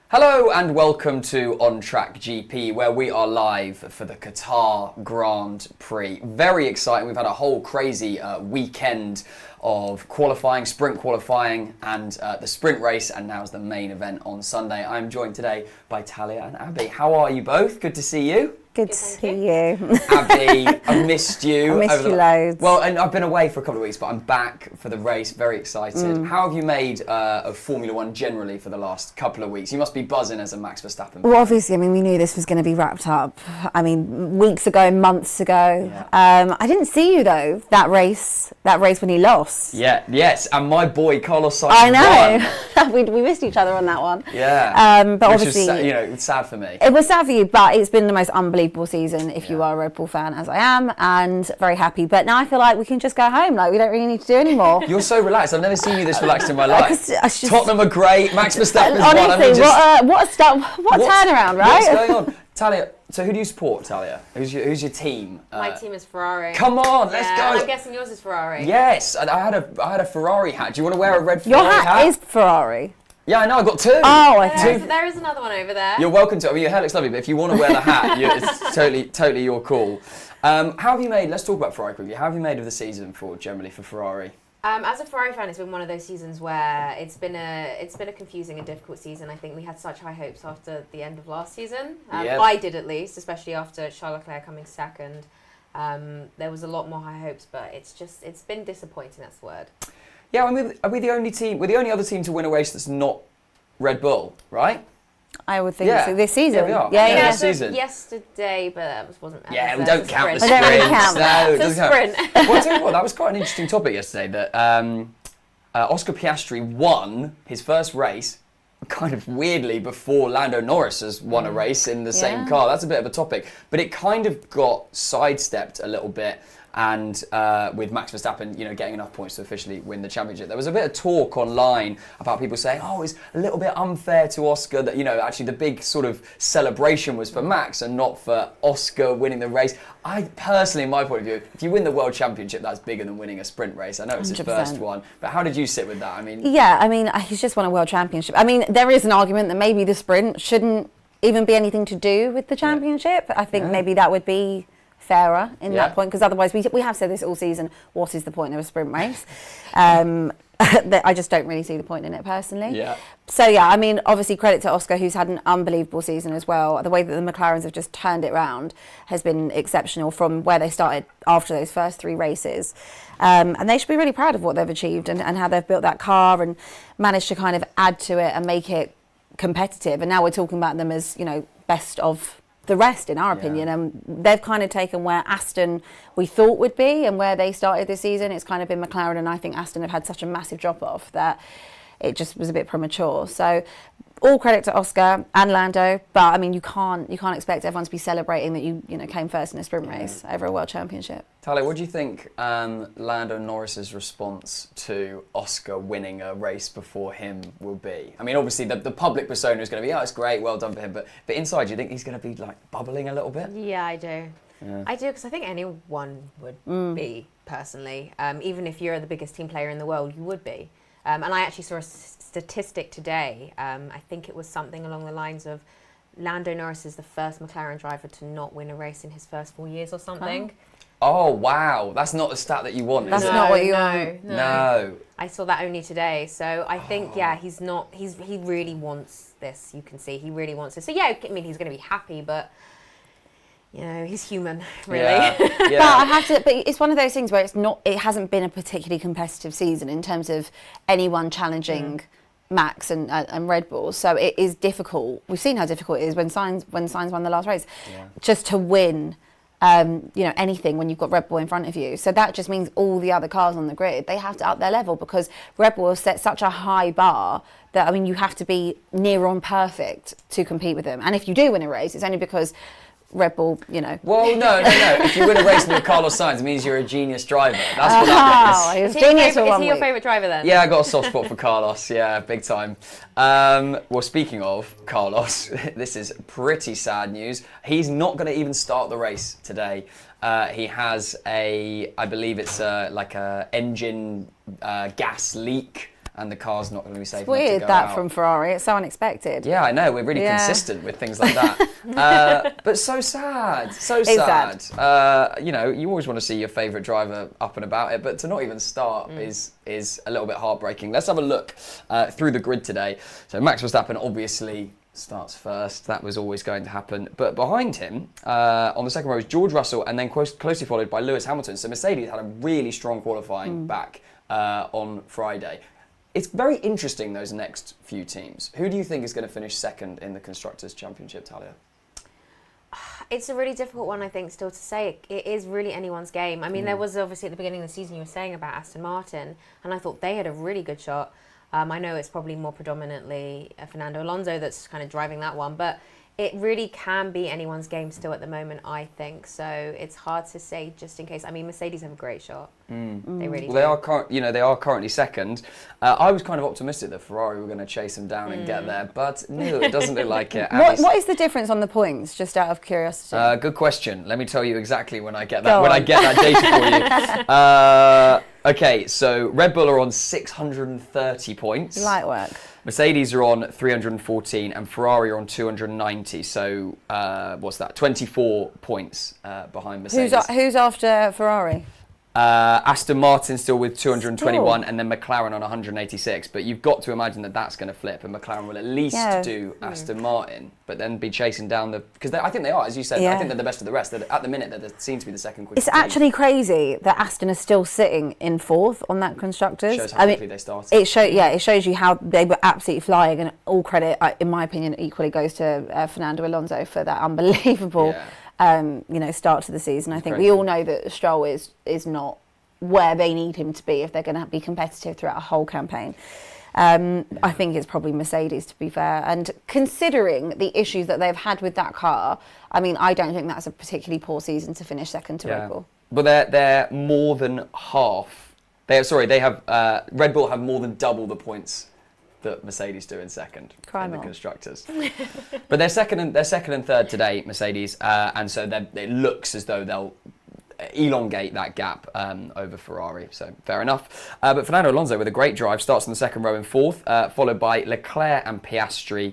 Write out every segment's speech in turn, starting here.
Hello and welcome to On Track GP, where we are live for the Qatar Grand Prix. Very exciting. We've had a whole crazy weekend of qualifying, sprint qualifying, and the sprint race, and now's the main event on Sunday. I'm joined today by Talia and Abbi. How are you both? Good to see you. Good to see you. Abbi, I've missed you. I missed you loads. Well, and I've been away for a couple of weeks, but I'm back for the race. Very excited. How have you made of Formula One generally for the last couple of weeks? You must be buzzing as a Max Verstappen. Well, obviously, we knew this was going to be wrapped up. Weeks ago, months ago. Yeah. I didn't see you though. That race when he lost. Yeah. Yes. And my boy Carlos Sainz I know. won. we missed each other on that one. Yeah. But which obviously, was, it's sad for me. it was sad for you, but it's been the most unbelievable season if you are a Red Bull fan, as I am, and very happy. But now I feel like we can just go home. Like, we don't really need to do anymore. You're so relaxed. I've never seen you this relaxed in my life. Just, Tottenham are great. Max Verstappen's won. honestly, what a turnaround, right? What's going on? Talia, so who do you support, Talia? Who's your team? My team is Ferrari. Come on, let's go. I'm guessing yours is Ferrari. Yes, and I had a Ferrari hat. Do you want to wear a red Your Ferrari hat? hat is Ferrari. Yeah, I know. I got two. Oh, okay. There is another one over there. You're welcome to. I mean, your hair looks lovely, but if you want to wear the hat, it's totally your call. How have you made? Let's talk about Ferrari quickly. How have you made of the season generally for Ferrari? As a Ferrari fan, it's been one of those seasons where it's been a confusing and difficult season. I think we had such high hopes after the end of last season. Yep. I did, at least, especially after Charles Leclerc coming second. There was a lot more high hopes, but it's been disappointing. That's the word. Yeah, I mean, are we the only team? We're the only other team to win a race that's not Red Bull, right? I would think so. This season. Yeah, we are. Yeah. This season. Yesterday, but that wasn't. Yeah, we don't count the sprint. sprint. I don't really count that. No, it It's a doesn't count. sprint. Well, I'll tell you what, that was quite an interesting topic yesterday, that Oscar Piastri won his first race kind of weirdly before Lando Norris has won a race in the same car. That's a bit of a topic. But it kind of got sidestepped a little bit. And with Max Verstappen, getting enough points to officially win the championship. There was a bit of talk online about people saying, it's a little bit unfair to Oscar that, actually the big sort of celebration was for Max and not for Oscar winning the race. I personally, in my point of view, if you win the World Championship, that's bigger than winning a sprint race. I know it's his 100%. first one, but how did you sit with that? He's just won a World Championship. There is an argument that maybe the sprint shouldn't even be anything to do with the championship. I think maybe that would be fairer in that point, because otherwise we have said this all season, what is the point of a sprint race? I just don't really see the point in it personally. So obviously credit to Oscar, who's had an unbelievable season as well. The way that the McLarens have just turned it round has been exceptional from where they started after those first three races. And they should be really proud of what they've achieved and how they've built that car and managed to kind of add to it and make it competitive. And now we're talking about them as, best of the rest, in our opinion, and they've kind of taken where Aston we thought would be and where they started this season. It's kind of been McLaren, and I think Aston have had such a massive drop off that it just was a bit premature. So all credit to Oscar and Lando, but you can't expect everyone to be celebrating that you came first in a sprint race over a world championship. Talia, what do you think Lando Norris's response to Oscar winning a race before him will be? Obviously the public persona is going to be, it's great, well done for him, but inside, do you think he's going to be like bubbling a little bit? Yeah, I do. Yeah. I do, because I think anyone would be, personally. Even if you're the biggest team player in the world, you would be. And I actually saw a statistic today. I think it was something along the lines of Lando Norris is the first McLaren driver to not win a race in his first 4 years or something. Oh, wow. That's not the stat that you want, That's is it? not what you want. No. I saw that only today. So I think, he really wants this. You can see he really wants this. So, he's going to be happy, but he's human, really. Yeah. But it's one of those things where it hasn't been a particularly competitive season in terms of anyone challenging Max and Red Bull. So it is difficult. We've seen how difficult it is when Sainz won the last race, just to win. Anything when you've got Red Bull in front of you. So that just means all the other cars on the grid, they have to up their level, because Red Bull has set such a high bar that, you have to be near on perfect to compete with them. And if you do win a race, it's only because Red Bull, Well, no. If you win a race with Carlos Sainz, it means you're a genius driver. That's what that means. Is he your favourite driver then? Yeah, I got a soft spot for Carlos. Yeah, big time. Well, speaking of Carlos, this is pretty sad news. He's not going to even start the race today. He has I believe it's like a engine gas leak. and the car's not going to be safe It's enough to weird go that out. from Ferrari. It's so unexpected. Yeah, I know. We're really consistent with things like that. But so sad. So sad. You know, you always want to see your favourite driver up and about it, but to not even start is a little bit heartbreaking. Let's have a look through the grid today. So Max Verstappen obviously starts first. That was always going to happen. But behind him, on the second row, is George Russell, and then closely followed by Lewis Hamilton. So Mercedes had a really strong qualifying back on Friday. It's very interesting, those next few teams. Who do you think is going to finish second in the Constructors' Championship, Talia? It's a really difficult one, I think, still to say. It is really anyone's game. I mean, there was obviously at the beginning of the season you were saying about Aston Martin, and I thought they had a really good shot. I know it's probably more predominantly Fernando Alonso that's kind of driving that one, but it really can be anyone's game still at the moment, I think. So it's hard to say just in case. I mean, Mercedes have a great shot. They really do. They are currently second. I was kind of optimistic that Ferrari were going to chase them down and get there, but no, it doesn't look like it. What is the difference on the points, just out of curiosity? Good question. Let me tell you exactly when I get that data for you. Okay, so Red Bull are on 630 points. Light work. Mercedes are on 314 and Ferrari are on 290. So what's that? 24 points behind Mercedes. Who's after Ferrari? Aston Martin still with 221 and then McLaren on 186. But you've got to imagine that that's going to flip and McLaren will at least do Aston Martin, but then be chasing down because I think they are, as you said, I think they're the best of the rest. At the minute, they seem to be the second quickest. It's actually crazy that Aston are still sitting in fourth on that Constructors. Shows how quickly they started. It shows you how they were absolutely flying, and all credit, in my opinion, equally goes to Fernando Alonso for that unbelievable start to the season. I think we all know that Stroll is not where they need him to be if they're going to be competitive throughout a whole campaign. I think it's probably Mercedes, to be fair. And considering the issues that they've had with that car, I mean, I don't think that's a particularly poor season to finish second to Red Bull. But they're more than half. Red Bull have more than double the points that Mercedes do in second in the Constructors. But they're second and third today, Mercedes, and so it looks as though they'll elongate that gap over Ferrari, so fair enough. But Fernando Alonso with a great drive starts in the second row in fourth, followed by Leclerc and Piastri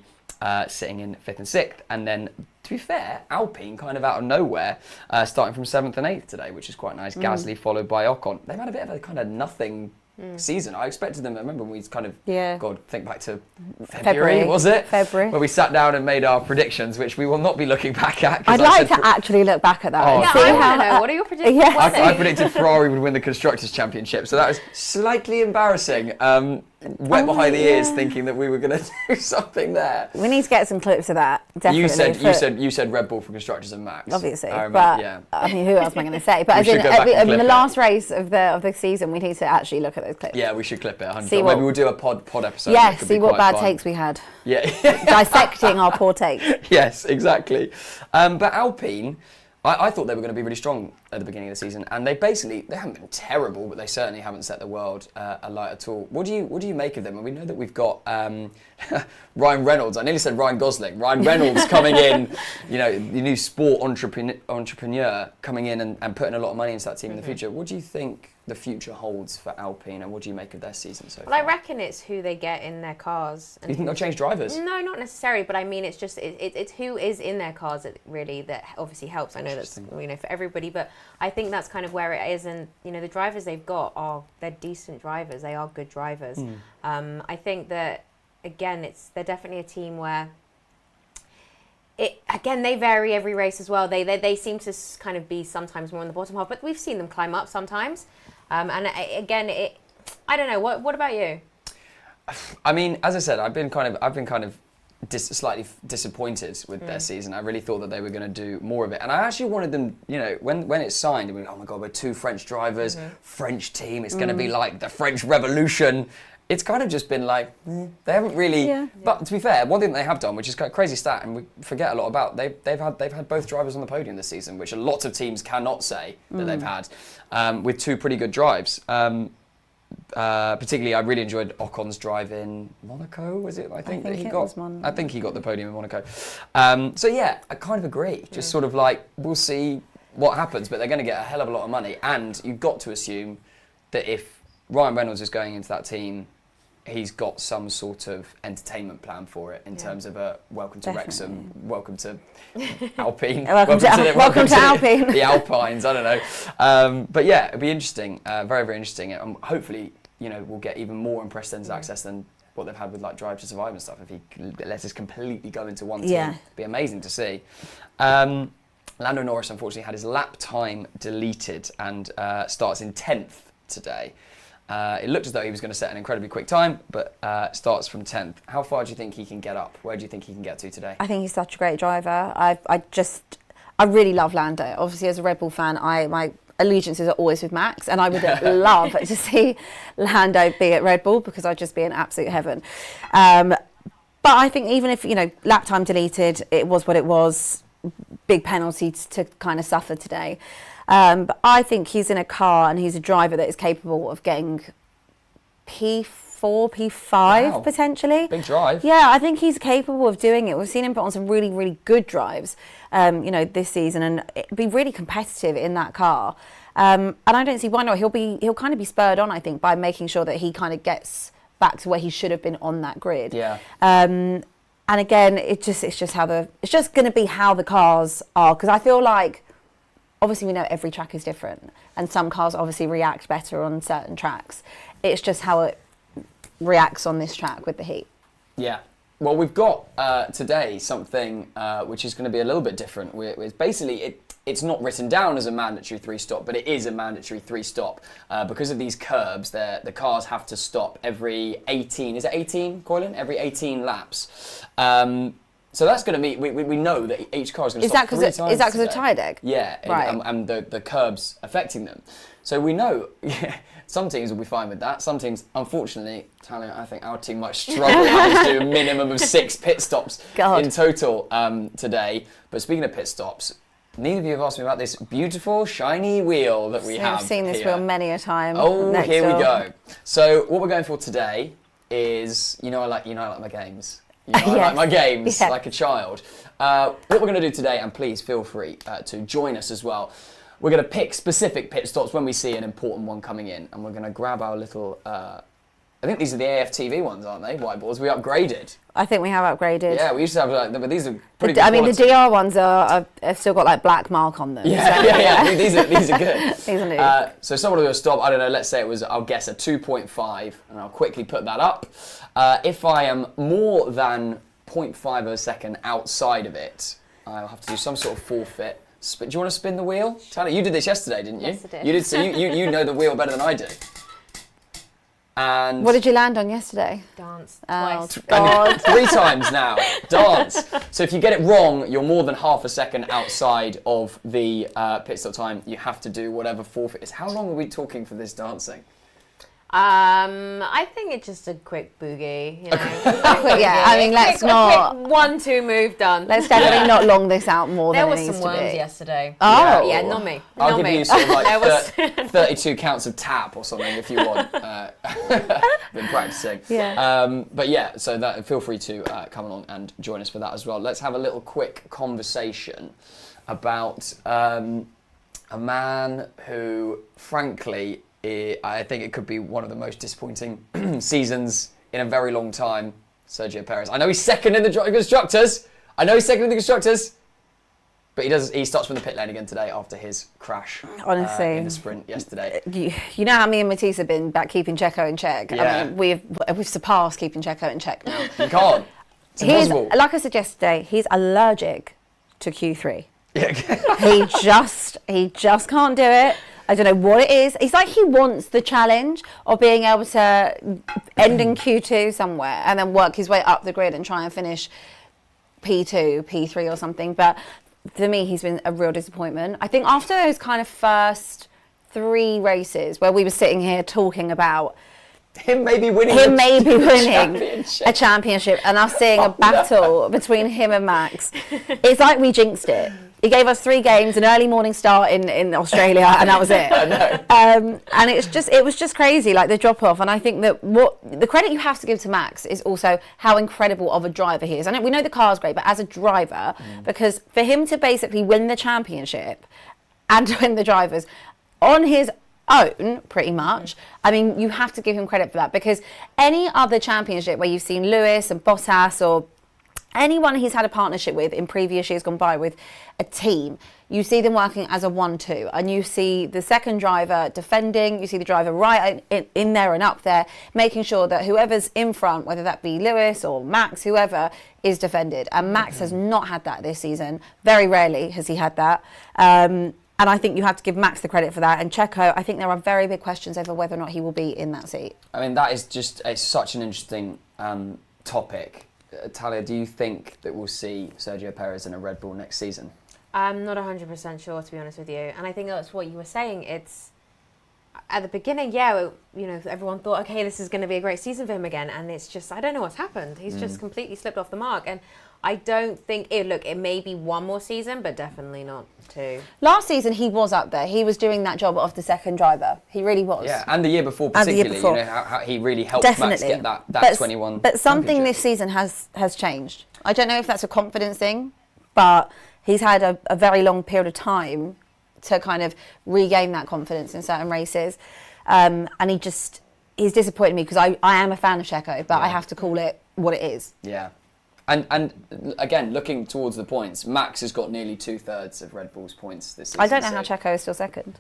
sitting in fifth and sixth, and then, to be fair, Alpine kind of out of nowhere, starting from seventh and eighth today, which is quite nice. Gasly followed by Ocon. They've had a bit of a kind of nothing season. I expected them, I remember when we kind of, think back to February, was it? February. Where we sat down and made our predictions, which we will not be looking back at. I'd like to actually look back at that. Oh, I want to know, what are your predictions? I predicted Ferrari would win the Constructors' Championship, so that was slightly embarrassing. Wet behind the ears, thinking that we were going to do something there. We need to get some clips of that. Definitely. You said Red Bull for Constructors and Max. Obviously, I mean, who else am I going to say? But in the last race of the season, we need to actually look at those clips. Yeah, we should clip it. Maybe we'll do a pod episode. Yeah, see what bad takes we had. Yeah, dissecting our poor takes. Yes, exactly. But Alpine, I thought they were going to be really strong at the beginning of the season, and they haven't been terrible, but they certainly haven't set the world alight at all. What do you make of them? And we know that we've got Ryan Reynolds. I nearly said Ryan Gosling. Ryan Reynolds coming in, the new sport entrepreneur coming in and putting a lot of money into that team in the future. What do you think the future holds for Alpine, and what do you make of their season so far? Well, I reckon it's who they get in their cars. You think they'll change drivers? No, not necessarily, but I mean, it's just it's who is in their cars that obviously helps. I know that's for everybody, but I think that's kind of where it is, and the drivers they've got they're decent drivers. They are good drivers. I think that again, they're definitely a team where they vary every race as well. They seem to kind of be sometimes more in the bottom half, but we've seen them climb up sometimes. I don't know. What about you? I mean, as I said, I've been kind of slightly disappointed with their season. I really thought that they were going to do more of it, and I actually wanted them. When it's signed, I mean, oh my God, we're two French drivers, French team. It's going to be like the French Revolution. It's kind of just been like, they haven't really. Yeah. But to be fair, one thing they have done, which is kind of crazy stat, and we forget a lot about, they've had both drivers on the podium this season, which a lot of teams cannot say that they've had, with two pretty good drives. Particularly, I really enjoyed Ocon's drive in Monaco. Was it? I think he got the podium in Monaco. So yeah, I kind of agree. Just sort of like, we'll see what happens, but they're going to get a hell of a lot of money, and you've got to assume that if Ryan Reynolds is going into that team, he's got some sort of entertainment plan for it in terms of a welcome to Wrexham, welcome to Alpine, welcome to Alpine, the Alpines. I don't know, but yeah, it'll be interesting, very very interesting. Hopefully, we'll get even more unprecedented access than what they've had with like Drive to Survive and stuff. If he lets us completely go into one team, it'd be amazing to see. Lando Norris unfortunately had his lap time deleted and starts in 10th today. It looked as though he was going to set an incredibly quick time, but starts from 10th. How far do you think he can get up? Where do you think he can get to today? I think he's such a great driver. I really love Lando. Obviously, as a Red Bull fan, my allegiances are always with Max, and I would love to see Lando be at Red Bull because I'd just be in absolute heaven. But I think even if, lap time deleted, it was what it was, big penalty to kind of suffer today. But I think he's in a car and he's a driver that is capable of getting P4, P5 potentially. Big drive. Yeah, I think he's capable of doing it. We've seen him put on some really, really good drives, this season, and be really competitive in that car. And I don't see why not. He'll kind of be spurred on, I think, by making sure that he kind of gets back to where he should have been on that grid. Yeah. And again, it's just going to be how the cars are, because I feel like, obviously, we know every track is different, and some cars obviously react better on certain tracks. It's just how it reacts on this track with the heat. Yeah. Well, we've got today something which is going to be a little bit different. It's basically, it's not written down as a mandatory 3-stop, but it is a mandatory 3-stop. Because of these curbs, the cars have to stop every 18, is it 18, Coylin? Every 18 laps. So that's going to mean, we know that each car is going to stop 3 times. Is that because of tyre deck? Yeah, right. And the curbs affecting them. So we know some teams will be fine with that. Some teams, unfortunately, Talia, I think our team might struggle having to do a minimum of 6 pit stops in total today. But speaking of pit stops, neither of you have asked me about this beautiful, shiny wheel that we have. I've seen this here. Wheel many a time. Oh, here we go. So what we're going for today is, I like my games. I like my games like a child. What we're going to do today, and please feel free to join us as well, we're going to pick specific pit stops when we see an important one coming in, and we're going to grab our little, I think these are the AFTV ones, aren't they, whiteboards? We upgraded. I think we have upgraded. Yeah, we used to have, but these are pretty good quality. The DR ones have still got like black mark on them. Yeah. These are good. These are new. So someone will do a stop, I don't know, let's say it was, I'll guess a 2.5, and I'll quickly put that up. If I am more than 0.5 of a second outside of it, I'll have to do some sort of forfeit. Do you want to spin the wheel? Talia, you did this yesterday, didn't you? Yes, I did. You did, so you know the wheel better than I do. And what did you land on yesterday? Dance twice. God. 3 times now. Dance. So if you get it wrong, you're more than half a second outside of the pit stop time. You have to do whatever forfeit is. How long are we talking for this dancing? I think it's just a quick boogie. Yeah, I mean, let's not. A quick 1-2 move done. Let's definitely not long this out more there than it was needs some to worms be. yesterday. Oh, yeah, not me. I'll give you sort of like was 32 counts of tap or something if you want. Been practicing. Yeah. But yeah, so that feel free to come along and join us for that as well. Let's have a little quick conversation about a man who, frankly, I think it could be one of the most disappointing seasons in a very long time, Sergio Perez. I know he's second in the constructors. But he starts from the pit lane again today after his crash. Honestly, in the sprint yesterday. You know how me and Matisse have been back keeping Checo in check. Yeah. I mean, we've surpassed keeping Checo in check now. You can't. It's impossible. Like I said yesterday, he's allergic to Q3. Yeah. he just can't do it. I don't know what it is. It's like he wants the challenge of being able to end in Q2 somewhere and then work his way up the grid and try and finish P2, P3 or something. But for me, he's been a real disappointment. I think after those kind of first 3 races where we were sitting here talking about him maybe winning a championship and us seeing a battle between him and Max, it's like we jinxed it. He gave us 3 games, an early morning start in Australia, and that was it. I know. And it was just crazy, like the drop off. And I think that what the credit you have to give to Max is also how incredible of a driver he is. I know we know the car's great, but as a driver, because for him to basically win the championship and win the drivers on his own, pretty much. I mean, you have to give him credit for that, because any other championship where you've seen Lewis and Bottas or anyone he's had a partnership with in previous years gone by with a team, you see them working as a 1-2, and you see the second driver defending, you see the driver right in there and up there, making sure that whoever's in front, whether that be Lewis or Max, whoever, is defended. And Max has not had that this season. Very rarely has he had that. And I think you have to give Max the credit for that. And Checo, I think there are very big questions over whether or not he will be in that seat. I mean, that is just such an interesting topic. Talia, do you think that we'll see Sergio Perez in a Red Bull next season? I'm not 100% sure, to be honest with you. And I think that's what you were saying. It's at the beginning, everyone thought, okay, this is going to be a great season for him again. And it's just, I don't know what's happened. He's just completely slipped off the mark. And I don't think, it may be one more season, but definitely not two. Last season, he was up there. He was doing that job of the second driver. He really was. Yeah, and the year before particularly, how he really helped Max get that 21 But something this season has changed. I don't know if that's a confidence thing, but he's had a very long period of time to kind of regain that confidence in certain races. And he's disappointed me, because I am a fan of Checo, but I have to call it what it is. Yeah. And again, looking towards the points, Max has got nearly 2/3 of Red Bull's points this season. I don't know how Checo is still second.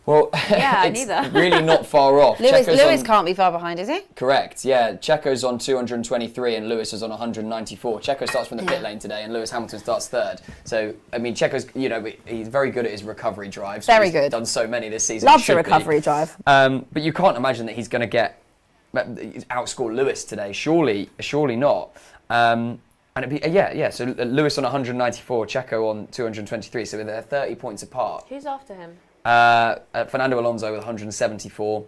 Well, yeah, it's neither. really not far off. Lewis can't be far behind, is he? Correct, yeah. Checo's on 223 and Lewis is on 194. Checo starts from the pit lane today and Lewis Hamilton starts third. So, I mean, Checo's, he's very good at his recovery drives. Very good. He's done so many this season. Loves the recovery drive. But you can't imagine that he's going to outscore Lewis today. Surely not. And it'd be, so Lewis on 194, Checo on 223, so they're 30 points apart. Who's after him? Fernando Alonso with 174.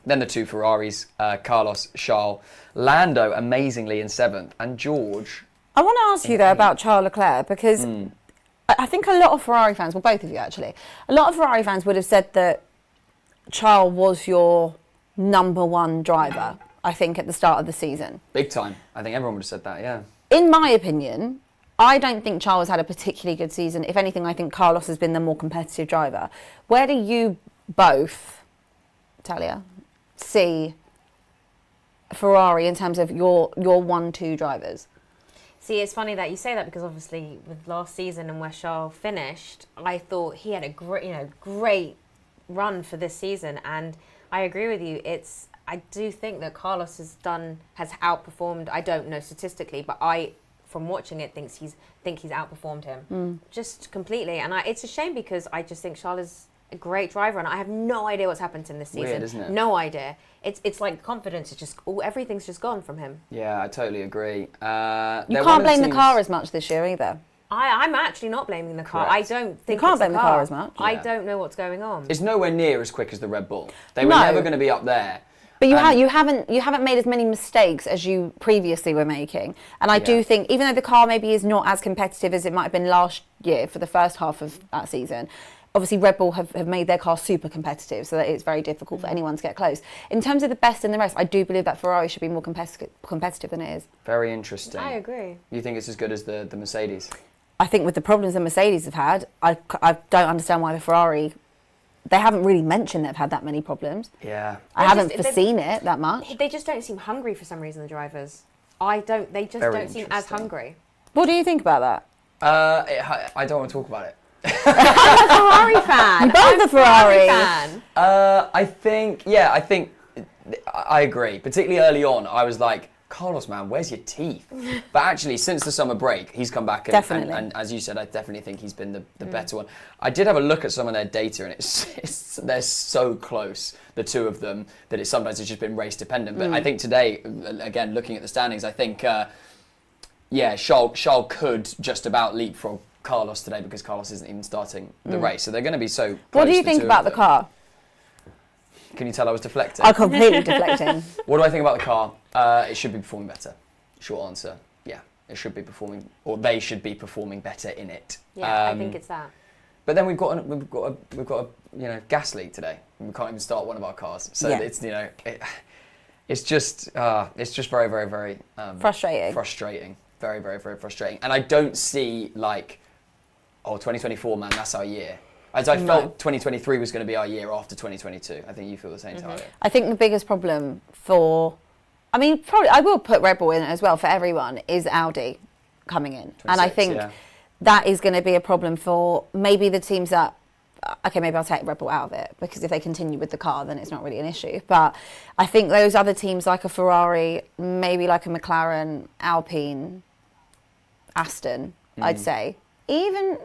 Then the two Ferraris, Carlos, Charles, Lando amazingly in 7th, and George. I want to ask you though about Charles Leclerc, because I think a lot of Ferrari fans, well, both of you actually, a lot of Ferrari fans would have said that Charles was your number one driver, I think, at the start of the season. Big time. I think everyone would have said that, yeah. In my opinion, I don't think Charles had a particularly good season. If anything, I think Carlos has been the more competitive driver. Where do you both, Talia, see Ferrari in terms of your 1-2 drivers? See, it's funny that you say that, because obviously with last season and where Charles finished, I thought he had a great run for this season, and I agree with you. I do think that Carlos has outperformed. I don't know statistically, but from watching it, think he's outperformed him just completely. And it's a shame, because I just think Charles is a great driver, and I have no idea what's happened to him this season. Weird, isn't it? No idea. It's like confidence is just everything's just gone from him. Yeah, I totally agree. You can't blame the car as much this year either. I'm actually not blaming the car. Correct. I don't think you can't blame the car as much. I don't know what's going on. It's nowhere near as quick as the Red Bull. They were never going to be up there. But you haven't made as many mistakes as you previously were making. And I do think, even though the car maybe is not as competitive as it might have been last year for the first half of that season, obviously Red Bull have made their car super competitive, so that it's very difficult for anyone to get close. In terms of the best and the rest, I do believe that Ferrari should be more competitive than it is. Very interesting. I agree. You think it's as good as the Mercedes? I think with the problems the Mercedes have had, I don't understand why the Ferrari... They haven't really mentioned they've had that many problems. Yeah. I haven't foreseen it that much. They just don't seem hungry for some reason, the drivers. They just don't seem as hungry. What do you think about that? I don't want to talk about it. I'm a Ferrari fan. You're both a Ferrari fan. I think I agree. Particularly early on, I was like, Carlos, man, where's your teeth? But actually, since the summer break, he's come back. And as you said, I definitely think he's been the better one. I did have a look at some of their data, and they're so close, the two of them, that sometimes it's just been race dependent. But I think today, again, looking at the standings, I think, Charles could just about leapfrog Carlos today, because Carlos isn't even starting the race. So they're going to be so close. What do you think about the car? Can you tell I was deflecting? I'm completely deflecting. What do I think about the car? It should be performing better. Short answer. Yeah, it should be performing, or they should be performing better in it. Yeah, I think it's that. But then we've got a gas leak today. We can't even start one of our cars. So it's just very, very, very frustrating. Frustrating. Very, very, very frustrating. And I don't see 2024, man, that's our year. As I felt 2023 was going to be our year after 2022. I think you feel the same, Talia. I think the biggest problem probably I will put Red Bull in as well for everyone, is Audi coming in. And I think that is going to be a problem for maybe the teams that, okay, maybe I'll take Red Bull out of it, because if they continue with the car, then it's not really an issue. But I think those other teams like a Ferrari, maybe like a McLaren, Alpine, Aston, I'd say, even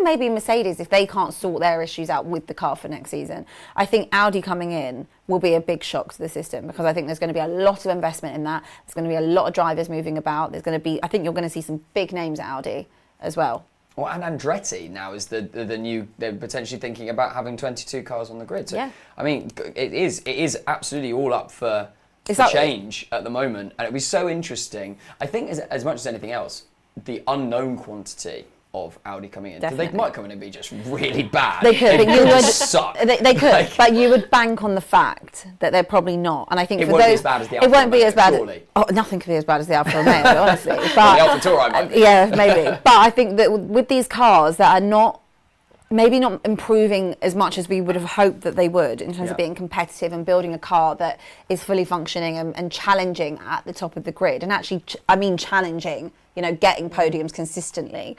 maybe Mercedes, if they can't sort their issues out with the car for next season. I think Audi coming in will be a big shock to the system, because I think there's going to be a lot of investment in that. There's going to be a lot of drivers moving about. I think you're going to see some big names at Audi as well. Well, and Andretti now is the new. They're potentially thinking about having 22 cars on the grid. So, yeah. I mean, it is absolutely all up for change at the moment, and it'll be so interesting. I think as much as anything else, the unknown quantity of Audi coming in. Definitely. They might come in and be just really bad. They could. They could suck. They could, but you would bank on the fact that they're probably not. And I think it for won't those, be as bad as the Alfa it won't be Romeo, as bad. Surely. Oh, nothing could be as bad as the Alfa Romeo, honestly. But the Alfa Tauri might be. Yeah, maybe. But I think that with these cars that are maybe not improving as much as we would have hoped that they would, in terms of being competitive and building a car that is fully functioning and challenging at the top of the grid. And actually, challenging, getting podiums consistently.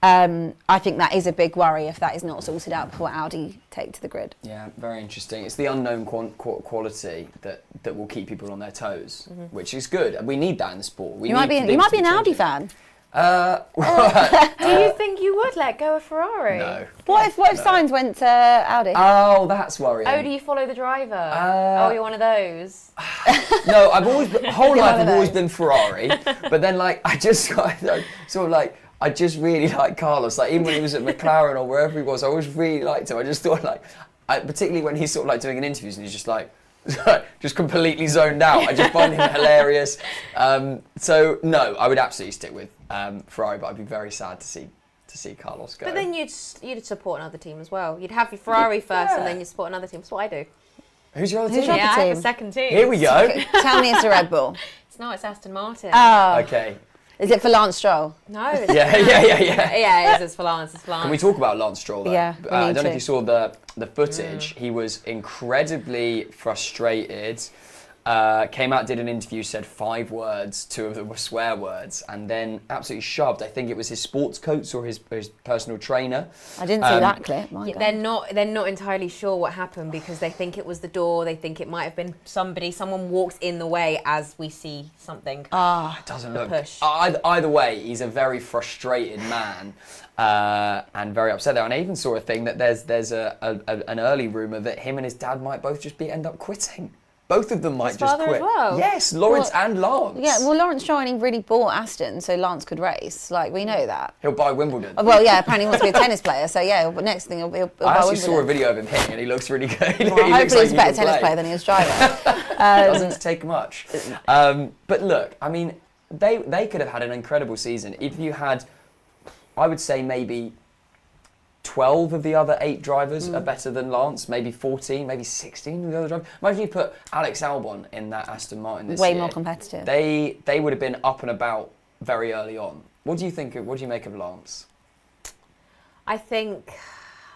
I think that is a big worry if that is not sorted out before Audi take to the grid. Yeah, very interesting. It's the unknown quality that will keep people on their toes, which is good. We need that in the sport. You might be an Audi fan. Do you think you would let go of Ferrari? No. What if Sainz went to Audi? Oh, that's worrying. Oh, do you follow the driver? You're one of those. No, I've always been Ferrari, but then I just I just really like Carlos. Even when he was at McLaren or wherever he was, I always really liked him. I just thought particularly when he's sort of doing an interviews and he's just just completely zoned out. I just find him hilarious. So no, I would absolutely stick with Ferrari, but I'd be very sad to see Carlos go. But then you'd support another team as well. You'd have your Ferrari first, and then you support another team. That's what I do. Who's your other Who's team? your I other have team? a second team. Here we go. Tell me it's a Red Bull. It's Aston Martin. Oh. Okay. Is it for Lance Stroll? No. It's Yeah. Yeah, it is. It's for Lance. Can we talk about Lance Stroll though? Yeah, I don't know if you saw the footage. He was incredibly frustrated. Came out, did an interview, said 5 words, 2 of them were swear words, and then absolutely shoved. I think it was his sports coach or his personal trainer. I didn't see that clip. My God. They're not entirely sure what happened, because they think it was the door. They think it might have been someone walked in the way, as we see something. It doesn't look. Push. Either way, he's a very frustrated man. And very upset there. And I even saw a thing that there's an early rumour that him and his dad might both just end up quitting. Both of them might His just father quit. as well? Yes, Lawrence and Lance. Yeah, well, Lawrence Stroll only really bought Aston so Lance could race. We know that. He'll buy Wimbledon. Well, yeah, apparently he wants to be a tennis player. So yeah, but next thing he'll buy Wimbledon. I actually saw a video of him hitting, and he looks really good. Well, hopefully he's a better tennis player than he is driver. It doesn't take much. But look, I mean, they could have had an incredible season if you had, I would say maybe 12 of the other 8 drivers are better than Lance, maybe 14, maybe 16 of the other drivers. Imagine you put Alex Albon in that Aston Martin this year. Way more competitive. They would have been up and about very early on. What do you make of Lance? I think.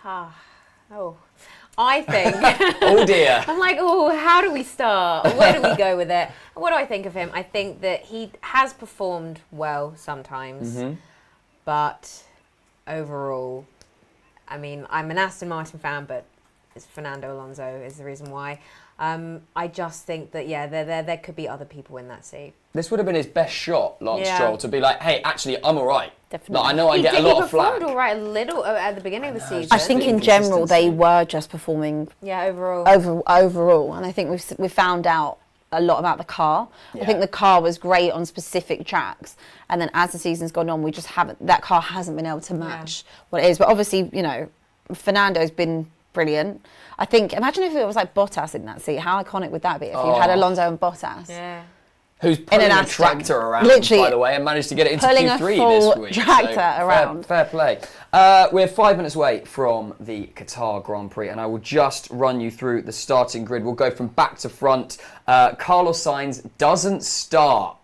I think. Oh dear. I'm how do we start? Where do we go with it? What do I think of him? I think that he has performed well sometimes, but overall, I mean, I'm an Aston Martin fan, but it's Fernando Alonso is the reason why. I just think that, there could be other people in that seat. This would have been his best shot, Lance Stroll, to be hey, actually, I'm all right. Definitely. I know I get a lot of flack. He performed all right a little at the beginning of the season. I think in general they were just performing overall, and I think we've found out a lot about the car. I think the car was great on specific tracks, and then as the season's gone on, that car hasn't been able to match what it is. But obviously, Fernando's been brilliant. I think, imagine if it was Bottas in that seat. How iconic would that be if you had Alonso and Bottas? Yeah. Who's pulling a tractor around, literally, by the way, and managed to get it into pulling Q3 a full this week. Tractor around. Fair play. We're 5 minutes away from the Qatar Grand Prix, and I will just run you through the starting grid. We'll go from back to front. Carlos Sainz doesn't start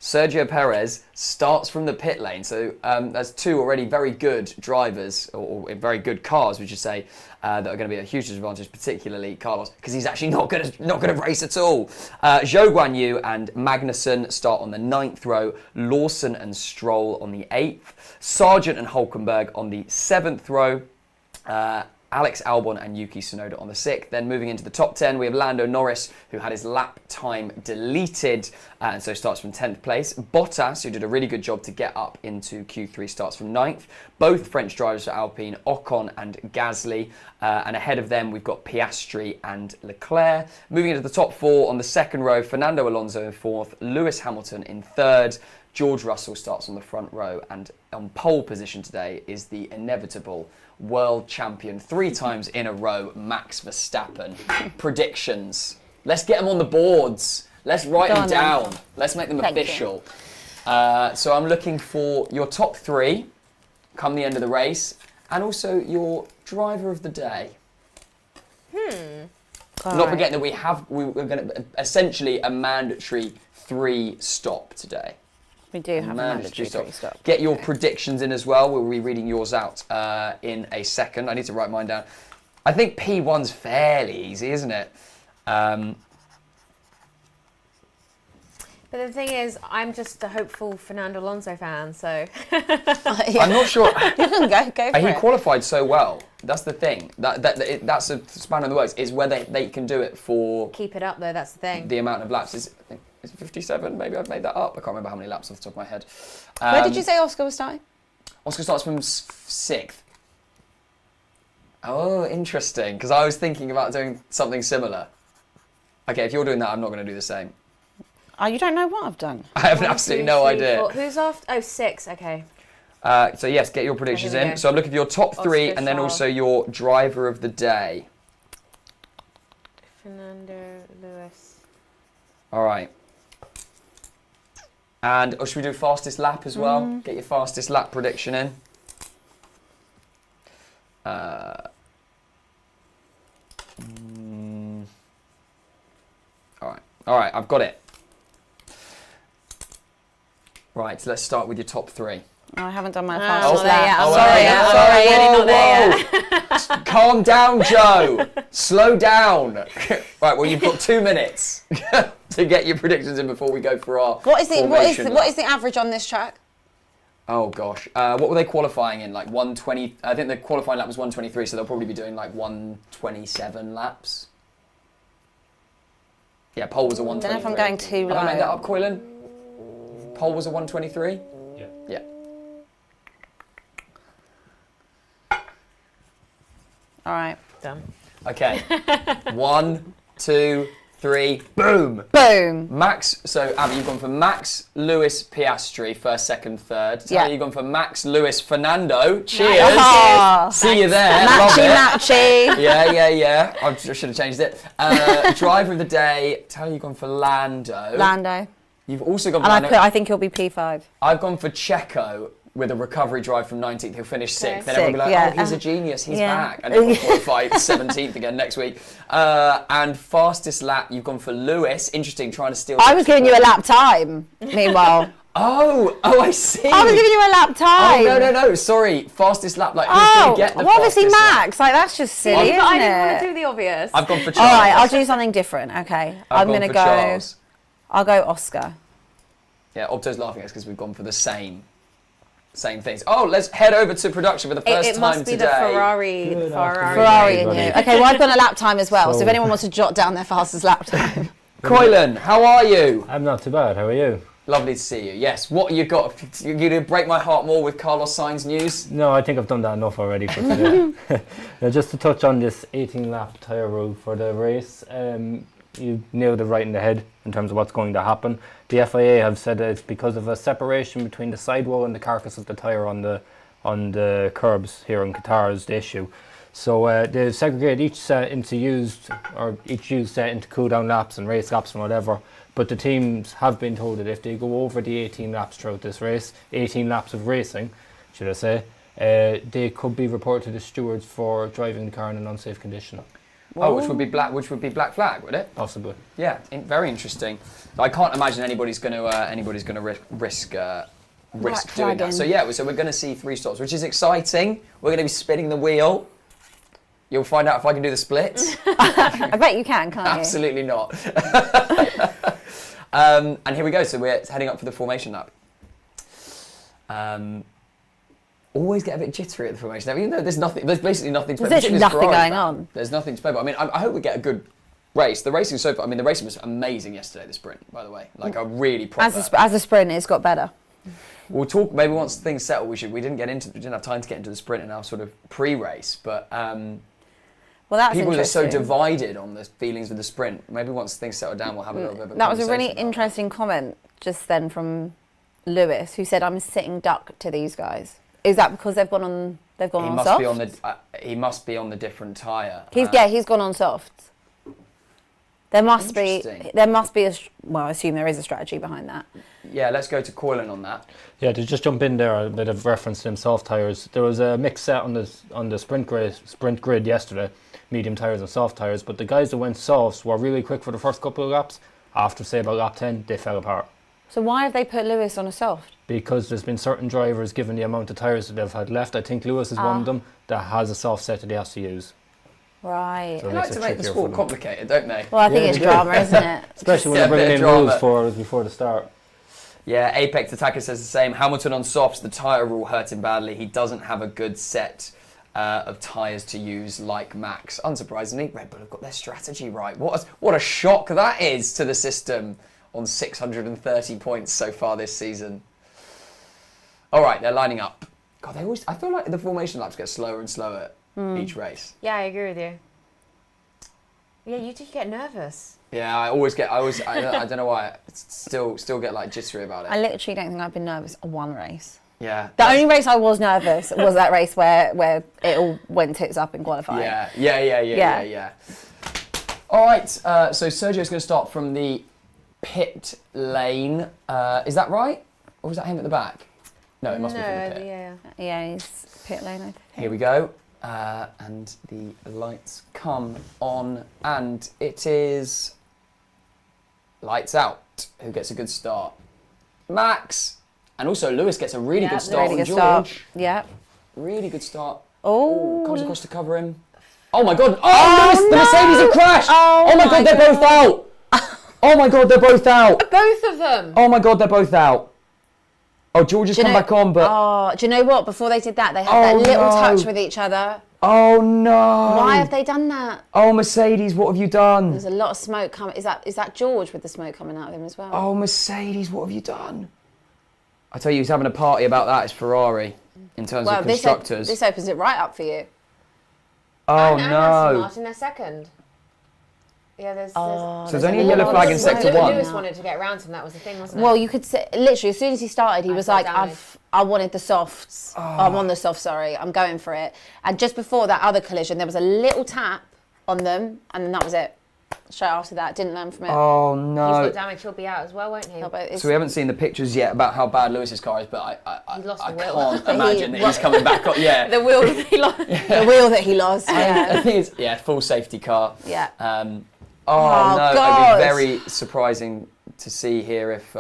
Sergio Perez starts from the pit lane. So there's two already very good drivers, or very good cars, we should say, that are going to be a huge disadvantage, particularly Carlos, because he's actually not going to race at all. Zhou Guanyu and Magnussen start on the 9th row, Lawson and Stroll on the 8th, Sargent and Hulkenberg on the 7th row, Alex Albon and Yuki Tsunoda on the 6th. Then moving into the top 10, we have Lando Norris, who had his lap time deleted, and so starts from 10th place. Bottas, who did a really good job to get up into Q3, starts from 9th. Both French drivers for Alpine, Ocon and Gasly. And ahead of them, we've got Piastri and Leclerc. Moving into the top 4, on the 2nd row, Fernando Alonso in 4th, Lewis Hamilton in 3rd. George Russell starts on the front row, and on pole position today is the inevitable world champion 3 times in a row, Max Verstappen. Predictions. Let's get them on the boards. Let's write them down. Let's make them official. So I'm looking for your top 3 come the end of the race, and also your driver of the day. Not forgetting that we're going to essentially a mandatory 3 stop today. We do have a mandatory 3 stop. Get your predictions in as well. We'll be reading yours out in a second. I need to write mine down. I think P1's fairly easy, isn't it? But the thing is, I'm just a hopeful Fernando Alonso fan, so... I'm not sure. You can go for it. He qualified so well. That's the thing. That's a span of the works. Is whether they can do it for... Keep it up, though, that's the thing. The amount of laps. Is it 57? Maybe I've made that up. I can't remember how many laps off the top of my head. Where did you say Oscar was starting? Oscar starts from 6th. Oh, interesting. Because I was thinking about doing something similar. Okay, if you're doing that, I'm not going to do the same. Oh, you don't know what I've done? I have absolutely no idea. 4. Who's after? Oh, 6, okay. So yes, get your predictions in. So I'm looking for your top 3 Oscar, and then also your driver of the day. Fernando, Lewis. All right. And should we do fastest lap as well? Get your fastest lap prediction in. All right, I've got it. Right, so let's start with your top 3. Oh, I haven't done my fastest lap. I'm sorry. Calm down, Joe. Slow down. Right, well, you've got 2 minutes to get your predictions in before we go for our What is the average on this track? Oh gosh, what were they qualifying in? Like 120? I think the qualifying lap was 123, so they'll probably be doing like 127 laps. Yeah, pole was a 123. I don't know if I'm going too low. Have I made that up, Coylan? Pole was a 123? Yeah. Yeah. All right. Done. Okay. 1, 2, 3, boom! Boom! Max, so Abby, you've gone for Max, Lewis, Piastri, 1st, 2nd, 3rd. Talia, you've gone for Max, Lewis, Fernando. Cheers! Oh, see you there. Matchy. Yeah. I should have changed it. Driver of the day, Talia, you've gone for Lando. You've also gone for Lando. I think he'll be P5. I've gone for Checo with a recovery drive from 19th. He'll finish 6th. Then everyone will be like, yeah. oh, he's a genius, he's back. And then he'll qualify 17th again next week. And fastest lap, you've gone for Lewis. Interesting, trying to steal... I was giving you a lap time, meanwhile. Oh, I see. I was giving you a lap time. Oh, no, sorry. Fastest lap, like, who's going to get the obviously fastest Max. Like, that's just silly, isn't I it? didn't want to do the obvious. I've gone for Charles. All right, I'll do something different, okay. I'm going to go... Charles. I'll go Oscar. Yeah, Opto's laughing at us because we've gone for the same things. Oh, let's head over to production for the first time today. It must be the Ferrari in you. Okay, well, I've done a lap time as well, so if anyone wants to jot down their fastest lap time. Coylan, how are you? I'm not too bad. How are you? Lovely to see you. Yes, what you got? You're going to break my heart more with Carlos Sainz news? No, I think I've done that enough already for today. Now, just to touch on this 18-lap tyre rule for the race, you nailed it right in the head in terms of what's going to happen. The FIA have said that it's because of a separation between the sidewall and the carcass of the tyre on the curbs here in Qatar is the issue. So they segregate each set into used set into cool down laps and race laps and whatever. But the teams have been told that if they go over the 18 laps throughout this race, 18 laps of racing, should I say, they could be reported to the stewards for driving the car in an unsafe condition. Oh, which would be black flag, would it? Possibly. Yeah, very interesting. I can't imagine anybody's going to risk doing that. So yeah, so we're going to see 3 stops, which is exciting. We're going to be spinning the wheel. You'll find out if I can do the splits. I bet you can, can't you? Absolutely not. And here we go. So we're heading up for the formation lap. Always get a bit jittery at the formation lap, even though there's basically nothing to play. There's literally nothing going on. There's nothing to play about. I mean, I hope we get a good race. The racing so far, the racing was amazing yesterday, the sprint, by the way. Like a really proper... As a sprint, it's got better. We'll talk, maybe once things settle, we didn't have time to get into the sprint in our sort of pre-race, but well, that's people are so divided on the feelings of the sprint. Maybe once things settle down, we'll have a little bit of a That was a really conversation interesting comment just then from Lewis, who said, "I'm sitting duck to these guys." Is that because they've gone on soft? He must be on the different tyre. He's gone on softs. There must be I assume there is a strategy behind that. Yeah, let's go to Coilan on that. Yeah, to just jump in there, a bit of reference to them soft tyres. There was a mixed set on the sprint grid yesterday, medium tyres and soft tyres, but the guys that went softs were really quick for the first couple of laps. After, say, about lap 10, they fell apart. So why have they put Lewis on a soft? Because there's been certain drivers, given the amount of tyres that they've had left, I think Lewis is one of them, that has a soft set that he has to use. Right. They like to make the sport complicated, don't they? Well, I think it's drama, isn't it? Especially when they're bringing in rules before the start. Yeah, Apex Attacker says the same. Hamilton on softs, the tyre rule hurt him badly. He doesn't have a good set of tyres to use like Max. Unsurprisingly, Red Bull have got their strategy right. What a shock that is to the system on 630 points so far this season. All right, they're lining up. God, I feel like the formation laps get slower and slower each race. Yeah, I agree with you. Yeah, you do get nervous. Yeah, I don't know why. I still get like jittery about it. I literally don't think I've been nervous on one race. Yeah. The only race I was nervous was that race where it all went tits up in qualifying. Yeah. All right, so Sergio's going to start from the pit lane. Is that right? Or was that him at the back? No, it must be from the pit. Yeah, he's pit lane, I think. Here we go. And the lights come on, and it is lights out. Who gets a good start? Max! And also Lewis gets a really good start on George. Yeah. Really good start. Oh. Comes across to cover him. Oh my God. Oh, Lewis, the Mercedes have crashed. Oh my God, they're both out. Oh my God, they're both out. Both of them. Oh my God, they're both out. Oh, George has come back on, but... Oh, do you know what? Before they did that, they had that little touch with each other. Oh no. Why have they done that? Oh, Mercedes, what have you done? There's a lot of smoke coming. Is that George with the smoke coming out of him as well? Oh, Mercedes, what have you done? I tell you, he's having a party about that. It's Ferrari in terms of constructors. This opens it right up for you. Oh and no. Aston Martin, they're second. Yeah, there's so there's only a yellow flag in sector 1. Lewis wanted to get around him, that was the thing, wasn't it? Well, you could say, literally, as soon as he started, he was like, I wanted the softs. I'm on the soft, sorry. I'm going for it. And just before that other collision, there was a little tap on them, and then that was it. Straight after that, didn't learn from it. Oh no. He's got damage, he'll be out as well, won't he? So we haven't seen the pictures yet about how bad Lewis's car is, but I can't imagine that he's coming back up. Yeah. The wheel that he lost. The wheel that he lost, yeah. I think it's full safety car. Yeah. Oh no, God. it'd be very surprising to see here if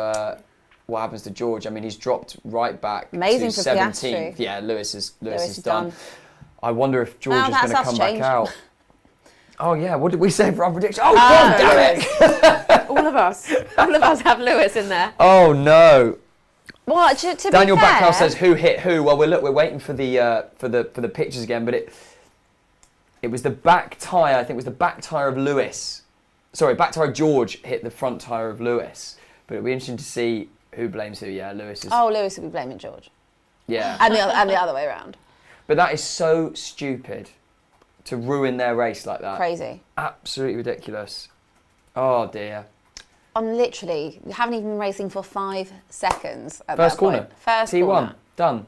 what happens to George. I mean, he's dropped right back Amazing to for 17th. Piastri. Yeah, Lewis is done. I wonder if George is going to come changed. back out. Oh yeah, what did we say for our prediction? Oh God damn it! All of us have Lewis in there. Oh no. What? To Daniel be fair, Backhouse says who hit who. Well, we're waiting for the pictures again, but it was the back tyre. I think it was the back tyre of Lewis. Sorry, back tyre of George hit the front tyre of Lewis. But it'll be interesting to see who blames who. Yeah, Lewis is. Oh, Lewis will be blaming George. Yeah. and the other way around. But that is so stupid to ruin their race like that. Crazy. Absolutely ridiculous. Oh dear. On literally, you haven't even been racing for 5 seconds at First that corner. point. First T1. corner. Done.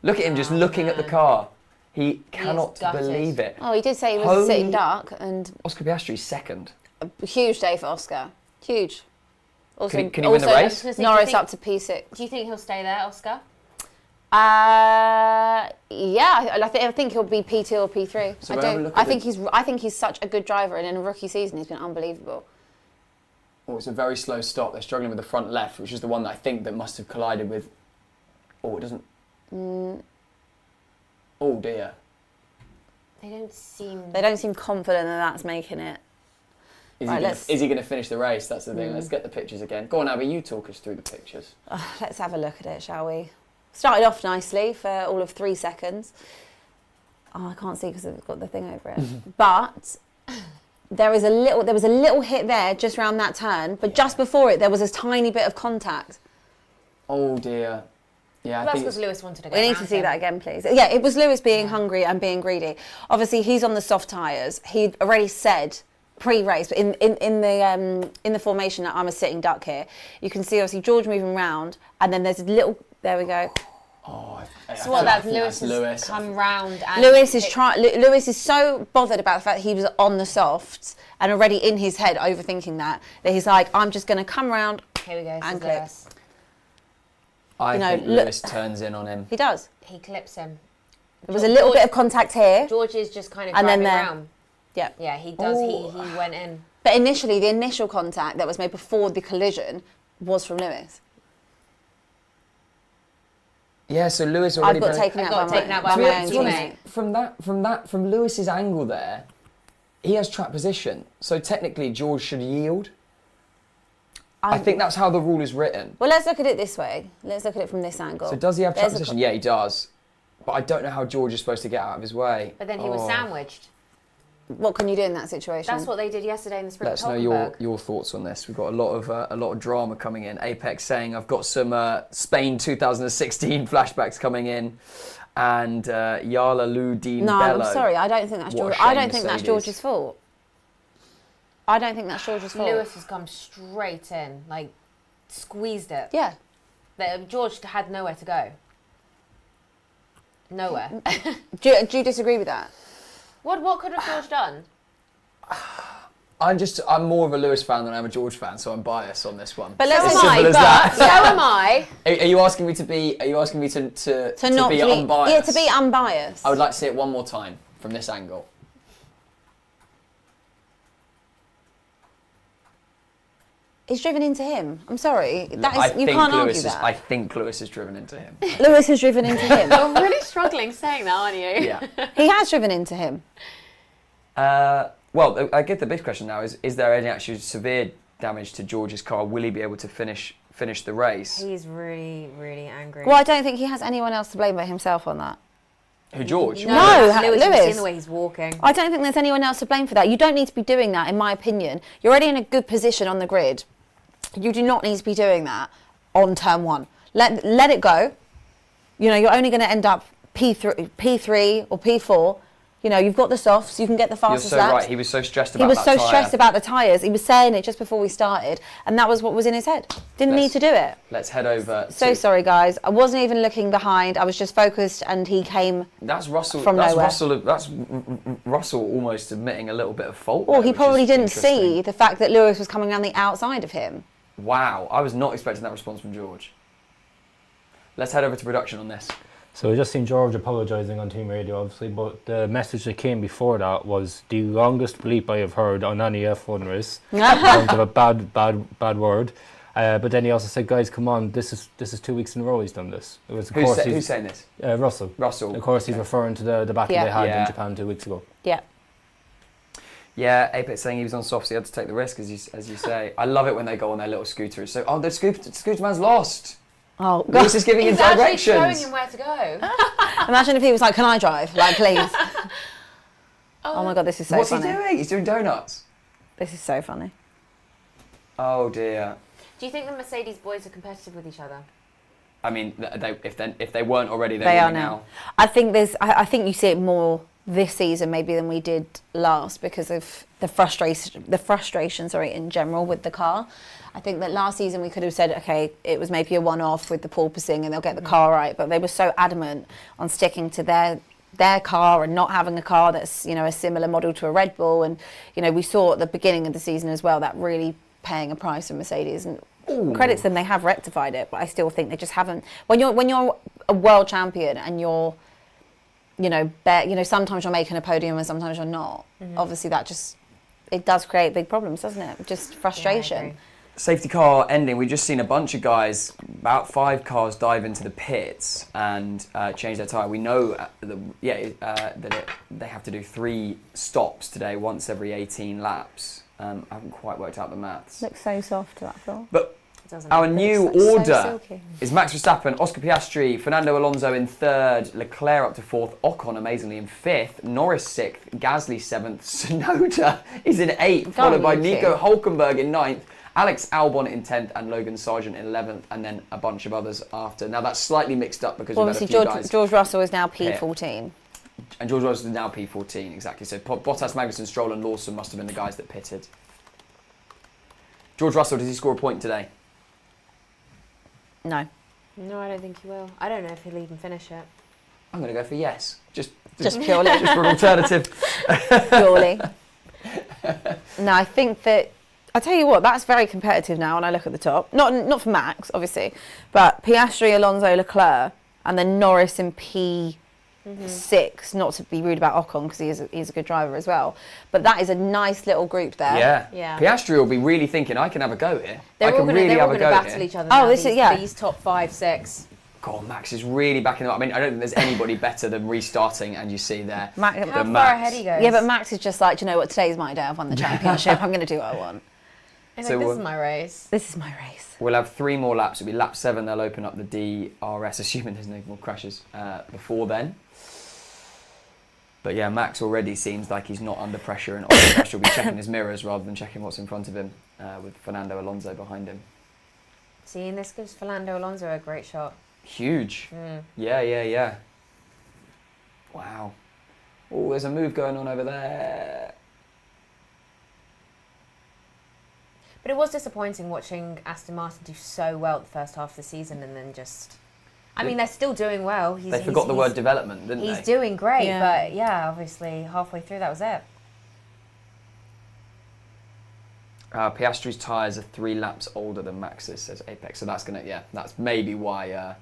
Look at him just looking at the car. He cannot gutted. believe it. Oh, he did say he was sitting dark, and Oscar Piastri's second. a huge day for Oscar. Huge. Also, Can he win the race? Norris up to P6. Do you think he'll stay there, Oscar? I think he'll be P2 or P3. So I think he's such a good driver, and in a rookie season, he's been unbelievable. Oh, it's a very slow stop. They're struggling with the front left, which is the one that I think that must have collided with. Oh, it doesn't. Oh dear. They don't seem confident that that's making it. Is he going to finish the race? That's the thing. Let's get the pictures again. Go on, Abby, you talk us through the pictures. Let's have a look at it, shall we? Started off nicely for all of 3 seconds. Oh, I can't see because I've got the thing over it. But there was a little hit there just around that turn. But just before it, there was a tiny bit of contact. Oh dear. Yeah, that's because Lewis wanted to go. We need to see that again, please. Yeah, it was Lewis being hungry and being greedy. Obviously, he's on the soft tyres. He'd already said pre-race, but in the formation that I'm a sitting duck here, you can see obviously George moving round, and then there's a little. There we go. Oh, so what? That's Lewis come round. And Lewis is so bothered about the fact that he was on the softs and already in his head overthinking that he's like, I'm just going to come round. Here we go. And clip. I think Lewis turns in on him. He does. He clips him. There was a little bit of contact here. George is just kind of driving around. Yeah. Yeah, he does. He went in. But initially, the initial contact that was made before the collision was from Lewis. Yeah, so Lewis already got taken out by my own teammate. From Lewis's angle there, he has track position. So technically, George should yield. I think that's how the rule is written. Well, let's look at it this way. Let's look at it from this angle. So does he have track position? Yeah, he does. But I don't know how George is supposed to get out of his way. But then he was sandwiched. What can you do in that situation? That's what they did yesterday in the sprint. Let us know your thoughts on this. We've got a lot of drama coming in. Apex saying I've got some Spain 2016 flashbacks coming in, and Yala Ludin Bello. No, I'm sorry. I don't think that's George. I don't think that's George's fault. I don't think that's George's fault. Lewis has come straight in, like squeezed it. Yeah. George had nowhere to go. Nowhere. Do you disagree with that? What could have George done? I'm more of a Lewis fan than I'm a George fan, so I'm biased on this one. But so am I. Are you asking me to be? Are you asking me to be unbiased? Yeah, to be unbiased. I would like to see it one more time from this angle. He's driven into him. I'm sorry. You can't argue that. I think Lewis has driven into him. Lewis has driven into him. You're really struggling saying that, aren't you? Yeah. He has driven into him. Well, I get the big question now is there any actual severe damage to George's car? Will he be able to finish the race? He's really, really angry. Well, I don't think he has anyone else to blame but himself on that. Who, George? No, Lewis. You've seen the way he's walking. I don't think there's anyone else to blame for that. You don't need to be doing that, in my opinion. You're already in a good position on the grid. You do not need to be doing that on turn 1. Let it go. You know, you're only going to end up P3 or P4. You know, you've got the softs, you can get the fastest laps. You're so right, he was so stressed about stressed about the tyres. He was saying it just before we started, and that was what was in his head. Didn't need to do it. Let's head over. Sorry, guys. I wasn't even looking behind. I was just focused, and he came That's Russell from nowhere. That's Russell almost admitting a little bit of fault. Well, he probably didn't see the fact that Lewis was coming around the outside of him. Wow, I was not expecting that response from George. Let's head over to production on this. So we just seen George apologising on team radio, obviously, but the message that came before that was the longest bleep I have heard on any F1 race. Kind of a bad word. But then he also said, "Guys, come on! This is 2 weeks in a row he's done this." It was who's saying this? Russell. Russell. Of course, he's referring to the battle they had in Japan 2 weeks ago. Yeah. Yeah, Apex saying he was on softs, he had to take the risk, as you say. I love it when they go on their little scooters. So, the scooter man's lost. Oh, God. Lewis is giving him directions. He's showing him where to go. Imagine if he was like, "Can I drive? Like, please." Oh my God, this is so funny. What's he doing? He's doing donuts. This is so funny. Oh dear. Do you think the Mercedes boys are competitive with each other? I mean, if they weren't already, they are now. I think you see it more this season maybe than we did last because of the frustration in general with the car. I think that last season we could have said, okay, it was maybe a one-off with the porpoising and they'll get the car right, but they were so adamant on sticking to their car and not having a car that's, you know, a similar model to a Red Bull. And, you know, we saw at the beginning of the season as well that really paying a price for Mercedes. And credit to them, they have rectified it, but I still think they just haven't. When you're a world champion and you're, sometimes you're making a podium and sometimes you're not. Obviously, it does create big problems, doesn't it? Just frustration. Yeah, Safety car ending. We've just seen a bunch of guys, about 5 cars, dive into the pits and change their tyre. We know that they have to do 3 stops today, once every 18 laps. I haven't quite worked out the maths. Looks so soft to that floor. But our new order so is Max Verstappen, Oscar Piastri, Fernando Alonso in 3rd, Leclerc up to 4th, Ocon amazingly in 5th, Norris 6th, Gasly 7th, Tsunoda is in 8th, followed by Nico Hülkenberg in 9th, Alex Albon in 10th and Logan Sargent in 11th, and then a bunch of others after. Now that's slightly mixed up because obviously we've had a few guys. George Russell is now P14. And George Russell is now P14, exactly. So Bottas, Magnussen, Stroll and Lawson must have been the guys that pitted. George Russell, does he score a point today? No. No, I don't think he will. I don't know if he'll even finish it. I'm going to go for yes. Just purely. Just for an alternative. Purely. No, I think that... I tell you what, that's very competitive now when I look at the top. Not for Max, obviously, but Piastri, Alonso, Leclerc, and then Norris in P6. Not to be rude about Ocon because he's a good driver as well. But that is a nice little group there. Yeah. Piastri will be really thinking, I can have a go here. They're all going to battle here. each other. Oh, now, these top 5, 6. God, Max is really backing them up. I mean, I don't think there's anybody better than restarting, and you see there. How far ahead he goes? Yeah, but Max is just like, do you know what? Today's my day. I've won the championship. I'm going to do what I want. So this is my race. This is my race. We'll have 3 more laps. It'll be lap 7. They'll open up the DRS, assuming there's no more crashes before then. But yeah, Max already seems like he's not under pressure, and Oscar Piastri will be checking his mirrors rather than checking what's in front of him, with Fernando Alonso behind him. See, and this gives Fernando Alonso a great shot. Huge. Yeah. Wow. Oh, there's a move going on over there. But it was disappointing watching Aston Martin do so well the first half of the season and then just... I mean, they're still doing well. They forgot the word development, didn't they? He's doing great, but yeah, obviously halfway through that was it. Piastri's tyres are 3 laps older than Max's, says Apex. So that's that's maybe why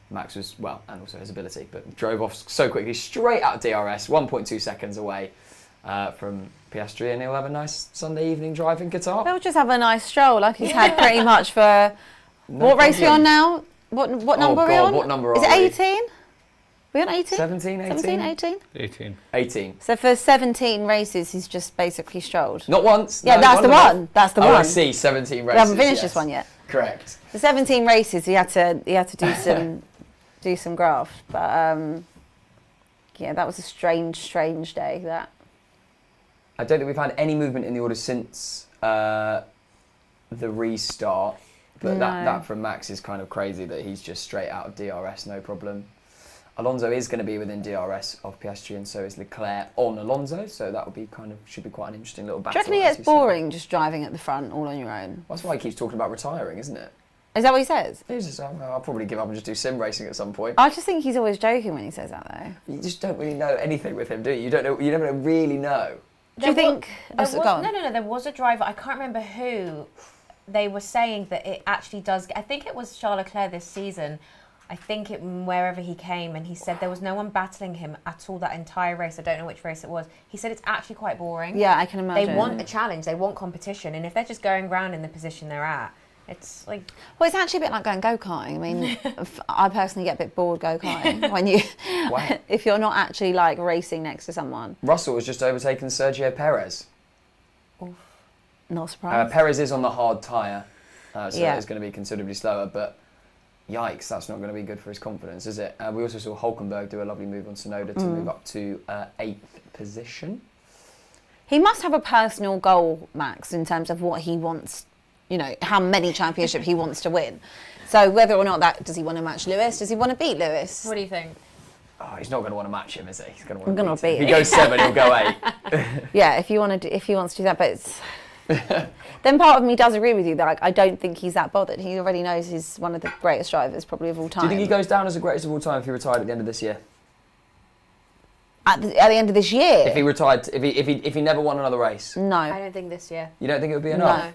Max was, well, and also his ability, but drove off so quickly, straight out of DRS, 1.2 seconds away from Piastri, and he'll have a nice Sunday evening drive in Qatar. He'll just have a nice stroll, like he's had pretty much for... What race are we on now? What number are we on? What number Is it 18? We on 18? 17, 18? 17, 18? 18. 18. So for 17 races, he's just basically strolled. Not once. Yeah, no, that's the one. That's the one. I see, 17 races. We haven't finished this one yet. Correct. The 17 races, he had to do some graft, but yeah, that was a strange day. That. I don't think we've had any movement in the order since the restart, but that from Max is kind of crazy that he's just straight out of DRS, no problem. Alonso is going to be within DRS of Piastri, and so is Leclerc on Alonso, so that would be should be quite an interesting little battle. Do you reckon it gets boring just driving at the front all on your own? That's why he keeps talking about retiring, isn't it? Is that what he says? He's just, I'll probably give up and just do sim racing at some point. I just think he's always joking when he says that, though. You just don't really know anything with him, do you? You don't know. You never really know. Do you think? No. There was a driver. I can't remember who. They were saying that it actually does. I think it was Charles Leclerc this season. I think wherever he came, and he said there was no one battling him at all that entire race. I don't know which race it was. He said it's actually quite boring. Yeah, I can imagine. They want a challenge. They want competition, and if they're just going around in the position they're at, it's like... Well, it's actually a bit like going go-karting. I mean, I personally get a bit bored go-karting when you... Wow. If you're not actually, like, racing next to someone. Russell has just overtaken Sergio Perez. Oof. Not surprised. Perez is on the hard tyre, so it's going to be considerably slower, but yikes, that's not going to be good for his confidence, is it? We also saw Hülkenberg do a lovely move on Tsunoda to move up to 8th position. He must have a personal goal, Max, in terms of what he wants, how many championships he wants to win. So whether or not does he want to match Lewis? Does he want to beat Lewis? What do you think? Oh, he's not going to want to match him, is he? He's going to want to beat him. If he goes 7, he'll go 8. Yeah, if he wants to do that, but it's... Then part of me does agree with you that I don't think he's that bothered. He already knows he's one of the greatest drivers probably of all time. Do you think he goes down as the greatest of all time if he retired at the end of this year? At the end of this year? If he retired, if he never won another race? No. I don't think this year. You don't think it would be enough? No.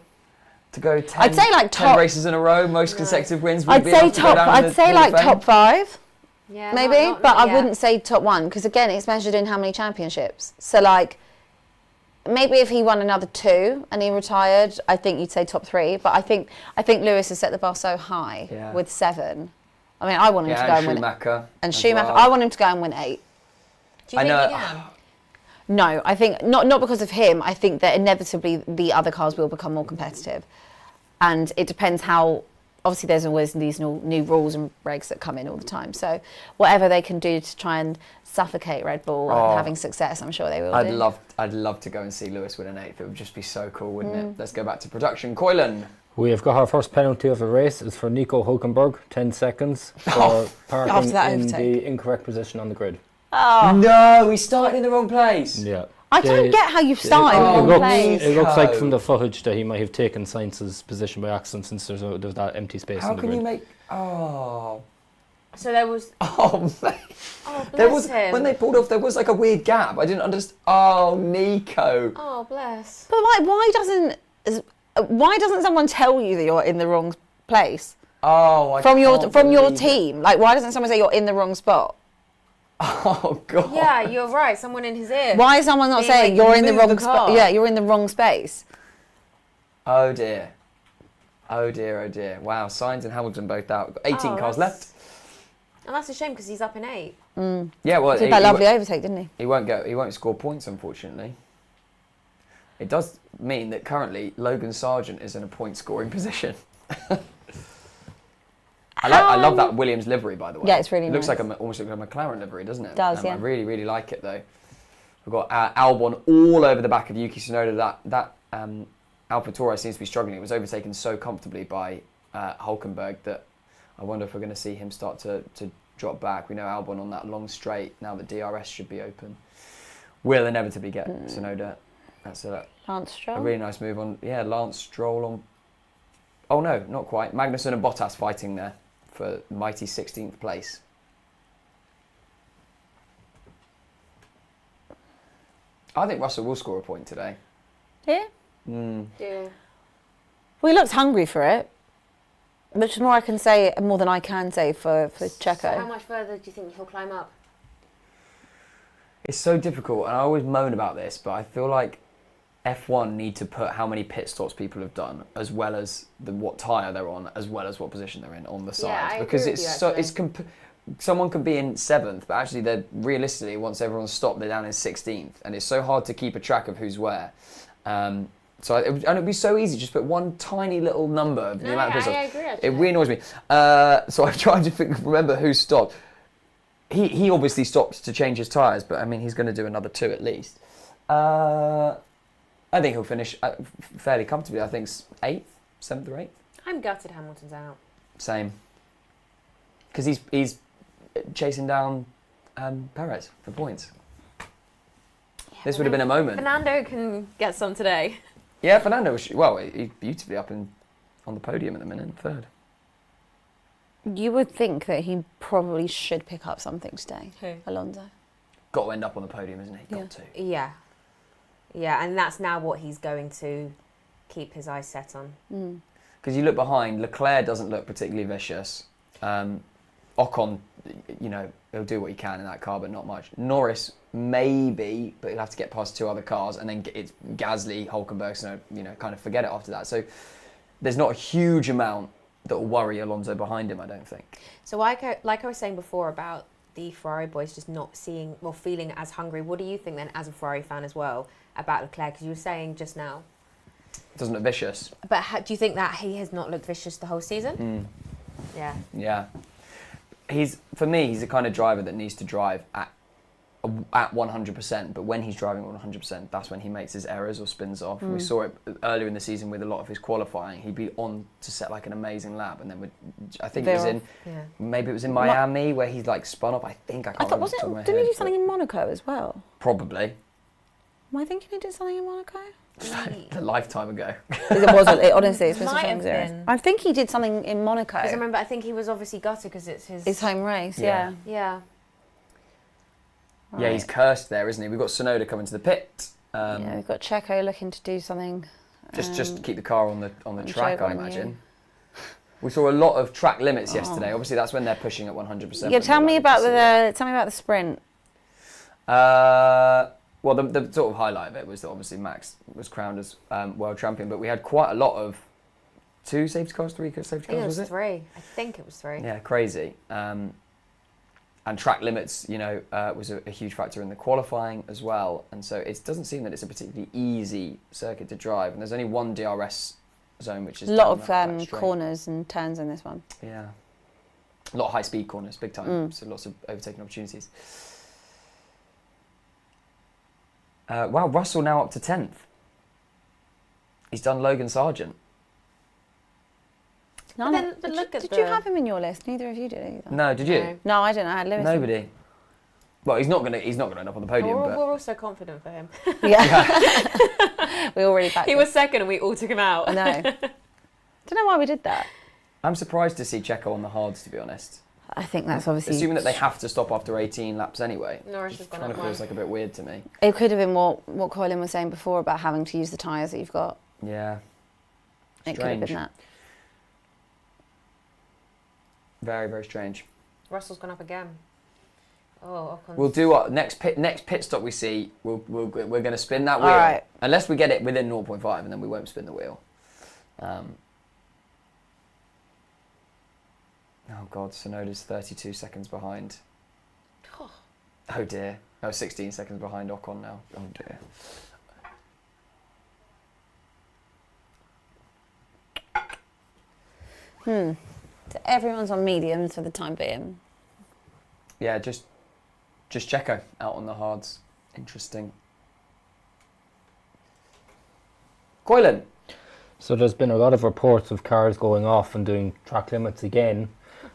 To go 10, I'd say like 10 races in a row, most consecutive wins would I'd be say enough to go down in the Hall of Fame? top 5. Yeah, maybe, but I yet. wouldn't say top 1 because again, it's measured in how many championships. So like, maybe if he won another 2 and he retired, I think you'd say top 3. But I think Lewis has set the bar so high with 7. I mean, I want him to go and win. And Schumacher. Well. I want him to go and win 8. Do you think he can? No, I think not because of him. I think that inevitably the other cars will become more competitive, and it depends how. Obviously, there's always these new rules and regs that come in all the time. So whatever they can do to try and suffocate Red Bull and having success, I'm sure they will. I'd love to go and see Lewis win an 8th. It would just be so cool, wouldn't it? Let's go back to production. Coylan. We have got our first penalty of the race. It's for Nico Hülkenberg, 10 seconds for parking in the incorrect position on the grid. Oh no, we started in the wrong place. Yeah. I don't get how you've started in the wrong place. It looks like from the footage that he might have taken Sainz's position by accident since there's that empty space on the grid. How can you make... Oh... So there was... Oh, mate. Oh, bless there was him. When they pulled off, there was like a weird gap. I didn't understand. Oh, Nico. Oh, bless. But like, why doesn't someone tell you that you're in the wrong place? Oh, from your team? Like, why doesn't someone say you're in the wrong spot? Oh God. Yeah, you're right. Someone in his ear. Why is someone not saying like, you're in the wrong spot? Yeah, you're in the wrong space. Oh dear. Oh dear. Oh dear. Wow. Sainz and Hamilton both out. We've got 18 cars left. And that's a shame because he's up in 8. Yeah. Well, he did that lovely overtake, didn't he? He won't score points, unfortunately. It does mean that currently Logan Sargent is in a point-scoring position. I love that Williams livery, by the way. Yeah, it's really nice. nice. Almost looks like a McLaren livery, doesn't it? It does, yeah. I really, really like it, though. We've got Albon all over the back of Yuki Tsunoda. That AlphaTauri seems to be struggling. It was overtaken so comfortably by Hülkenberg that I wonder if we're going to see him start to drop back. We know Albon on that long straight, now that DRS should be open, will inevitably get Tsunoda. That's Lance Stroll. a really nice move on. Yeah, Lance Stroll on. Oh no, not quite. Magnussen and Bottas fighting there for mighty 16th place. I think Russell will score a point today. Yeah? Yeah. Well, he looks hungry for it. Which is more than I can say for Checo. So how much further do you think he'll climb up? It's so difficult, and I always moan about this, but I feel like F1 need to put how many pit stops people have done, as well as what tyre they're on, as well as what position they're in on the side. I because agree it's with you, so someone can be in 7th, but actually they're realistically, once everyone's stopped, they're down in 16th, and it's so hard to keep a track of who's where. So it'd be so easy, just put one tiny little number of the amount of pit stops. I agree, actually. It really annoys me. So I've tried to remember who stopped. He obviously stopped to change his tyres, but I mean he's going to do another 2 at least. I think he'll finish fairly comfortably. I think 8th, 7th or 8th. I'm gutted Hamilton's out. Same. Because he's chasing down Perez for points. Yeah, this would have been a moment. Fernando can get some today. Yeah, Fernando was, he's beautifully up on the podium at the minute, 3rd. You would think that he probably should pick up something today. Who? Alonso. Got to end up on the podium, isn't he? Got to. Yeah. Yeah, and that's now what he's going to keep his eyes set on. Because you look behind, Leclerc doesn't look particularly vicious. Ocon, he'll do what he can in that car, but not much. Norris, maybe, but he'll have to get past 2 other cars, and then it's Gasly, Hülkenberg, so, kind of forget it after that. So there's not a huge amount that will worry Alonso behind him, I don't think. So like I was saying before about the Ferrari boys just not seeing or feeling as hungry, what do you think then as a Ferrari fan as well about Leclerc? Because you were saying just now. Doesn't look vicious. But do you think that he has not looked vicious the whole season? Yeah. Yeah. For me, he's the kind of driver that needs to drive at 100%, but when he's driving at 100%, that's when he makes his errors or spins off. We saw it earlier in the season with a lot of his qualifying. He'd be on to set like an amazing lap, and then maybe it was in Miami where he like spun off. I thought didn't he do something in Monaco as well? Probably. Am I thinking he did something in Monaco? A lifetime ago. It wasn't. Honestly, it's been Might something have serious. been. I think he did something in Monaco. Because I remember, I think he was obviously gutted because it's his home race. Yeah. Yeah. Right. Yeah, he's cursed there, isn't he? We've got Tsunoda coming to the pit. We've got Checo looking to do something. Just keep the car on the track, I imagine. We saw a lot of track limits yesterday. Obviously, that's when they're pushing at 100%. Yeah, tell me about the sprint. Well, the sort of highlight of it was that obviously Max was crowned as world champion, but we had quite a lot of 2 safety cars, 3 safety cars, was it? 3. I think it was 3. Yeah, crazy. And track limits, was a huge factor in the qualifying as well. And so it doesn't seem that it's a particularly easy circuit to drive. And there's only one DRS zone, which is a lot of corners and turns in this one. Yeah, a lot of high-speed corners, big time. So lots of overtaking opportunities. Wow, Russell now up to 10th. He's done Logan Sargent. No, but did you have him in your list? Neither of you did either. No, did you? No, I didn't. I had Lewis. Nobody. Well, he's not gonna end up on the podium. We're but also confident for him. Yeah. We already backed He was second and we all took him out. I know. Don't know why we did that. I'm surprised to see Checo on the hards, to be honest. I think that's obviously... Assuming that they have to stop after 18 laps anyway. Norris has gone kind up of feels like a bit weird to me. It could have been what Colin was saying before about having to use the tyres that you've got. Yeah. It could have been that. Very, very strange. Russell's gone up again. Oh, Ocon's... We'll do what next pit stop we see. We're going to spin that wheel, right. Unless we get it within 0.5, and then we won't spin the wheel. Oh God, Tsunoda's 32 seconds behind. Oh dear. Oh, 16 seconds behind Ocon now. Oh dear. So everyone's on mediums for the time being. Yeah, just Checo out on the hards. Interesting. Coylan. So there's been a lot of reports of cars going off and doing track limits again.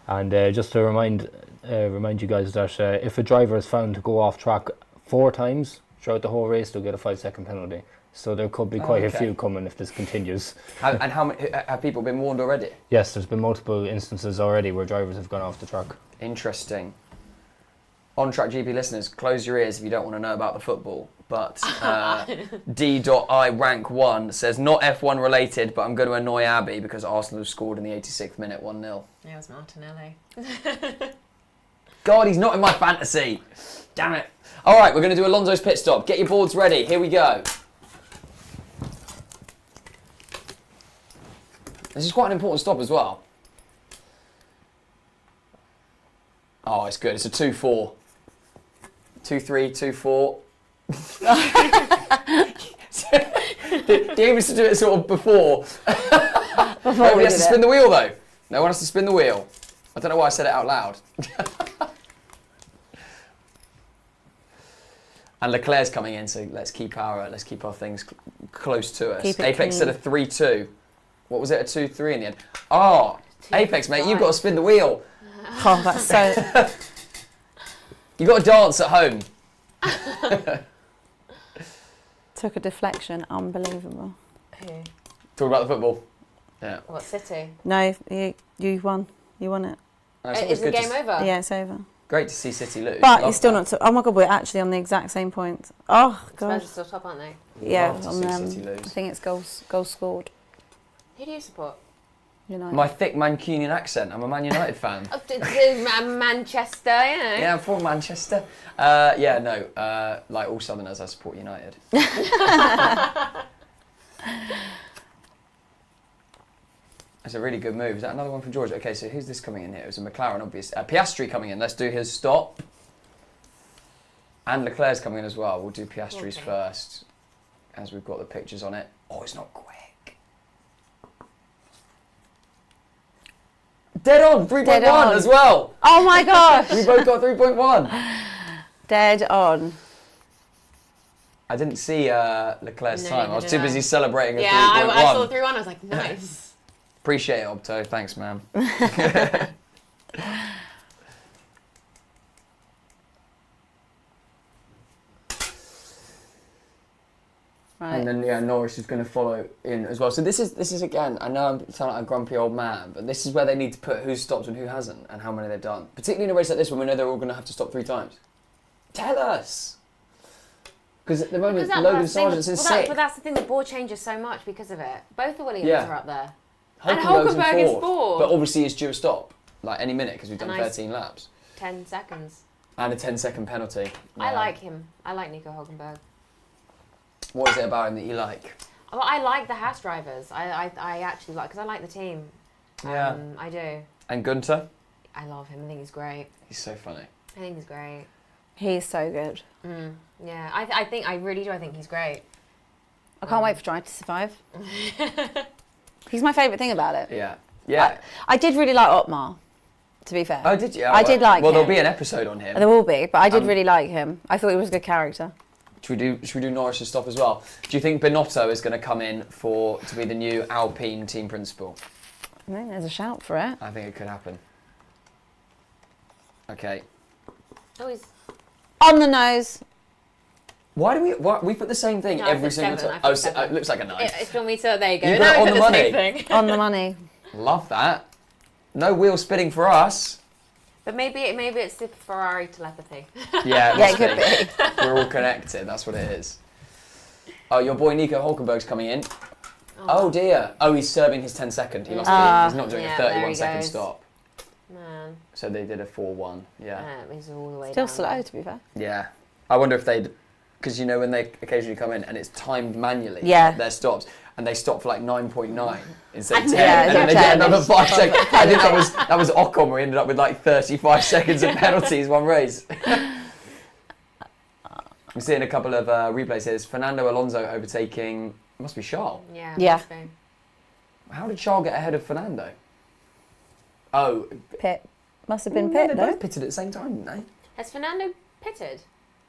And just to remind you guys that if a driver is found to go off track 4 times throughout the whole race, they'll get a 5-second penalty. So there could be quite a few coming if this continues. How many have people been warned already? Yes, there's been multiple instances already where drivers have gone off the track. Interesting. On-track GP listeners, close your ears if you don't want to know about the football. But D.I rank 1 says, not F1 related, but I'm going to annoy Abbi because Arsenal have scored in the 86th minute 1-0. Yeah, it was Martinelli. God, he's not in my fantasy. Damn it. All right, we're going to do Alonso's pit stop. Get your boards ready. Here we go. This is quite an important stop as well. Oh, it's good. It's a 2-4. 2-3, 2-4. David used to do it sort of before. Nobody has to spin the wheel though. No one has to spin the wheel. I don't know why I said it out loud. And Leclerc's coming in, so let's keep our things close to us. Apex said a 3-2. What was it? A 2-3 in the end. Oh, Apex, mate, you've got to spin the wheel. Oh, that's so... You've got to dance at home. Took a deflection, unbelievable. Who? Talk about the football. Yeah. What, City? No, you won. You won it. Is the game over? Yeah, it's over. Great to see City lose. But you're still not... Oh my God, we're actually on the exact same points. Oh, God. Spurs are still top, aren't they? Yeah, Love to see City lose. I think it's goals scored. Who do you support? United. My thick Mancunian accent. I'm a Man United fan. Manchester, you know. Yeah, I'm from Manchester. Like all Southerners, I support United. That's a really good move. Is that another one from George? Okay, so who's this coming in here? It was a McLaren, obviously. Piastri coming in. Let's do his stop. And Leclerc's coming in as well. We'll do Piastri's first, as we've got the pictures on it. Oh, it's not quick. Dead on, 3.1 as well. Oh my gosh. We both got 3.1. Dead on. I didn't see Leclerc's time. I was too busy celebrating a 3.1. I saw 3.1. I was like, nice. Appreciate it, Opto. Thanks, man. Right. And then Norris is going to follow in as well. So this is again. I know I'm sounding like a grumpy old man, but this is where they need to put who stopped and who hasn't, and how many they've done. Particularly in a race like this, when we know they're all going to have to stop 3 times. Tell us. Because at the moment, Logan Sargent's in 6th. But that's the thing. The board changes so much because of it. Both the Williams are up there. Hulkenberg's Hulkenberg in is fourth. fourth. But obviously it's due a stop, like any minute, because we've done And 13 laps. 10 seconds. And a 10-second penalty. I Yeah. like him. I like Nico Hulkenberg. What is it about him that you like? Well, I like the Haas drivers. I actually like, because I like the team. Yeah. I do. And Gunter? I love him. I think he's great. He's so funny. I think he's great. He's so good. Yeah, I really do. I think he's great. I can't wait for Drive to Survive. He's my favourite thing about it. Yeah. Yeah. I did really like Otmar, to be fair. Oh, did you? I did like Well, him. there'll be an episode on him. There will be, but I did really like him. I thought he was a good character. Should we do Norris's stop as well? Do you think Binotto is going to come in to be the new Alpine team principal? I think there's a shout for it. I think it could happen. Okay. Oh, he's... On the nose. Why we put the same thing No, I every put single 7, time? I put Oh, 7. it looks like a 9. If you want me to... There you go. You Now got it I on put the the money. same thing. On the money. Love that. No wheel spinning for us. But maybe it's the Ferrari telepathy. Yeah, Yeah, it could be. We're all connected. That's what it is. Oh, your boy Nico Hulkenberg's coming in. Oh dear. Oh, he's serving his 10-second. He must be. He's not doing yeah, a there he 31-second goes. stop. Man. So they did a 4-1. Yeah. He's all the way Still down slow, there. to be fair. Yeah. I wonder if they'd... Because you know when they occasionally come in and it's timed manually, Yeah. their stops, and they stop for like 9.9 instead of 10, Yeah, and then they yeah. get another 5 seconds. I think that was Ocon where he ended up with like 35 seconds of penalties one race. I'm seeing a couple of replays here. There's Fernando Alonso overtaking, it must be Charles. Yeah. Yeah. must be. How did Charles get ahead of Fernando? Oh, Pit. Must have been no, Pit, they though. both pitted at the same time, didn't they? Has Fernando pitted?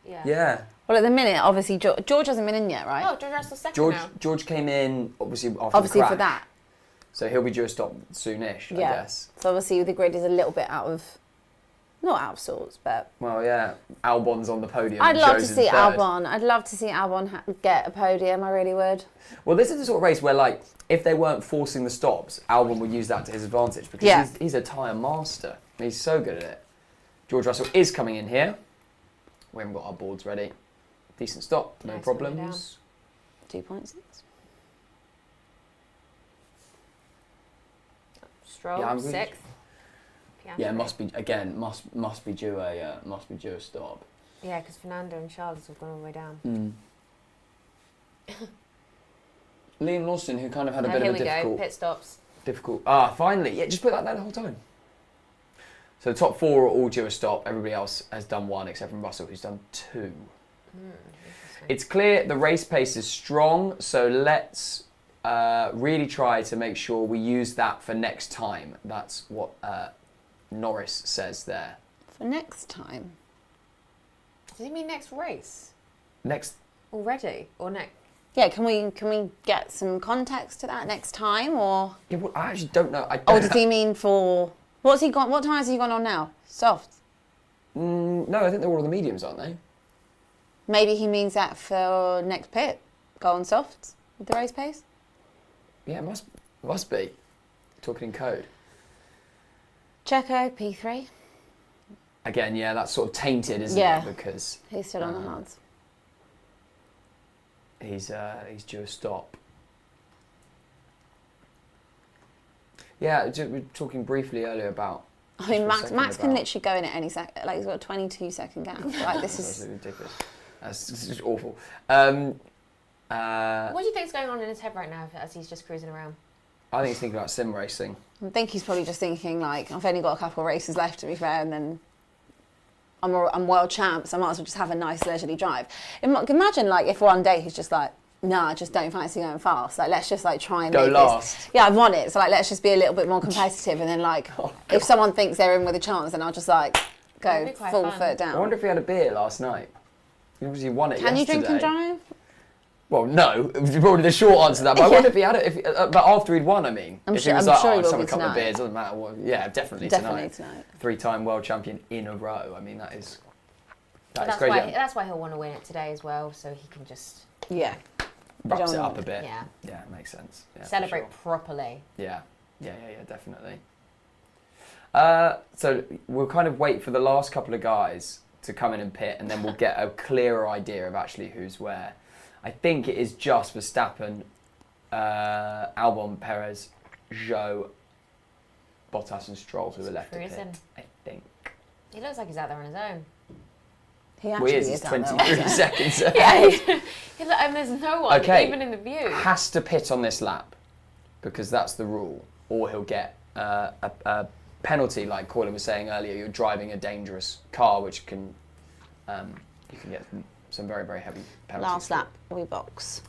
Yeah. Yeah. Well, at the minute, obviously, George hasn't been in yet, right? Oh, George Russell's second now. George came in obviously after obviously the for crash. that. So he'll be due a stop soonish, I guess. So obviously the grid is a little bit not out of sorts, but... Well, yeah, Albon's on the podium. I'd and love to Joe's in see third. Albon. I'd love to see Albon get a podium, I really would. Well, this is the sort of race where, like, if they weren't forcing the stops, Albon would use that to his advantage because he's a tyre master. He's so good at it. George Russell is coming in here. We haven't got our boards ready. Decent stop, no Nice, problems. 2.6. Stroll, Yeah, I'm good. 6th. Yeah, must be due a stop. Yeah, because Fernando and Charles have gone all the way down. Liam Lawson, who kind of had a bit Here of a we go, difficult pit stops. finally. Yeah, just put that there the whole time. So the top 4 are all due a stop. Everybody else has done 1 except from Russell, who's done 2. It's clear the race pace is strong, so let's really try to make sure we use that for next time. That's what Norris says there. For next time. Does he mean next race? Next. Already? Or next? Yeah, can we get some context to that next time, or... Yeah, well, I actually don't know. Or does he mean for... What's he gone? What time has he gone on now? Soft. No, I think they're all on the mediums, aren't they? Maybe he means that for next pit. Go on softs with the race pace. Yeah, it must be. Talking in code. Checo, P3. Again, yeah, that's sort of tainted, isn't Yeah. it? Because He's still on the hards. he's due a stop. Yeah, we were talking briefly earlier about. I mean, just for a Max second can about- literally go in at any second. Like, he's got a 22-second gap. Like, this That's is... ridiculous. That's just awful. What do you think's going on in his head right now as he's just cruising around? I think he's thinking about sim racing. I think he's probably just thinking, like, I've only got a couple of races left, to be fair, and then I'm world champ, so I might as well just have a nice leisurely drive. Imagine, like, if one day he's just like, nah, I just don't fancy going fast. Like, let's just, like, try and Go make last. this. Yeah, I want it. So, like, let's just be a little bit more competitive, and then, like, if someone thinks they're in with a chance, then I'll just, like, go That'd be quite full fun. foot I down. wonder if he had a beer last night. He obviously won it Can you yesterday. drink and drive? Well, no. It was probably the short answer to that. But I wonder if he had it. But after he'd won, I mean, I'm if sure- he was I'm like, sure oh, he just will have a be couple of tonight. beers, doesn't matter what. Yeah, definitely Definitely tonight. tonight. 3-time world champion in a row. I mean, that is That's crazy. why he'll want to win it today as well, so he can just Yeah. Wraps it don't up a bit. yeah Yeah, it makes sense. Yeah, for celebrate sure. properly. Yeah, definitely. So we'll kind of wait for the last couple of guys to come in and pit, and then we'll get a clearer idea of actually who's where. I think it is just Verstappen, Albon, Perez, Zhou, Bottas and Stroll who are left to Cruising. pit, I think. He looks like he's out there on his own. He actually Weird, is he's out there, 23 wasn't seconds Yeah, ahead. and there's no one, Okay. even in the view. Has to pit on this lap because that's the rule, or he'll get a penalty, like Corlin was saying earlier. You're driving a dangerous car, which can you can get some very, very heavy penalties. Last lap, we box.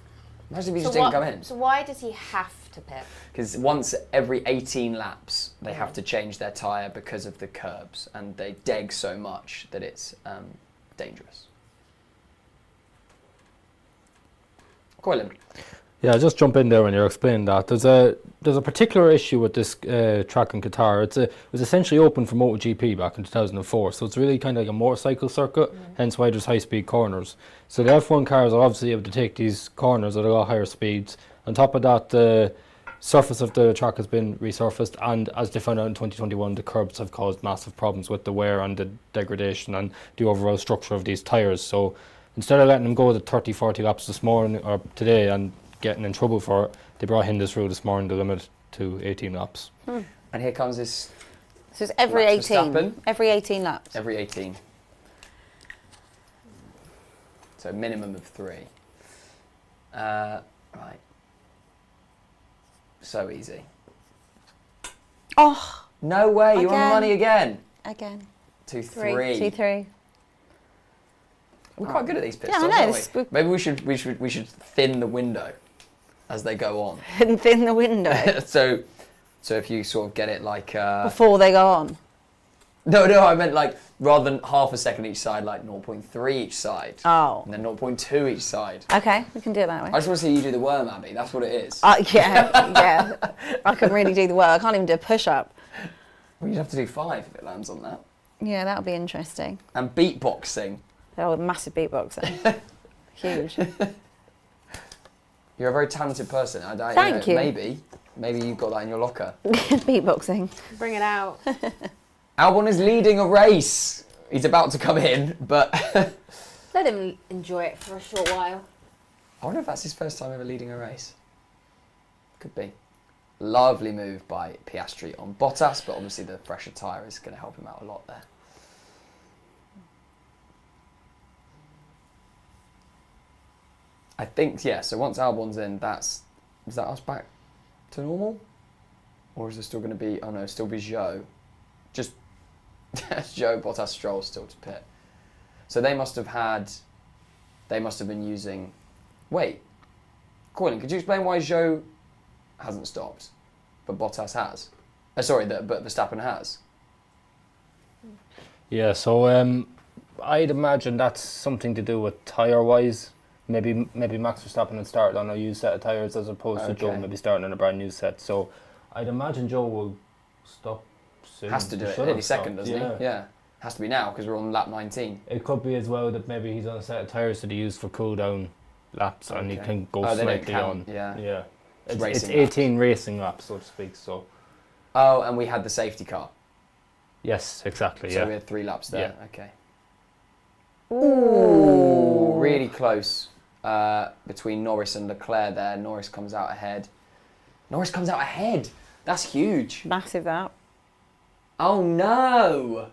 Imagine if he just didn't come in. So why does he have to pit? Because once every 18 laps, they have to change their tyre because of the curbs, and they deg so much that it's dangerous. Corlin. Yeah, I'll just jump in there when you're explaining that. There's a particular issue with this track in Qatar. It was essentially open for MotoGP back in 2004, so it's really kind of like a motorcycle circuit, hence why there's high-speed corners. So the F1 cars are obviously able to take these corners at a lot higher speeds. On top of that, the surface of the track has been resurfaced, and as they found out in 2021, the curbs have caused massive problems with the wear and the degradation and the overall structure of these tyres. So instead of letting them go the 30, 40 laps this morning or today and getting in trouble for it, they brought in this rule this morning to limit to 18 laps. And here comes this So it's every Max 18. Verstappen. Every 18 laps. every 18. So minimum of 3. Right. So easy. Oh, No way, you're on the Again. money again. again. 2-3. 2-3. We're quite good at these pit Yeah, I stops, know, aren't this- we? Maybe we should thin the window as they go on. And thin the window so if you sort of get it like before they go on. no, I meant like rather than half a second each side, like 0.3 each side, Oh. and then 0.2 each side. Okay, we can do it that way. I just want to see you do the worm, Abby. That's what it is. Yeah. I can really do the work. I can't even do a push-up. Well, you'd have to do 5 if it lands on that. Yeah, that'll be interesting. And beatboxing. Oh, massive beatboxer. Huge. You're a very talented person. Thank you. Maybe you've got that in your locker. Beatboxing. Bring it out. Albon is leading a race. He's about to come in, but Let him enjoy it for a short while. I wonder if that's his first time ever leading a race. Could be. Lovely move by Piastri on Bottas, but obviously the fresher tyre is going to help him out a lot there. I think, yeah, so once Albon's in, is that us back to normal? Or is there still going to be, oh no, still be Zhou. Just Zhou, Bottas, Stroll still to pit. So they must have been using, wait, Colin, could you explain why Zhou hasn't stopped, but Bottas has? But Verstappen has. Yeah, so I'd imagine that's something to do with tyre-wise. Maybe Max Verstappen had started on a used set of tyres as opposed to Joe maybe starting on a brand new set. So I'd imagine Joe will stop soon. Has to do He it should any have second, stopped, doesn't he? Yeah. Has to be now because we're on lap 19. It could be as well that maybe he's on a set of tyres that he used for cool down laps and he Okay. can go They don't slightly on. count, yeah. Yeah. It's racing 18 racing laps, so to speak. So Oh, and we had the safety car. yes, exactly. So Yeah. we had 3 laps there. Yeah. Okay. Ooh. Really close between Norris and Leclerc there. Norris comes out ahead. That's huge. Massive that. Oh no!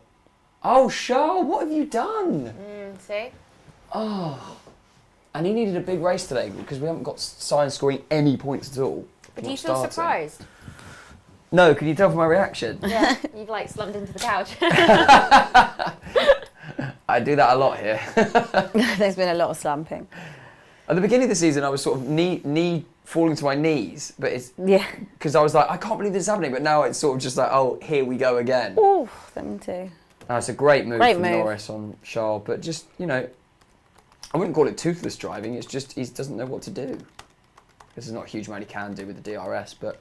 Oh, Charles, what have you done? See? Oh. And he needed a big race today because we haven't got signs scoring any points at all. But Not do you feel starting. surprised? No, can you tell from my reaction? Yeah. You've like slumped into the couch. I do that a lot here. There's been a lot of slumping. At the beginning of the season, I was sort of knee falling to my knees, but it's Yeah. because I was like, I can't believe this is happening. But now it's sort of just like, oh, here we go again. Ooh, them too. It's a great move Great from move. Norris on Charles, but just, I wouldn't call it toothless driving. It's just he doesn't know what to do. This is not a huge amount he can do with the DRS, but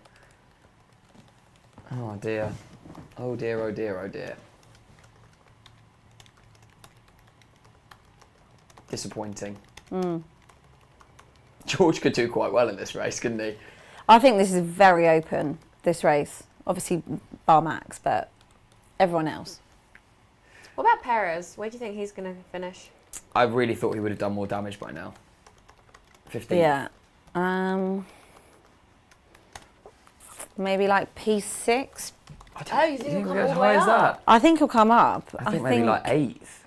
oh dear, oh dear, oh dear, oh dear. Disappointing. George could do quite well in this race, couldn't he? I think this is very open, this race. Obviously, bar Max, but everyone else. What about Perez? Where do you think he's going to finish? I really thought he would have done more damage by now. 15. Yeah. maybe like P6. Oh, you think he'll come as all the way high as up? that? I think he'll come up. I think maybe like 8th.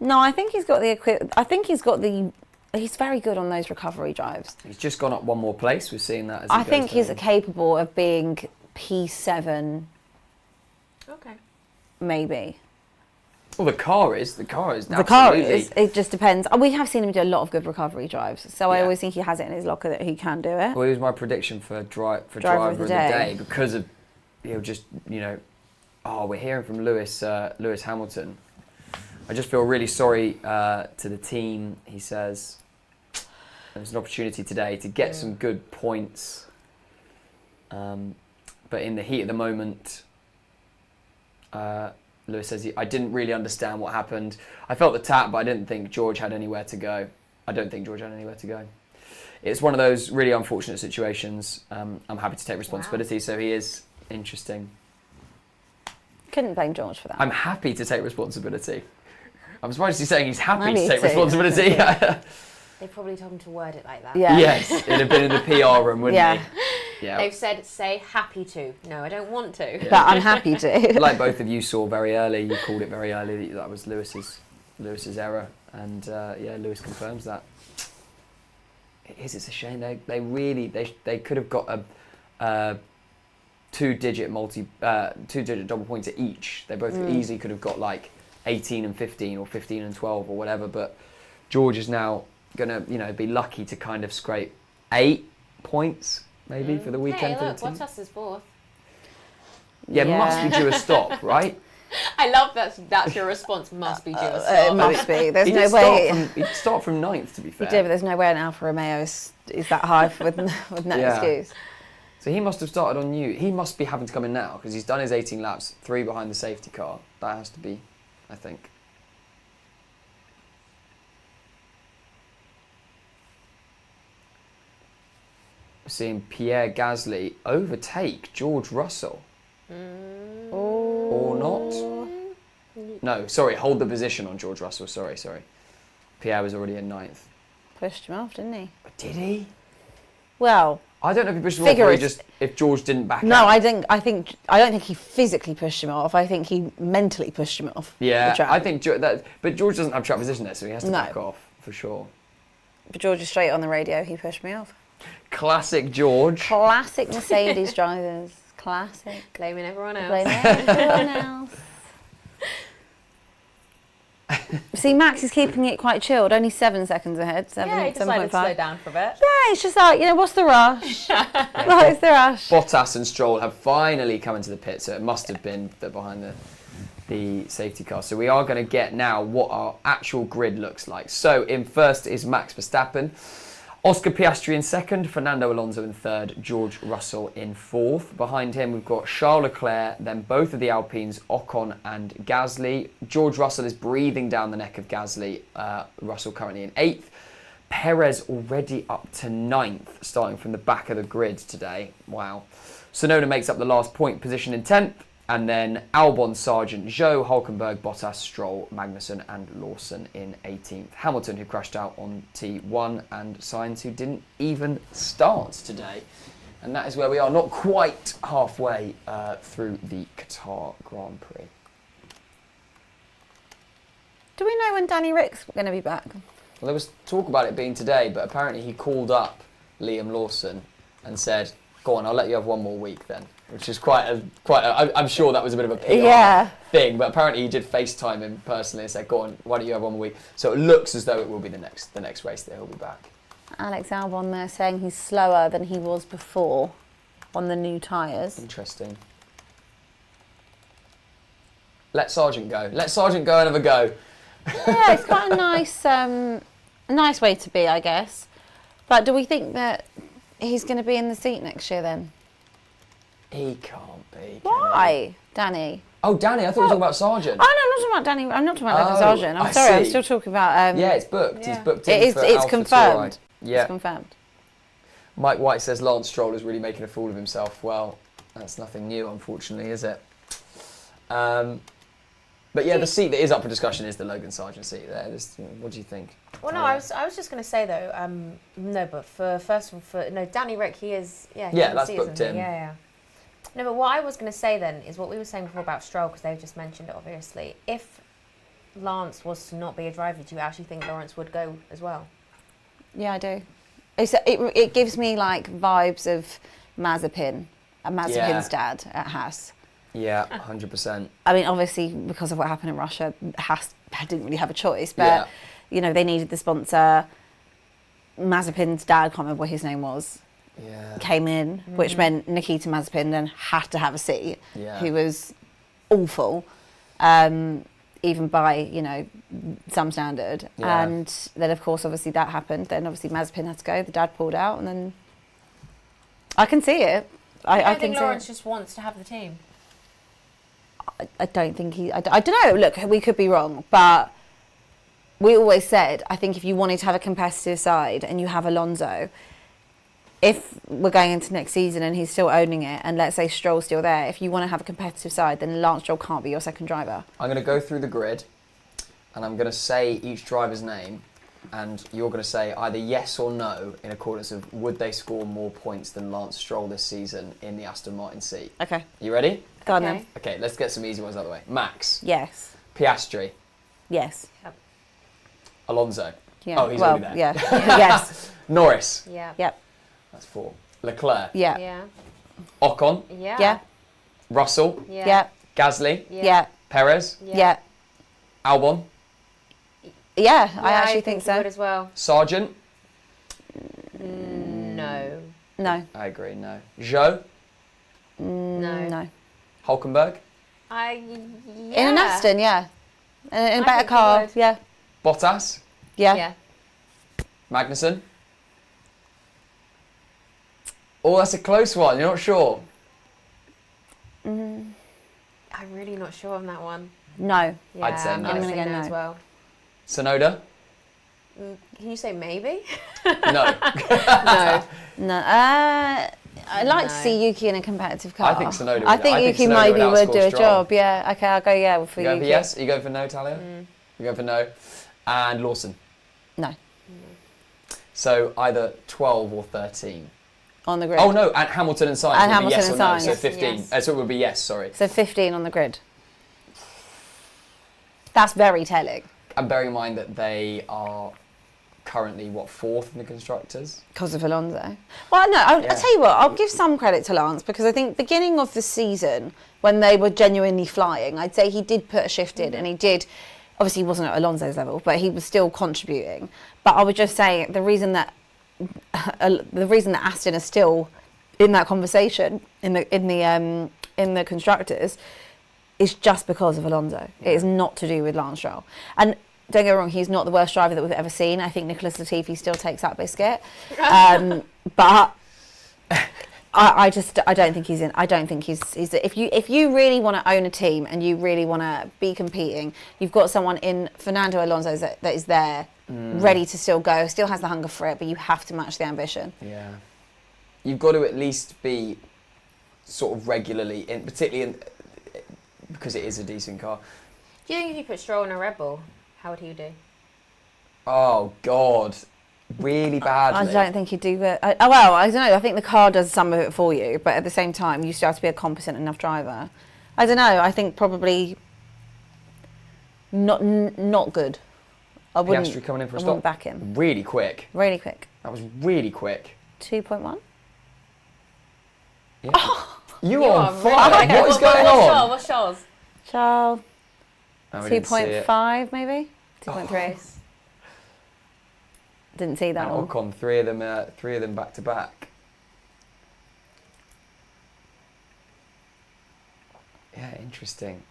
No, I think he's got the equip. I think he's got the. He's very good on those recovery drives. He's just gone up one more place. We're seeing that. As I think he's capable of being P7. Okay. Maybe. Well, the car is. The car is. The car is. It just depends. We have seen him do a lot of good recovery drives, so I always think he has it in his locker that he can do it. Well, it was my prediction for driver of the day because of, we're hearing from Lewis Hamilton. I just feel really sorry to the team. He says there's an opportunity today to get some good points, but in the heat of the moment, Lewis says, I didn't really understand what happened. I felt the tap, but I didn't think George had anywhere to go. I don't think George had anywhere to go. It's one of those really unfortunate situations. I'm happy to take responsibility, so he is interesting. Couldn't blame George for that. I'm happy to take responsibility. I'm surprised he's saying he's happy to take responsibility. They probably told him to word it like that. Yeah. Yes, it'd have been in the PR room, wouldn't he? Yeah. They've said, say happy to. No, I don't want to. But I'm happy to. Like both of you saw very early, you called it very early, that was Lewis's error. And Lewis confirms that. It's a shame. They could have got a two-digit double pointer each. They both easily could have got like 18 and 15 or 15 and 12 or whatever. But George is now gonna be lucky to kind of scrape 8 points maybe for the weekend. Hey, look, Bottas is 4th. Yeah, must be due a stop, right? I love that's your response. Must be due a stop. It must be. There's no way. He'd start from 9th, to be fair. He did, but there's no way an Alfa Romeo is that high with no excuse. So he must have started on new. He must be having to come in now because he's done his 18 laps, 3 behind the safety car. That has to be, I think. We're seeing Pierre Gasly overtake George Russell. Or not? No, sorry, hold the position on George Russell. Sorry. Pierre was already in 9th. Pushed him off, didn't he? Did he? Well, I don't know if he pushed him off or if George didn't back out. No, I don't think he physically pushed him off. I think he mentally pushed him off. Yeah, I think but George doesn't have track position there, so he has to back off for sure. But George is straight on the radio. He pushed me off. Classic George. Classic Mercedes drivers. Classic. Blaming everyone else. Blaming everyone else. See, Max is keeping it quite chilled. Only 7 seconds ahead. He decided to 7.5. slow down for a bit. Yeah, it's just like, what's the rush? What's the rush? Bottas and Stroll have finally come into the pit, so it must have been behind the safety car. So we are going to get now what our actual grid looks like. So in first is Max Verstappen. Oscar Piastri in second, Fernando Alonso in third, George Russell in fourth. Behind him, we've got Charles Leclerc, then both of the Alpines, Ocon and Gasly. George Russell is breathing down the neck of Gasly. Russell currently in eighth. Perez already up to ninth, starting from the back of the grid today. Wow. Tsunoda makes up the last point position in 10th. And then Albon, Sargent, Zhou, Hulkenberg, Bottas, Stroll, Magnussen and Lawson in 18th. Hamilton, who crashed out on T1, and Sainz, who didn't even start today. And that is where we are, not quite halfway through the Qatar Grand Prix. Do we know when Danny Rick's going to be back? Well, there was talk about it being today, but apparently he called up Liam Lawson and said, go on, I'll let you have one more week then. Which is I'm sure that was a bit of a PR thing, but apparently he did FaceTime him personally and said, go on, why don't you have one more week? So it looks as though it will be the next race that he'll be back. Alex Albon there saying he's slower than he was before on the new tyres. Interesting. Let Sargent go. Let Sargent go and have a go. Yeah, it's quite a nice way to be, I guess. But do we think that he's going to be in the seat next year then? He can't be. Why, Danny? Oh, Danny, I thought we were talking about Sargent. Oh, no, I'm not talking about Danny. I'm not talking about Logan Sargent. I'm sorry, I'm still talking about... yeah, it's booked. Yeah. He's booked in for It's Alpha confirmed. Tauri. Yeah. It's confirmed. Mike White says Lance Stroll is really making a fool of himself. Well, that's nothing new, unfortunately, is it? But yeah, the seat that is up for discussion is the Logan Sargent seat there. What do you think? Well, no, I was just going to say though, no, but Danny Rick, he is, yeah. Yeah, that's booked in. Yeah. No, but what I was going to say then is what we were saying before about Stroll, because they've just mentioned it obviously. If Lance was to not be a driver, do you actually think Lawrence would go as well? Yeah, I do. It gives me like vibes of Mazepin's dad at Haas. Yeah, 100%. I mean, obviously, because of what happened in Russia, Haas didn't really have a choice. But, you know, they needed the sponsor. Mazepin's dad, I can't remember what his name was, came in, which meant Nikita Mazepin then had to have a seat, who was awful, even by, you know, some standard. Yeah. And then, of course, obviously that happened. Then, obviously, Mazepin had to go. The dad pulled out. And then I can see it. I think Lawrence just wants to have the team. I don't think I don't know. Look, we could be wrong, but we always said, I think if you wanted to have a competitive side and you have Alonso, if we're going into next season and he's still owning it, and let's say Stroll's still there, if you want to have a competitive side, then Lance Stroll can't be your second driver. I'm going to go through the grid, and I'm going to say each driver's name, and you're going to say either yes or no in accordance of would they score more points than Lance Stroll this season in the Aston Martin seat. Okay. You ready? Go on then. Okay, let's get some easy ones out of the way. Max. Yes. Piastri. Yes. Yep. Alonso. Yeah. Oh, he's already there. Yeah. Yes. Norris. Yeah. Yep. That's 4. Leclerc. Yeah. Yeah. Ocon. Yeah. Yeah. Russell. Yeah. Yeah. Gasly. Yeah. Perez. Yeah. Albon. Yeah. I actually think he so. would as well. Sargent. No. No. I agree, no. Zhou. No. No. Hulkenberg. Yeah. In an Aston, yeah. In a I better think he car, would. yeah. Bottas. Yeah. Yeah. Magnussen. Oh, that's a close one. You're not sure? I'm really not sure on that one. No. Yeah, I'd say no. I'm I'm going gonna to go say no no. as well. Sonoda. Can you say maybe? No. No. No. I'd like to No. see Yuki in a competitive car. I think Sonoda I would- think I think Yuki Sonoda maybe would would do outscore a Stroll. job. Yeah. Okay, I'll go yeah for You going Yuki. for yes? Are you going for no, Talia? You going for no? And Lawson. No. So either 12 or 13. On the grid. Oh no, and Hamilton and Sainz And would Hamilton be yes and or no, Sainz. so Yes, 15. yes. So it would be yes, sorry. So 15 on the grid. That's very telling. And bearing in mind that they are currently, what, 4th in the Constructors? Because of Alonso. Well, no, I'll tell you what, I'll give some credit to Lance because I think beginning of the season, when they were genuinely flying, I'd say he did put a shift in and he did, obviously he wasn't at Alonso's level, but he was still contributing. But I would just say the reason that Aston is still in that conversation in the Constructors is just because of Alonso. It is not to do with Lance Stroll. And don't get me wrong, he's not the worst driver that we've ever seen. I think Nicholas Latifi still takes that biscuit. But I don't think he's in. I don't think he's. If you really want to own a team and you really want to be competing, you've got someone in Fernando Alonso that is there, ready to still go, still has the hunger for it. But you have to match the ambition. Yeah. You've got to at least be sort of regularly in, particularly in, because it is a decent car. Do you think if you put Stroll in a Red Bull, how would he do? Oh God, really badly. I don't think he'd do it. Well, I don't know. I think the car does some of it for you, but at the same time, you still have to be a competent enough driver. I don't know. I think probably not good. I wouldn't. Piastri coming in for a I stop. wouldn't back him. Really quick. Really quick. That was really quick. 2.1. Yeah. Oh, You are on really fire. okay. What is going on? What's Charles? Charles. Oh, we didn't see it. 2.5 maybe. 2.3. Didn't see that And one. Ocon, three of them back to back. Yeah, interesting.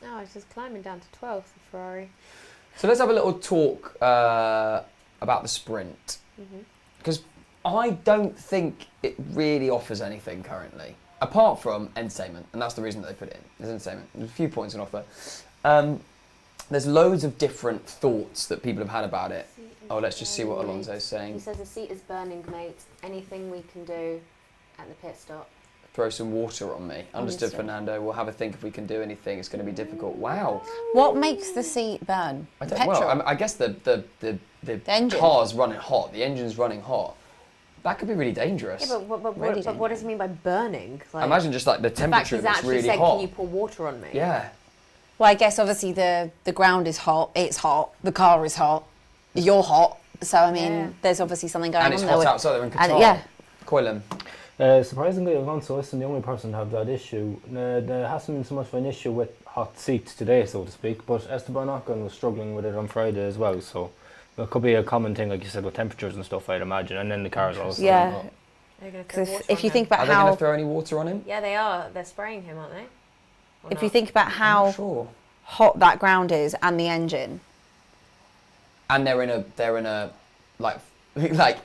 Oh, it's just climbing down to 12th for Ferrari. So let's have a little talk about the sprint. Because I don't think it really offers anything currently, apart from entertainment, and that's the reason that they put it in. There's entertainment. There's a few points on offer. There's loads of different thoughts that people have had about it. Oh, let's just see what Alonso's He saying. says the seat is burning, mate. Anything we can do at the pit stop. throw some water on me. Understood, Fernando. We'll have a think if we can do anything. It's going to be difficult. Wow. What makes the seat burn? Petrol? I guess the engine. car's running hot. The engine's running hot. That could be really dangerous. Yeah, but what does he mean by burning? Like, imagine just like the temperature is that's really said, hot. Can you pour water on me? Yeah. Well, I guess obviously the ground is hot. It's hot. The car is hot. You're hot. So I mean, there's obviously something going on there. And it's hot outside there in Qatar. Yeah. Coilin. Surprisingly, Alonso isn't the only person to have that issue. There hasn't been so much of an issue with hot seats today, so to speak, but Esteban Ocon was struggling with it on Friday as well, so it could be a common thing, like you said, with temperatures and stuff, I'd imagine, and then the cars also. Yeah. Because if you think about are they going to throw any water on him? Yeah, they are. They're spraying him, aren't they? Or if not? you think about how hot that ground is and the engine. And they're in a like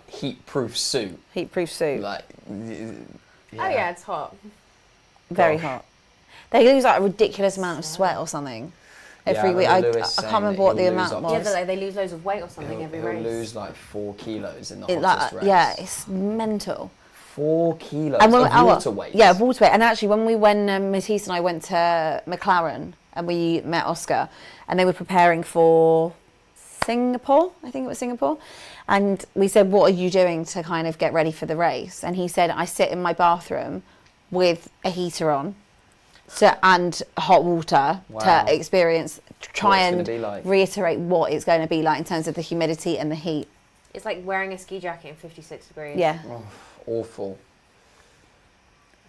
heat-proof suit. Heat-proof suit. Like, Oh yeah, it's hot. Very hot. They lose like a ridiculous amount of sweat or something every week. I can't remember what the amount was. Yeah, they lose loads of weight or something every race. He'll lose like 4 kilos in the hottest race. Yeah, it's mental. 4 kilos And of water weight. Yeah, water weight. And actually, when Matisse and I went to McLaren and we met Oscar, and they were preparing for Singapore, I think it was Singapore, and we said, what are you doing to kind of get ready for the race? And he said, I sit in my bathroom with a heater on and hot water to try and reiterate what it's going to be like in terms of the humidity and the heat. It's like wearing a ski jacket in 56 degrees. Yeah. Oh, awful.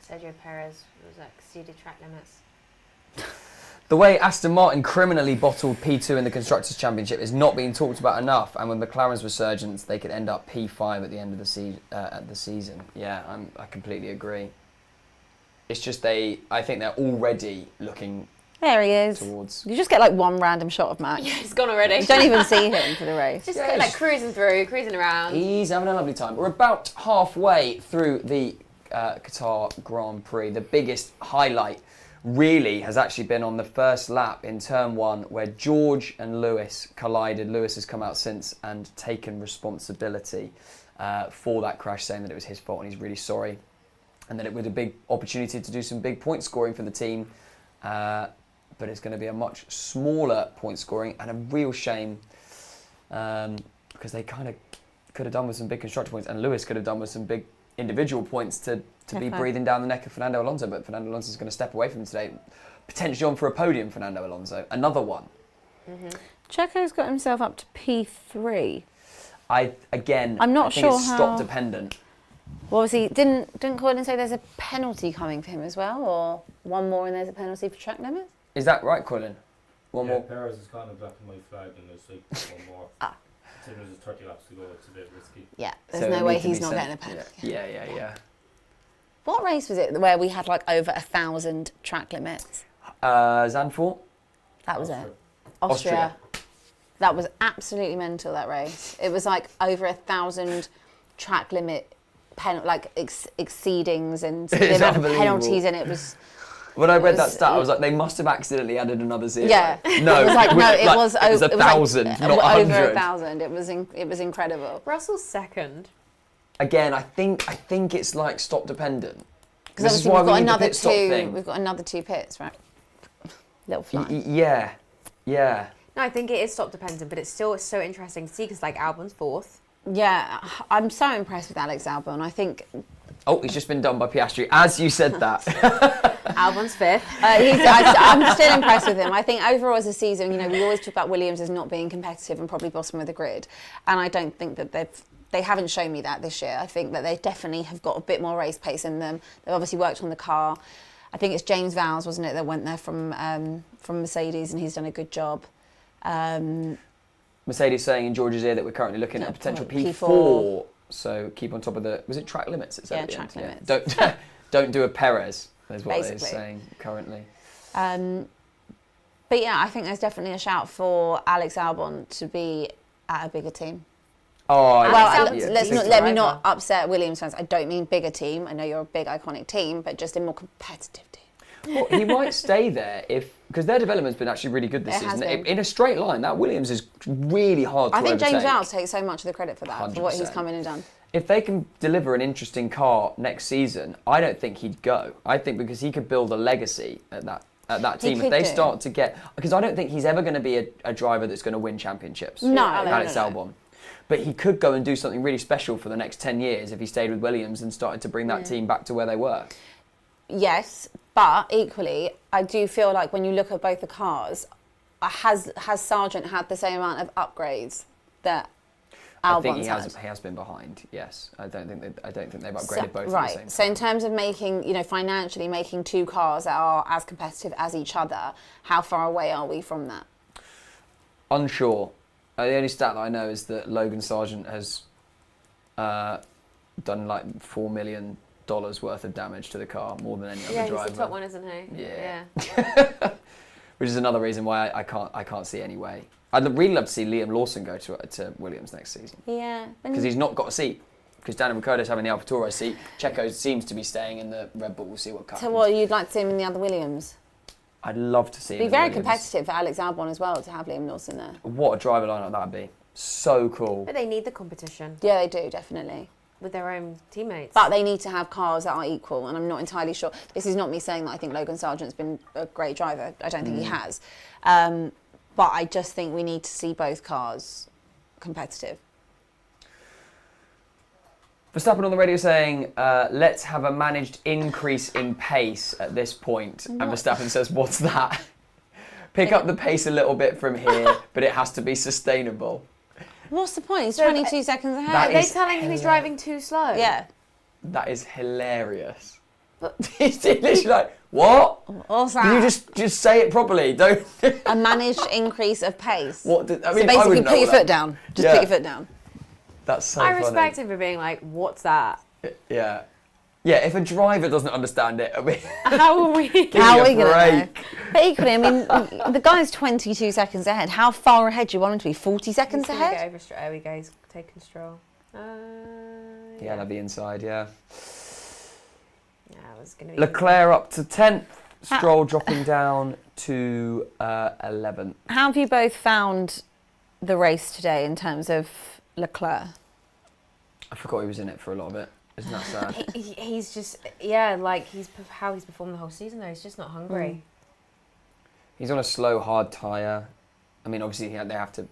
Sergio Perez was exceeded track limits. The way Aston Martin criminally bottled P2 in the Constructors' Championship is not being talked about enough, and with McLaren's resurgence, they could end up P5 at the end of the season. Yeah, I completely agree. It's just I think they're already looking. There he is. Towards. You just get like one random shot of Max. Yeah, he's gone already. You don't even see him for the race. Just like cruising around. He's having a lovely time. We're about halfway through the Qatar Grand Prix. The biggest highlight really has actually been on the first lap in turn 1 where George and Lewis collided. Lewis has come out since and taken responsibility for that crash, saying that it was his fault and he's really sorry, and that it was a big opportunity to do some big point scoring for the team, but it's going to be a much smaller point scoring, and a real shame because they kind of could have done with some big constructor points, and Lewis could have done with some big individual points to be breathing down the neck of Fernando Alonso, but Fernando Alonso is going to step away from him today. Potentially on for a podium, Fernando Alonso. Another one. Mm-hmm. Checo's got himself up to P3. I'm not sure sure it's how. stop dependent. Well, obviously, didn't Colin say there's a penalty coming for him as well, or one more and there's a penalty for track limits? Is that right, Colin? One more. Perez has gotten a black and white flag, and there's like one more. Considering there's 30 laps to go, it's a bit risky. Yeah, there's no way he's not getting a penalty. Yeah. What race was it where we had like over 1,000 track limits? Zandvoort? That was it. Austria. That was absolutely mental, that race. It was like over 1,000 track limit exceedings and the amount of penalties, and it was... When I read that stat, I was like, they must have accidentally added another zero. Yeah. No, it was like, it was 1,000, like, not 100. Over 1,000. It was incredible. Russell's second. Again, I think it's like stop dependent. Because obviously we've got another two pits, right? Little fly. Yeah. No, I think it is stop dependent, but it's still so interesting to see because like Albon's fourth. Yeah, I'm so impressed with Alex Albon. I think. Oh, he's just been done by Piastri. As you said that. Albon's fifth. I'm still impressed with him. I think overall as a season, we always talk about Williams as not being competitive and probably bottom of the grid, and I don't think that they haven't shown me that this year. I think that they definitely have got a bit more race pace in them. They've obviously worked on the car. I think it's James Vowles, wasn't it, that went there from Mercedes, and he's done a good job. Mercedes saying in George's ear that we're currently looking at a potential P4. So keep on top of was it track limits? It said at the track end? limits. Yeah. Don't do a Perez, is what Basically. they're saying currently. But yeah, I think there's definitely a shout for Alex Albon to be at a bigger team. Oh, let me not upset Williams fans. I don't mean bigger team. I know you're a big iconic team, but just a more competitive team. Well, he might stay there because their development's been actually really good this season. In a straight line, that Williams is really hard to overtake. I think James Vowles takes so much of the credit for that, 100%. For what he's come in and done. if they can deliver an interesting car next season, I don't think he'd go. I think because he could build a legacy at that team. If they start to get... Because I don't think he's ever going to be a driver that's going to win championships. No. Albon. But he could go and do something really special for the next 10 years if he stayed with Williams and started to bring that team back to where they were. Yes, but equally, I do feel like when you look at both the cars, has Sargent had the same amount of upgrades that Albon's I think had? he has been behind. Yes, I don't think they've upgraded both. Right. At the same time. So in terms of making, financially making two cars that are as competitive as each other, how far away are we from that? Unsure. The only stat that I know is that Logan Sargent has done like $4 million worth of damage to the car, more than any other driver. Yeah, he's the top one, isn't he? Yeah. Which is another reason why I can't see any way. I'd really love to see Liam Lawson go to Williams next season. Yeah. Because he's not got a seat. Because Daniel Ricciardo's having the AlphaTauri seat. Checo seems to be staying in the Red Bull. We'll see what comes. So what, you'd like to see him in the other Williams? I'd love to see him It'd in be very Williams. competitive for Alex Albon as well to have Liam Lawson there. What a driver lineup that'd be. So cool. But they need the competition. Yeah, they do, definitely. With their own teammates. But they need to have cars that are equal, and I'm not entirely sure. This is not me saying that I think Logan Sargent's been a great driver. I don't think he has. But I just think we need to see both cars competitive. Verstappen on the radio saying, let's have a managed increase in pace at this point. And Verstappen says, what's that? Pick up the pace a little bit from here, but it has to be sustainable. What's the point? He's 22 seconds ahead. That Are they is telling him he's driving too slow? Yeah. That is hilarious. He's literally like, what? What's that? Can you just say it properly? Don't. A managed increase of pace. What? I So mean, I basically, wouldn't put know your that. foot down. Just Yeah. put your foot down. That's so I funny. respect him for being like, what's that? Yeah. Yeah, if a driver doesn't understand it, I mean, How are we? How are we a going to know? break. But equally, I mean, the guy's 22 seconds ahead. How far ahead do you want him to be? 40 seconds He's gonna ahead? Get over Stroll. There he goes, taking Stroll. Yeah, that'd be inside, yeah. Yeah, it was going to be... Leclerc up to 10th. Stroll dropping down to 11th. How have you both found the race today in terms of Leclerc? I forgot he was in it for a lot of it. Isn't that sad? He's just, yeah, like how he's performed the whole season though. He's just not hungry. He's on a slow, hard tyre. I mean, obviously they have to.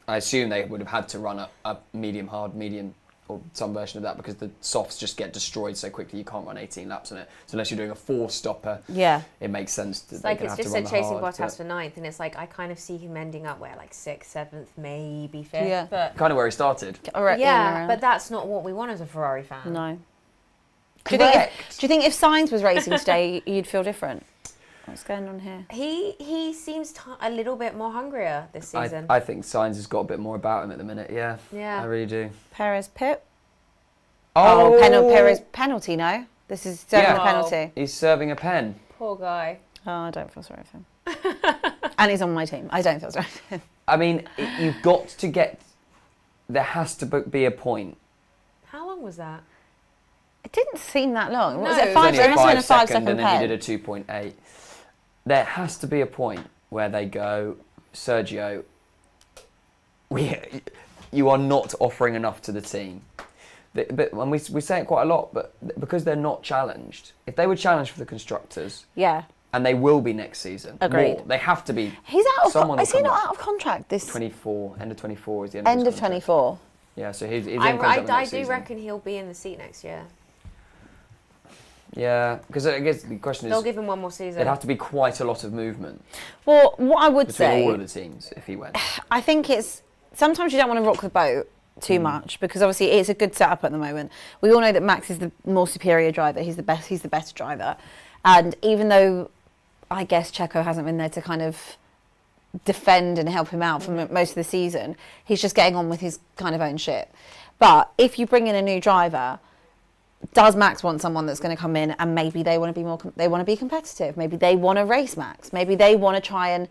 I assume they would have had to run a medium, hard, medium, or some version of that because the softs just get destroyed so quickly. You can't run 18 laps on it. So unless you're doing a 4-stopper, Yeah. it makes sense. It's like it's just said chasing Bottas but for 9th, and it's like I kind of see him ending up where like 6th, 7th, maybe 5th. Yeah. But kind of where he started. yeah, but that's not what we want as a Ferrari fan. No. Do Correct. you think if Sainz was racing today, you'd feel different? What's going on here? He seems a little bit more hungrier this season. I think Sainz has got a bit more about him at the minute. Yeah. Yeah. I really do. Perez pit? Oh, Perez penalty, no? This is serving Yeah. a penalty. He's serving a pen. Poor guy. Oh, I don't feel sorry for him. And he's on my team. I don't feel sorry for him. I mean, you've got to get. There has to be a point. How long was that? It didn't seem that long. No, Was it it was five? Only It a must have been a 5 second, 5 second and then pen. you did a 2.8. There has to be a point where they go, Sergio, you are not offering enough to the team. But when we say it quite a lot, but because they're not challenged, if they were challenged for the constructors, Yeah. and they will be next season, Agreed. more, they have to be. He's out of Someone will Is he come not up. out of contract this 24, end of 24 is the end, end of of his contract. 24? Yeah, so he's in I contract next do season. reckon he'll be in the seat next year. Yeah, because I guess the question They'll is, give him one more season. there'd have to be quite a lot of movement Well, what I would between say, all of the teams if he went. I think it's sometimes you don't want to rock the boat too much because obviously it's a good setup at the moment. We all know that Max is the more superior driver. He's the best. He's the better driver, and even though I guess Checo hasn't been there to kind of defend and help him out for most of the season, he's just getting on with his kind of own shit. But if you bring in a new driver, does Max want someone that's going to come in and maybe they want to be more, they want to be competitive. Maybe they want to race Max. Maybe they want to try and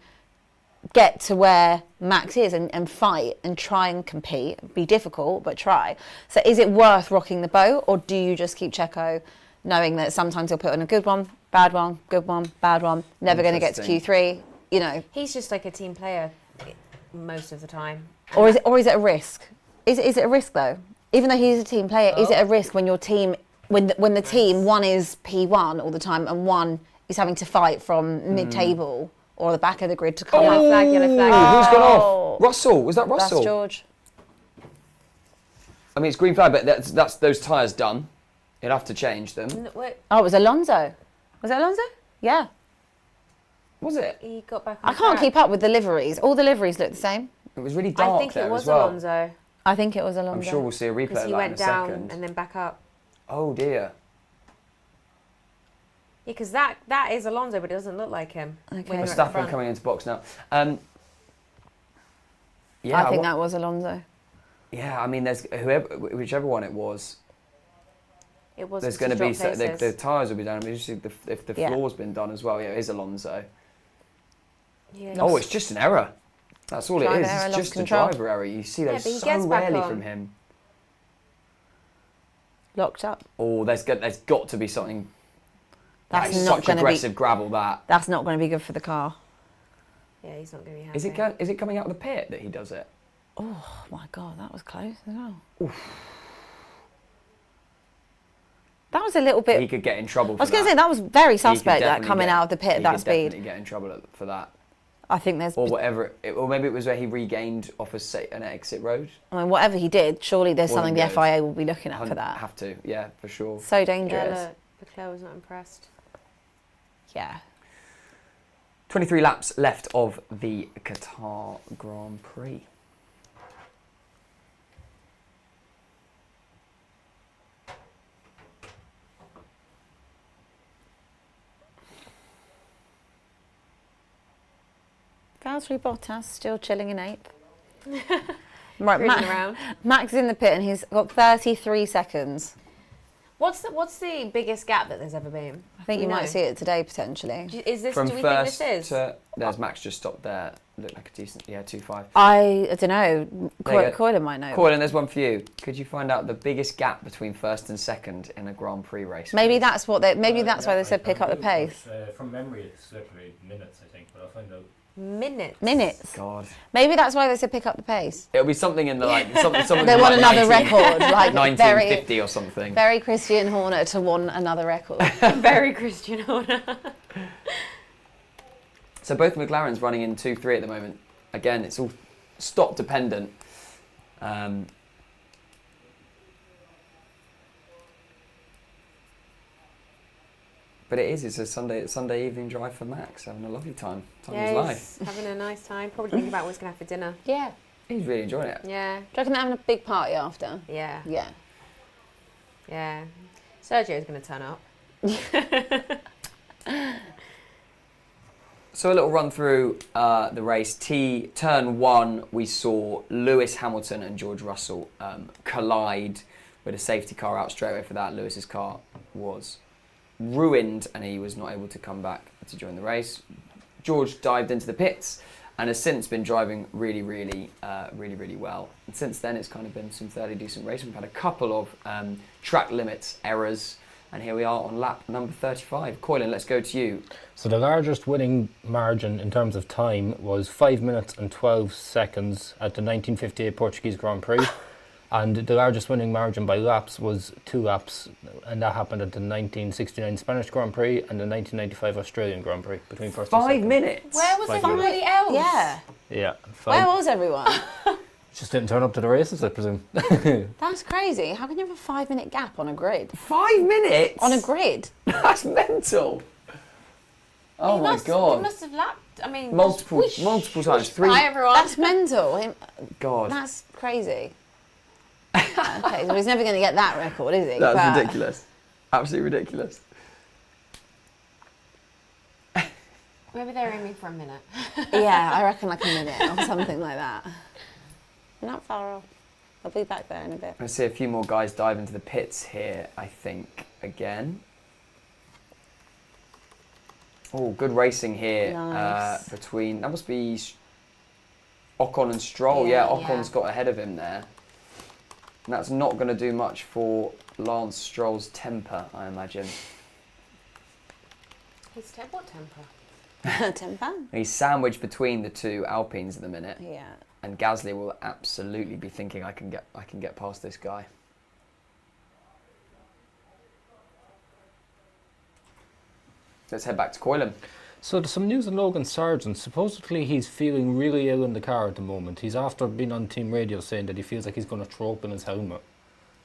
get to where Max is and fight and try and compete. Be difficult, but try. So is it worth rocking the boat, or do you just keep Checo knowing that sometimes he'll put on a good one, bad one, good one, bad one, never going to get to Q3, you know? He's just like a team player most of the time. Or is it a risk? Is it a risk though? even though he's a team player, is it a risk when your team, when the team, one is P1 all the time and one is having to fight from mid-table or the back of the grid to come Yellow up? flag, yellow flag. Who's gone off? Russell. Was that Russell? That's George. I mean, it's green flag, but that's those tyres done. You'll have to change them. Wait, Oh, it was Alonso. Was it Alonso? Yeah. Was it? he got back on I can't track. keep up with the liveries. All the liveries look the same. It was really dark I think there it was as well. Alonso. I think it was Alonso. I'm sure we'll see a replay Because of he that in went a down second. and then back up. Oh dear. Yeah, because that is Alonso, but it doesn't look like him. Okay. when you're at the Verstappen front. coming into box now. Yeah, I think that was Alonso. Yeah, I mean, there's whichever one it was. It was There's just going to be drop places. the tyres will be done. I mean, if the Yeah. floor's been done as well, yeah, it is Alonso. Yeah. Oh, it's just an error. That's all it Driver is. error, It's lost just control. a driver error. You see those but he so gets back rarely on. from him. Locked up. Oh, there's got to be something. That's That's not such going to aggressive be. gravel. That That's not going to be good for the car. Yeah, he's not going to be happy. is it coming out of the pit that he does it? Oh my God, that was close as well. That was a little bit. He could get in trouble. I was going to say that was very suspect. That coming out of the pit at that He could speed. definitely get in trouble for that. I think there's. Or whatever, or maybe it was where he regained off an exit road. I mean, whatever he did, surely there's something Wasn't the good. FIA will be looking at for that. Have to, yeah, for sure. So Yeah, dangerous. look, Leclerc was not impressed. Yeah. 23 laps left of the Qatar Grand Prix. Valtteri Bottas still chilling in 8th. Right, Cruising around. Max is in the pit and he's got 33 seconds. What's the biggest gap that there's ever been? I think you might see it today potentially. Is this? From Do we think first this is? to there's Max just stopped there. Looked like a decent, 2.5. I don't know. There you go. Coylan might know. Coylan, there's one for you. Could you find out the biggest gap between first and second in a Grand Prix race? Maybe please? that's what they. Maybe that's why they said pick up the pace. From memory, it's literally minutes, I think, but I'll find out. Minutes. God, Maybe that's why they said pick up the pace. it'll be something in the something. They in want like another 19 record, like 1950 or something. very Christian Horner to want another record. Very Christian Horner. So both McLarens running in 2.3 at the moment. Again, it's all stop dependent. But it's a Sunday evening drive for Max, having a lovely time of his life. He's having a nice time. Probably thinking about what he's going to have for dinner. Yeah. He's really enjoying it. Yeah. Do you reckon they're having a big party after? Yeah. Yeah. Yeah. Sergio's going to turn up. So a little run through the race. Turn 1, we saw Lewis Hamilton and George Russell collide with a safety car out straight away for that. Lewis's car was ruined and he was not able to come back to join the race. George dived into the pits and has since been driving really well. And since then it's kind of been some fairly decent racing. We've had a couple of track limits errors. And here we are on lap number 35. Coylan, let's go to you. So the largest winning margin in terms of time was 5 minutes and 12 seconds at the 1958 Portuguese Grand Prix. And the largest winning margin by laps was 2 laps. And that happened at the 1969 Spanish Grand Prix and the 1995 Australian Grand Prix between first and 5 second. minutes? Where was 5 everybody else? Yeah. Yeah. Where was everyone? Just didn't turn up to the races, I presume. That's crazy. How can you have a 5-minute gap on a grid? 5 minutes? On a grid? That's mental. Oh my He God. must have lapped. I mean, Multiple just whoosh. times. 3. Hi everyone. That's mental. God. That's crazy. Okay, so he's never going to get that record, is he? That's But- ridiculous. Absolutely ridiculous. Maybe they're aiming for a minute. Yeah, I reckon like a minute or something like that. Not far off. I'll be back there in a bit. I see a few more guys dive into the pits here, I think, again. Oh, good racing here Nice. between, that must be Ocon and Stroll. Yeah, Yeah, Ocon's yeah. got ahead of him there. And that's not going to do much for Lance Stroll's temper, I imagine. His what temper? 10 pounds? He's sandwiched between the two Alpines at the minute. Yeah. And Gasly will absolutely be thinking, I can get past this guy. let's head back to Coylan. So there's some news on Logan Sargent. Supposedly he's feeling really ill in the car at the moment. He's after being on team radio saying that he feels like he's going to throw up in his helmet.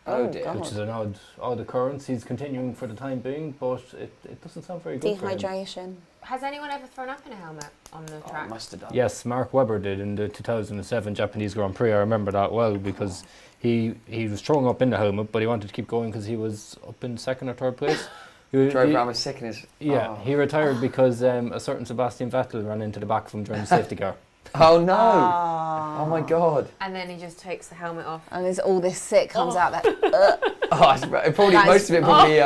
Oh dear. God. Which is an odd occurrence. He's continuing for the time being, but it doesn't sound very good for him. Dehydration. Has anyone ever thrown up in a helmet on the track? Must have done. Yes, Mark Webber did in the 2007 Japanese Grand Prix. I remember that well because he was throwing up in the helmet, but he wanted to keep going because he was up in second or third place. Drove around with sickness. Yeah, he retired because a certain Sebastian Vettel ran into the back of him during the safety car. Oh no! Oh my God! And then he just takes the helmet off. And there's all this sick comes out that. Most of it probably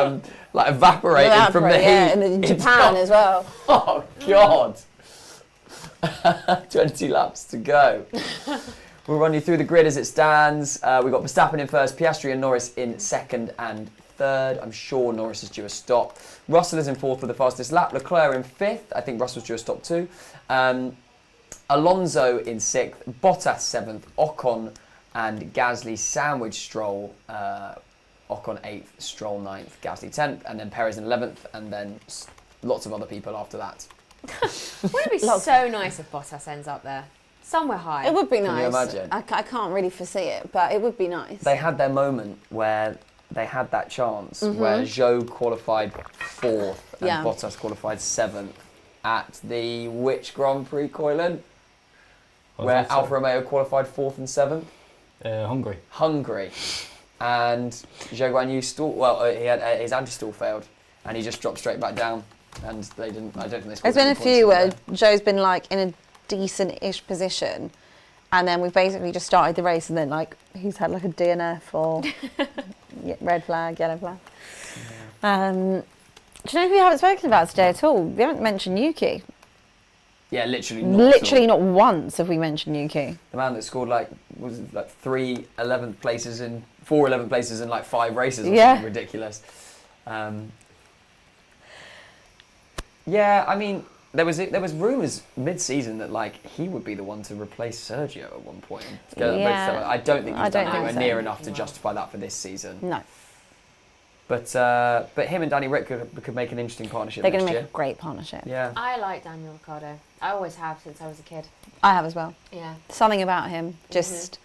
like evaporated from the heat. Yeah, and in Japan as well. Oh God! 22 laps to go. We'll run you through the grid as it stands. We've got Verstappen in first, Piastri and Norris in second and third. I'm sure Norris is due a stop. Russell is in fourth with the fastest lap. Leclerc in fifth. I think Russell's due a stop too. Alonso in sixth. Bottas seventh. Ocon and Gasly sandwich Stroll. Ocon eighth. Stroll ninth. Gasly 10th. And then Perez in 11th. And then lots of other people after that. Wouldn't it be so nice if Bottas ends up there? Somewhere high. It would be nice. Can you imagine? I can't really foresee it, but it would be nice. They had their moment where they had that chance where Zhou qualified fourth and Bottas qualified seventh at the which Grand Prix, Coylan? Where Alfa Romeo qualified fourth and seventh? Hungary. And Zhou Guan Yu stalled. Well, he had his anti-stall failed, and he just dropped straight back down. And they didn't. I don't think they scored. There's been a any few where points Joe's been like in a decent-ish position, and then we've basically just started the race, and then like he's had like a DNF or red flag, yellow flag. Yeah. Do you know who we haven't spoken about today at all? We haven't mentioned Yuki. Yeah, literally not once have we mentioned Yuki. The man that scored like 4 11th places in like 5 races or something ridiculous. Yeah, I mean, there was rumours mid-season that like he would be the one to replace Sergio at one point. I don't think he's done anywhere near enough to justify that for this season. No. But him and Danny Rick could make an interesting partnership. They're going to make a great partnership. Yeah. I like Daniel Ricciardo. I always have since I was a kid. I have as well. Yeah. Something about him, just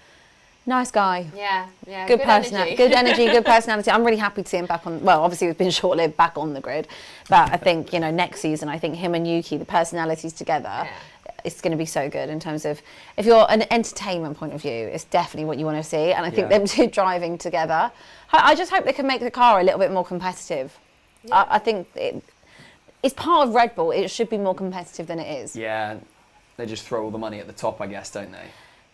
nice guy. Yeah. Good personality. Good energy, good personality. I'm really happy to see him back on. Well, obviously we've been short-lived back on the grid, but I think next season, I think him and Yuki, the personalities together. Yeah. It's going to be so good in terms of, if you're an entertainment point of view, it's definitely what you want to see. And I think them two driving together, I just hope they can make the car a little bit more competitive. Yeah. I think it's part of Red Bull. It should be more competitive than it is. Yeah, they just throw all the money at the top, I guess, don't they?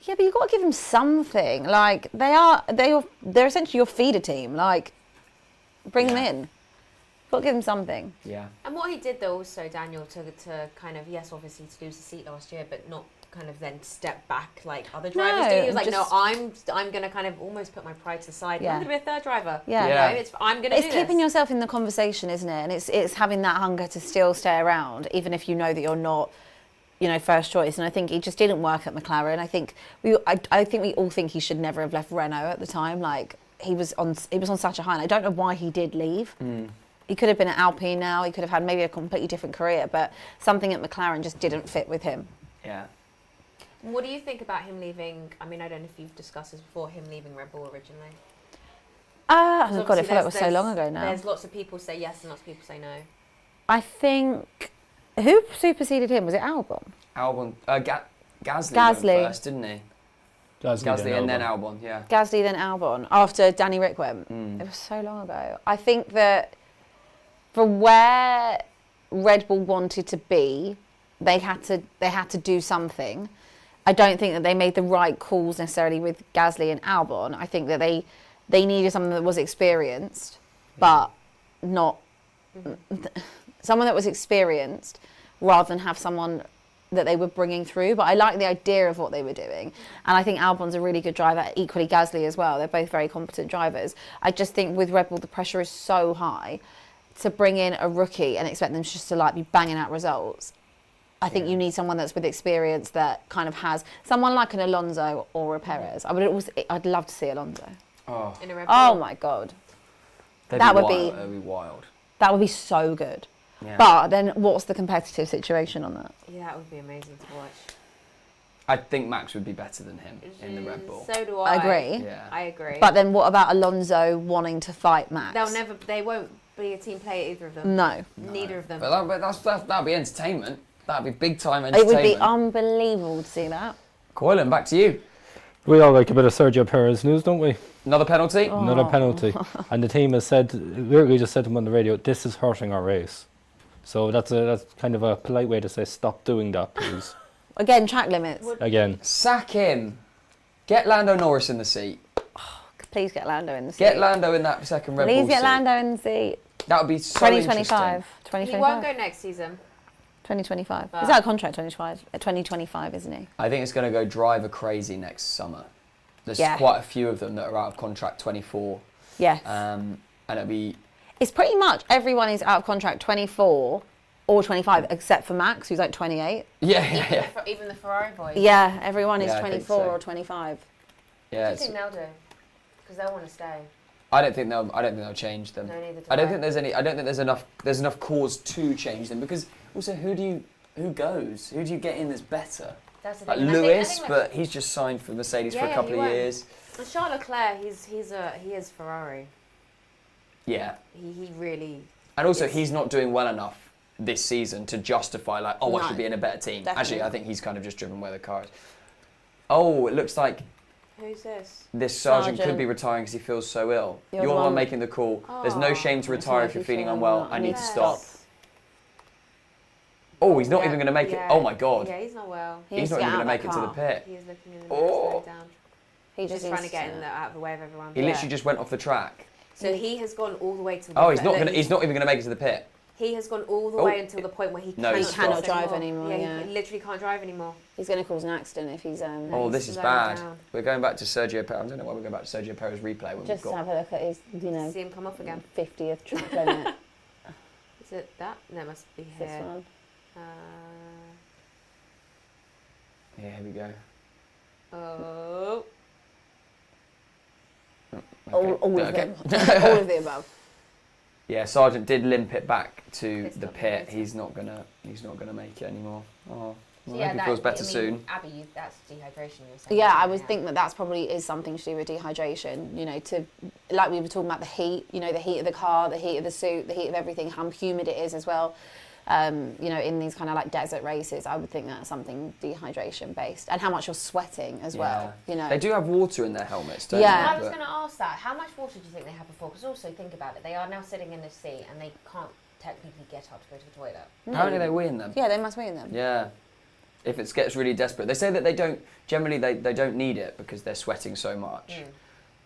Yeah, but you've got to give them something. Like, they're essentially your feeder team. Like, bring them in. Got to give him something. Yeah. And what he did though also, Daniel, to kind of, yes, obviously to lose the seat last year, but not kind of then step back like other drivers do. He was like, no, I'm going to kind of almost put my pride to the side. Yeah. I'm going to be a third driver. Yeah. I'm going to do this. It's keeping yourself in the conversation, isn't it? And it's having that hunger to still stay around, even if you know that you're not, first choice. And I think it just didn't work at McLaren. I think we all think he should never have left Renault at the time. Like, he was on such a high, and I don't know why he did leave. He could have been at Alpine now. He could have had maybe a completely different career, but something at McLaren just didn't fit with him. Yeah. What do you think about him leaving? I mean, I don't know if you've discussed this before, him leaving Red Bull originally. Oh God, I feel like it was so long ago now. There's lots of people say yes and lots of people say no. I think, who superseded him? Was it Albon? Albon. Gasly went first, didn't he? Gasly and then Albon, yeah. Gasly, then Albon, after Danny Rick went. It was so long ago. I think that for where Red Bull wanted to be, they had to do something. I don't think that they made the right calls necessarily with Gasly and Albon. I think that they needed someone that was experienced, but not someone that was experienced, rather than have someone that they were bringing through. But I like the idea of what they were doing, and I think Albon's a really good driver. Equally, Gasly as well. They're both very competent drivers. I just think with Red Bull, the pressure is so high. To bring in a rookie and expect them just to like be banging out results, I think you need someone that's with experience that kind of has someone like an Alonso or a Perez. I'd love to see Alonso. Oh, oh my God, that would be wild. That would be so good. Yeah. But then what's the competitive situation on that? Yeah, that would be amazing to watch. I think Max would be better than him in the Red Bull. So do I I. agree. Yeah. I agree. But then what about Alonso wanting to fight Max? They won't be a team player, either of them. No. Neither of them. But that'd be entertainment. That'd be big time It entertainment. would be unbelievable to see that. Coylan, back to you. We all like a bit of Sergio Perez news, don't we? Another penalty? Another penalty. And the team has said, we just said to them on the radio, this is hurting our race. So that's kind of a polite way to say stop doing that, please. Again, track limits. Again. Sack him. Get Lando Norris in the seat. Please get Lando in the seat. Get Lando in that second Red Bull Please get seat. Lando in the seat. That would be so 2025. interesting. He won't go next season. 2025. But Is that a contract 2025, isn't he? I think it's going to go driver crazy next summer. There's Yeah. quite a few of them that are out of contract 24. Yes. And it'll be... It's pretty much everyone is out of contract 24 or 25 except for Max, who's like 28. Yeah. Even the Ferrari boys. Yeah, everyone is Yeah, I think 24 so. or 25. Yeah, I think they'll do. Because they'll want to stay. I don't think they'll change them. No, neither do I don't think there's enough cause to change them, because also who goes? Who do you get in that's better? That's the Like thing. Lewis, I think but he's just signed for Mercedes for a couple he of won't. years. Well, Charles Leclerc, he is Ferrari. Yeah. He really. And also is. he's not doing well enough this season to justify like, I No, should be in a better team. definitely Actually, I not. think he's kind of just driven where the car is. Oh, it looks like Who's this? this sergeant could Sergeant. be retiring because he feels so ill. You're You're the the one one- making the call. There's no Oh. shame to That's retire why if you're if you feeling feel unwell. unwell. I need Yes. to stop. Oh, he's not Yeah, even going to make it. yeah. Oh my God. Yeah, he's not well. He He's needs not to even get going to out make it of to that the car. pit. He is looking in the Oh. next down. He Just trying to get in out of the way of everyone. He literally just went off the track. So he has gone all the way to the Oh, he's not even going to make it to the pit. He has gone all the Oh. way until the point where he No, cannot, he's cannot drive drive anymore, Yeah, yeah. he literally can't drive anymore. He's going to cause an accident if he's... Oh, he's this is slowing bad. down. We're going back to Sergio Perez. I don't know why we're going back to Sergio Perez replay when just we've got... have a look at his, See him come off again. 50th track limit. Is it that? No, it must be This here. one. Yeah, here we go. Oh. All of Okay. them. All of the above. Yeah, Sargent did limp it back to It's the not pit. good. He's not gonna make it anymore. Oh, So well, I hope he feels better soon. Abby, that's dehydration. You were saying. Yeah, I would think that's probably is something to do with dehydration. To like we were talking about the heat. The heat of the car, the heat of the suit, the heat of everything. How humid it is as well. In these kind of like desert races, I would think that's something dehydration based, and how much you're sweating as well. They do have water in their helmets, don't Yeah. they? I was But- going to ask that. How much water do you think they had before? Because also think about it. They are now sitting in the seat and they can't technically get up to go to the toilet. How do they win them? Yeah, they must win them. Yeah. If it gets really desperate. They say that they don't, generally they don't need it because they're sweating so much.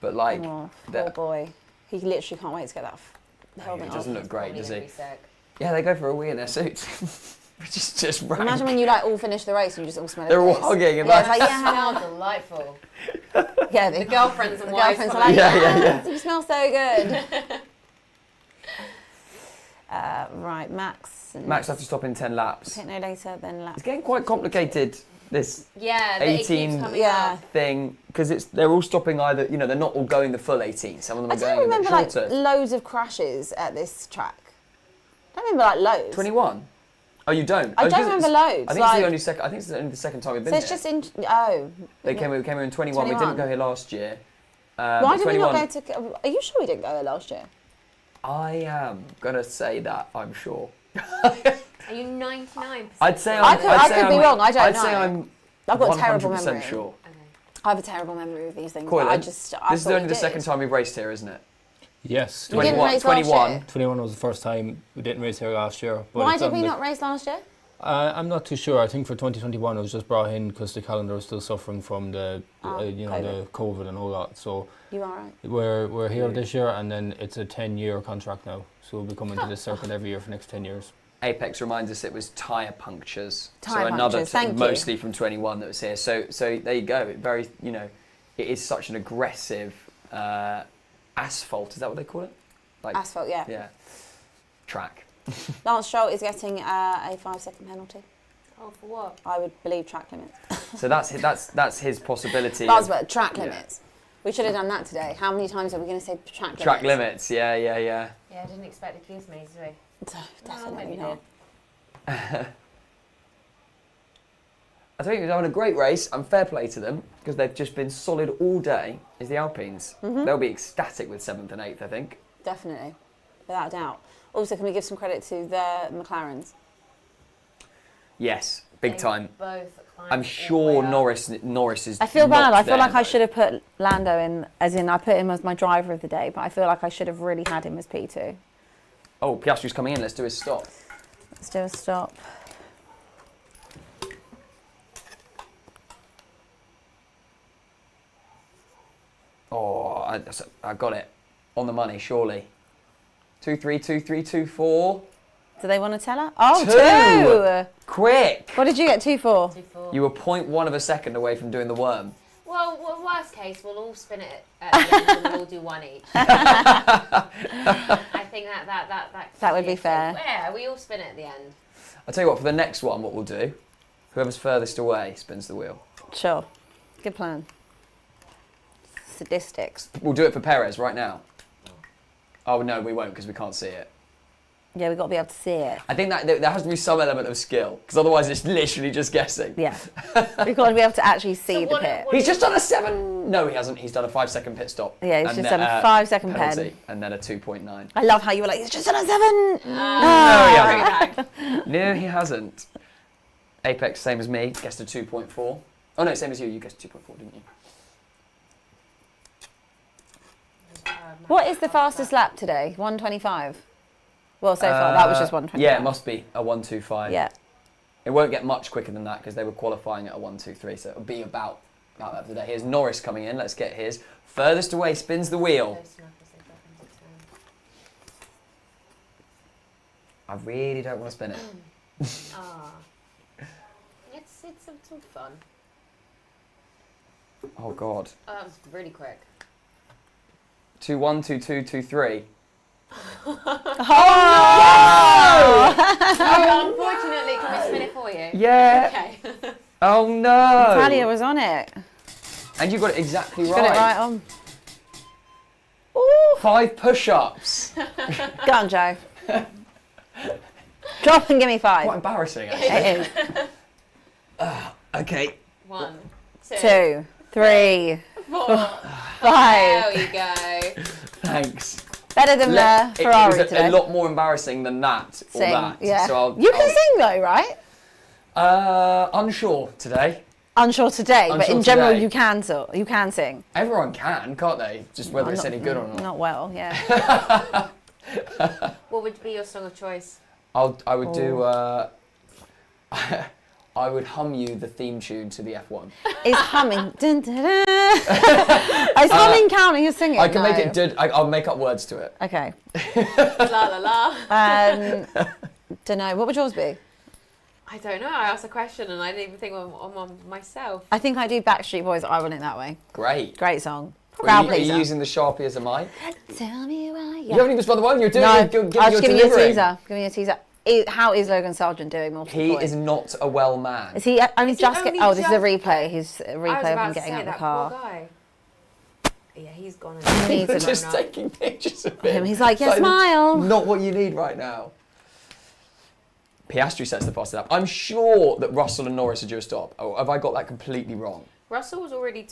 But like, Oh, the- poor boy. He literally can't wait to get that helmet he off. doesn't look great, Probably does gonna he? be sick. Yeah, they go for a wee in their suits. Which is just rank. Imagine when you like all finish the race and you just all smell They're of all piss. hugging and Yeah, like, it's like, yeah, Smells delightful. yeah, The girlfriends and the wives. girlfriends are coming. like, you smell so good. Right, Max. Max have to stop in 10 laps. Pit no later than lap. It's getting quite complicated, this Yeah, the 18 18 coming Yeah. up. thing, because they're all stopping either, they're not all going the full 18. Some of them I are don't going a bit remember like shorter. loads of crashes at this track. I don't remember like loads. 21? Oh, you don't? I Oh, don't 'cause remember it's- loads. I think like, it's the only second. I think it's only the second time we've been so it's here. just in. Oh. We came here in 21. We 21. didn't go here last year. Why but did we not 21 go to? Are you sure we didn't go there last year? I am gonna say that. I'm sure. Are you 99%? I'd say I I'm. could- I'd I say could be I'm- wrong, I don't I'd say know. I'm. I've got a terrible 100% memory. sure. Okay. I have a terrible memory of these things. Cool, But I then. just. This is only the second time we've raced here, isn't it? Yes. We didn't 21. race last 21. year. 21 was the first time we didn't race here last year. But Why it's did on we the- not race last year? I'm not too sure. I think for 2021 it was just brought in because the calendar was still suffering from the the COVID and all that. So You are right. we're here this year, and then it's a 10-year contract now. So we'll be coming to this circuit every year for the next 10 years. Apex reminds us it was tyre punctures. Tyre so another punctures, thank you. mostly from 21 that was here. So there you go. Very, it is such an aggressive asphalt. Is that what they call it? Like Asphalt, yeah. Yeah. Track. Lance Stroll is getting a 5-second penalty. Oh, for what? I would believe track limits. So that's his possibility. Buzzword, track yeah. limits. We should have done that today. How many times are we going to say track limits? Track limits. Yeah. Yeah, I didn't expect it to use me, did we? Definitely maybe not. I think they're having a great race, and fair play to them, because they've just been solid all day, is the Alpines. They'll be ecstatic with 7th and 8th, I think. Definitely, without a doubt. Also, can we give some credit to the McLarens? Yes, big time. Both climbed I'm all sure the way up. Norris is. I feel bad. not I feel like there, I should have put Lando in, as in I put him as my driver of the day, but I feel like I should have really had him as P2. Oh, Piastri's coming in. Let's do his stop. Let's do a stop. Oh, I got it. On the money, surely. 2-3, 2-3, 2-4. Do they want to tell her? Oh, Two. Quick! What did you get 2 for? 2-4. You were 0.1 of a second away from doing the worm. Well, worst case, we'll all spin it at the end and we'll all do one each. I think That would be fair. Yeah, we all spin it at the end. I'll tell you what, for the next one, what we'll do, whoever's furthest away spins the wheel. Sure. Good plan. Sadistics. We'll do it for Perez right now. Oh, no, we won't, because we can't see it. Yeah, we've got to be able to see it. I think that there has to be some element of skill, because otherwise it's literally just guessing. Yeah. We've got to be able to actually see the what- pit. what- He's just done a 7... No, he hasn't. He's done a 5-second pit stop. Yeah, he's and just then done a 5-second penalty, pen. and then a 2.9. I love how you were like, he's just done a 7! No, he hasn't. No, he hasn't. Apex, same as me, guessed a 2.4. Oh, no, same as you. You guessed 2.4, didn't you? What is the fastest lap today? 1:25? Well, so far, that was just 1:25. Yeah, it must be a 1:25. Yeah. It won't get much quicker than that because they were qualifying at a 1:23, so it'll be about that today. Here's Norris coming in. Let's get his. Furthest away spins the wheel. I really don't want to spin it. It's some fun. Oh God. That was really quick. 2-1, 2-2, 2-3. Unfortunately, can we spin it for you? Yeah. Okay. Oh no. Talia was on it. And you got it exactly right. Got it right on. Ooh. 5 push-ups. Go on, Joe. Drop and give me 5. Quite embarrassing, actually. It is. Okay. 1, 2, 3, 4. 5. There we go. Thanks. Better than the Ferrari it was today. a lot more embarrassing than that or Sing, that. yeah. So You can sing though, right? unsure today. Unsure today, but Unsure in general today. you can sing. Everyone can, can't they? Just whether it's any good or not. Not well, yeah. What would be your song of choice? I would do. I would hum you the theme tune to the F1. Is humming. Dun, dun, dun. Is humming counting as singing? I can make No. it. I'll make up words to it. Okay. La la la. Don't know. What would yours be? I don't know. I asked a question and I didn't even think on myself. I think I do Backstreet Boys. I Want It That Way. Great. Great song. Are Crowd you pleaser. using the Sharpie as a mic? Tell me why. You haven't even spun the one. You're doing. No, You're I giving was your giving you a delivering. teaser. Giving you a teaser. How is Logan Sargent doing? Multiple He points? is not a well man. Is he only Is he just only get? Oh, this is a just- replay. He's a I was replay of about him to getting say out of the that car. poor guy. Yeah, he's gone. He needs You're a just grown up. taking pictures of Him. him. He's like, yeah, It's smile. Not what you need right now. Piastri sets the fastest lap. I'm sure that Russell and Norris are due a stop. Oh, have I got that completely wrong? Russell was already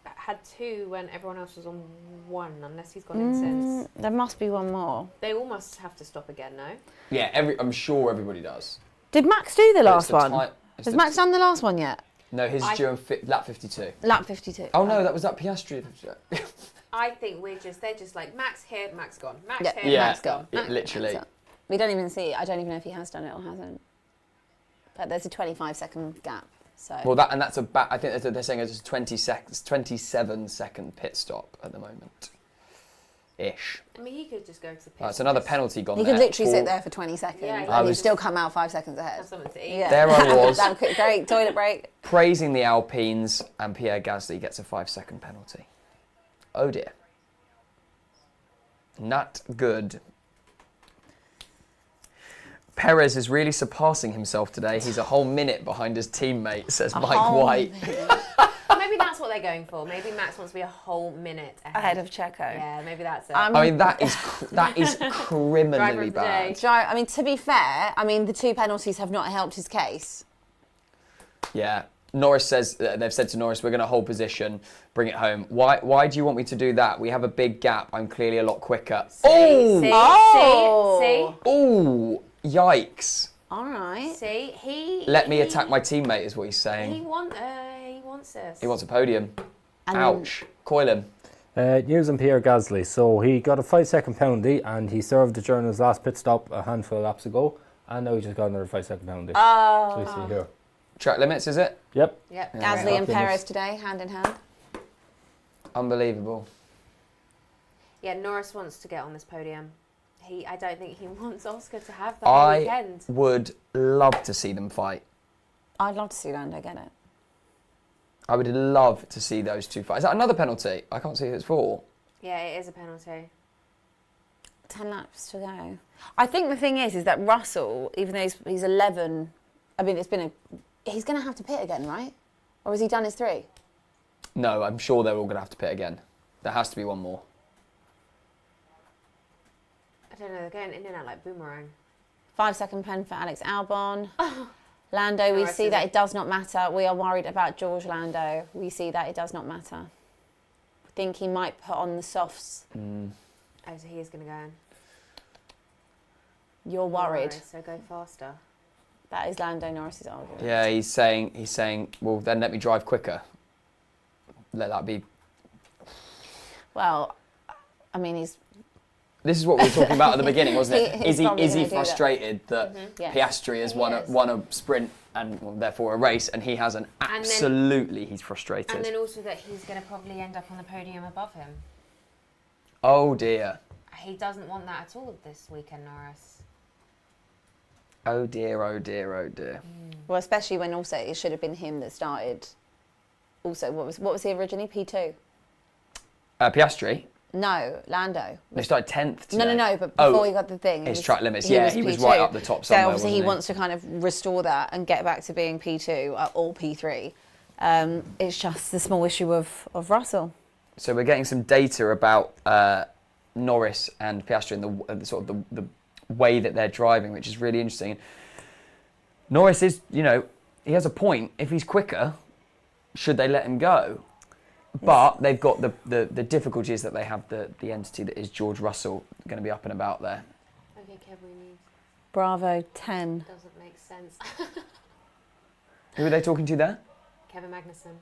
had 2 when everyone else was on 1, unless he's gone in since. There must be one more. They all must have to stop again, no? Yeah, I'm sure everybody does. Did Max do the But last it's the one? ti- it's Has the- Max done the last one yet? No, his is due on lap 52. Lap 52. Oh no, that was that Piastri. I think they're just like, Max here, Max gone. Max Yeah, here, yeah, Max gone. yeah, literally. We don't even see. I don't even know if he has done it or hasn't. But there's a 25-second gap. So. Well, that's a I think they're saying it's a 27-second pit stop at the moment. Ish. I mean, he could just go to the pit. It's another penalty gone he there. could literally sit there for 20 seconds Yeah, he and could he'd just still come out 5 seconds ahead. Have something to eat. Yeah. There I was. Have a quick break, toilet break. Praising the Alpines, and Pierre Gasly gets a 5-second penalty. Oh dear. Not good. Perez is really surpassing himself today. He's a whole minute behind his teammate, says Mike whole White. Maybe that's that's what they're going for. Maybe Max wants to be a whole minute ahead of Checo. Yeah, maybe that's it. I mean, that is criminally bad. I mean, to be fair, I mean, the 2 penalties have not helped his case. Yeah. Norris says, they've said to Norris, we're going to hold position, bring it home. Why do you want me to do that? We have a big gap. I'm clearly a lot quicker. See? Oh, yikes. All right. See, Let me attack my teammate is what he's saying. He wants this. He wants a podium. Ouch. Coil him. News on Pierre Gasly. So he got a 5-second penalty and he served it during his last pit stop a handful of laps ago. And now he just got another 5-second penalty. So we see here. Track limits, is it? Yep. Gasly and Perez today, hand in hand. Unbelievable. Yeah, Norris wants to get on this podium. I don't think he wants Oscar to have the whole weekend. I would love to see them fight. I'd love to see Lando get it. I would love to see those two fight. Is that another penalty? I can't see who it's for. Yeah, it is a penalty. 10 laps to go. I think the thing is that Russell, even though he's 11, I mean, he's going to have to pit again, right? Or has he done his 3? No, I'm sure they're all going to have to pit again. There has to be one more. I don't know, they're going in and out like boomerang. 5-second pen for Alex Albon. Lando, we see that it does not matter. We are worried about George Lando. We see that it does not matter. I think he might put on the softs. Oh, so he is going to go in. You're worried. Norris, so go faster. That is Lando Norris's argument. Yeah, he's saying, well, then let me drive quicker. Let that be. Well, I mean, This is what we were talking about at the beginning, wasn't it? He's Is he do frustrated that Yes. Piastri has won a sprint and therefore a race, and he hasn't? Absolutely, he's frustrated. And then also that he's going to probably end up on the podium above him. Oh dear. He doesn't want that at all this weekend, Norris. Oh dear, oh dear, oh dear. Well, especially when also it should have been him that started. Also, what was he originally? P2? Piastri? No, Lando. They started 10th today. No, but before he got the thing. His track limits, he was right up the top somewhere, So obviously wasn't he wants to kind of restore that and get back to being P2 or P3. It's just the small issue of Russell. So we're getting some data about Norris and Piastri and the sort of the way that they're driving, which is really interesting. Norris is, he has a point. If he's quicker, should they let him go? But they've got the difficulties that they have, the entity that is George Russell going to be up and about there. Okay, Kev, we need... Bravo 10. Doesn't make sense. Who are they talking to there? Kevin Magnussen.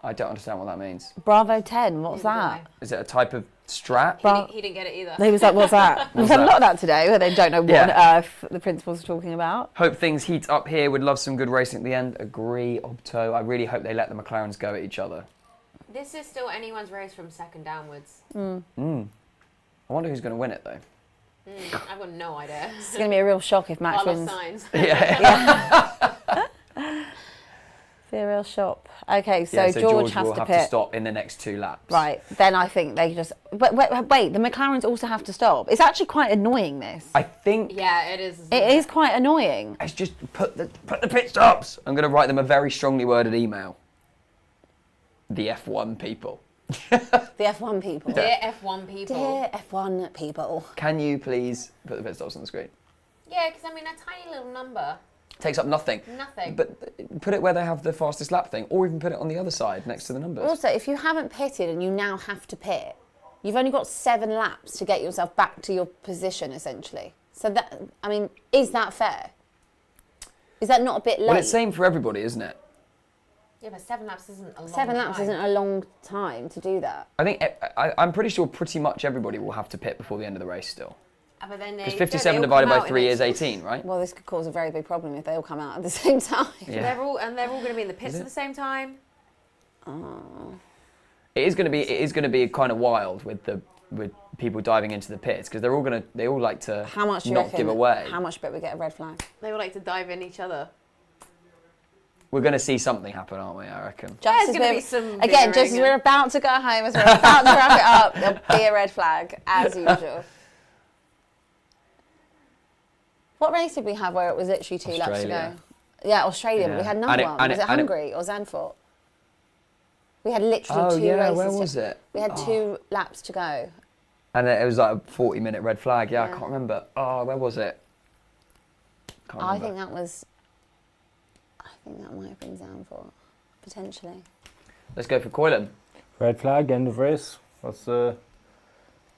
I don't understand what that means. Bravo 10, what's that? Is it a type of strap? He didn't get it either. He was like, what's that? We've had a lot of that today where they don't know what on earth the principals are talking about. Hope things heat up here. Would love some good racing at the end. Agree, Obto. I really hope they let the McLarens go at each other. This is still anyone's race from second downwards. I wonder who's going to win it, though. I've got no idea. It's going to be a real shock if Max wins. Signs. Be a real shock. Okay, so George has will to have pit. to stop in the next 2 laps. Right, then I think they just... Wait, the McLarens also have to stop. It's actually quite annoying, this. I think... Yeah, it is. It is quite annoying. It's just put the pit stops. I'm going to write them a very strongly worded email. The F1 people. The F1 people. Dear F1 people. Dear F1 people. Can you please put the pit stops on the screen? Yeah, because I mean, a tiny little number. Takes up nothing. Nothing. But put it where they have the fastest lap thing, or even put it on the other side next to the numbers. Also, if you haven't pitted and you now have to pit, you've only got 7 laps to get yourself back to your position, essentially. So that, I mean, is that fair? Is that not a bit late? Well, it's same for everybody, isn't it? Yeah, but 7 laps isn't a long 7 laps time. isn't a long time to do that. I think I'm pretty sure pretty much everybody will have to pit before the end of the race still. But then because 57 divided by 3 is 18, right? Well, this could cause a very big problem if they all come out at the same time. Yeah. They're all going to be in the pits at the same time. Oh. It is going to be kind of wild with people diving into the pits because they all like to How much not give away. How much bet we get a red flag? They all like to dive in each other. We're going to see something happen, aren't we? I reckon. Just There's going to be some again, just as we're about to go home, as we're about to wrap it up, there'll be a red flag as usual. What race did we have where it was literally 2 laps to go? Yeah, Australia. But we had another one. Was it Hungary or Zandvoort? We had literally 2 races. Where was it? We had 2 laps to go. And it was like a 40-minute red flag. Yeah, I can't remember. Oh, where was it? Can't remember. I think that might have been Zandvoort, potentially. Let's go for Coylan. Red flag, end of race. What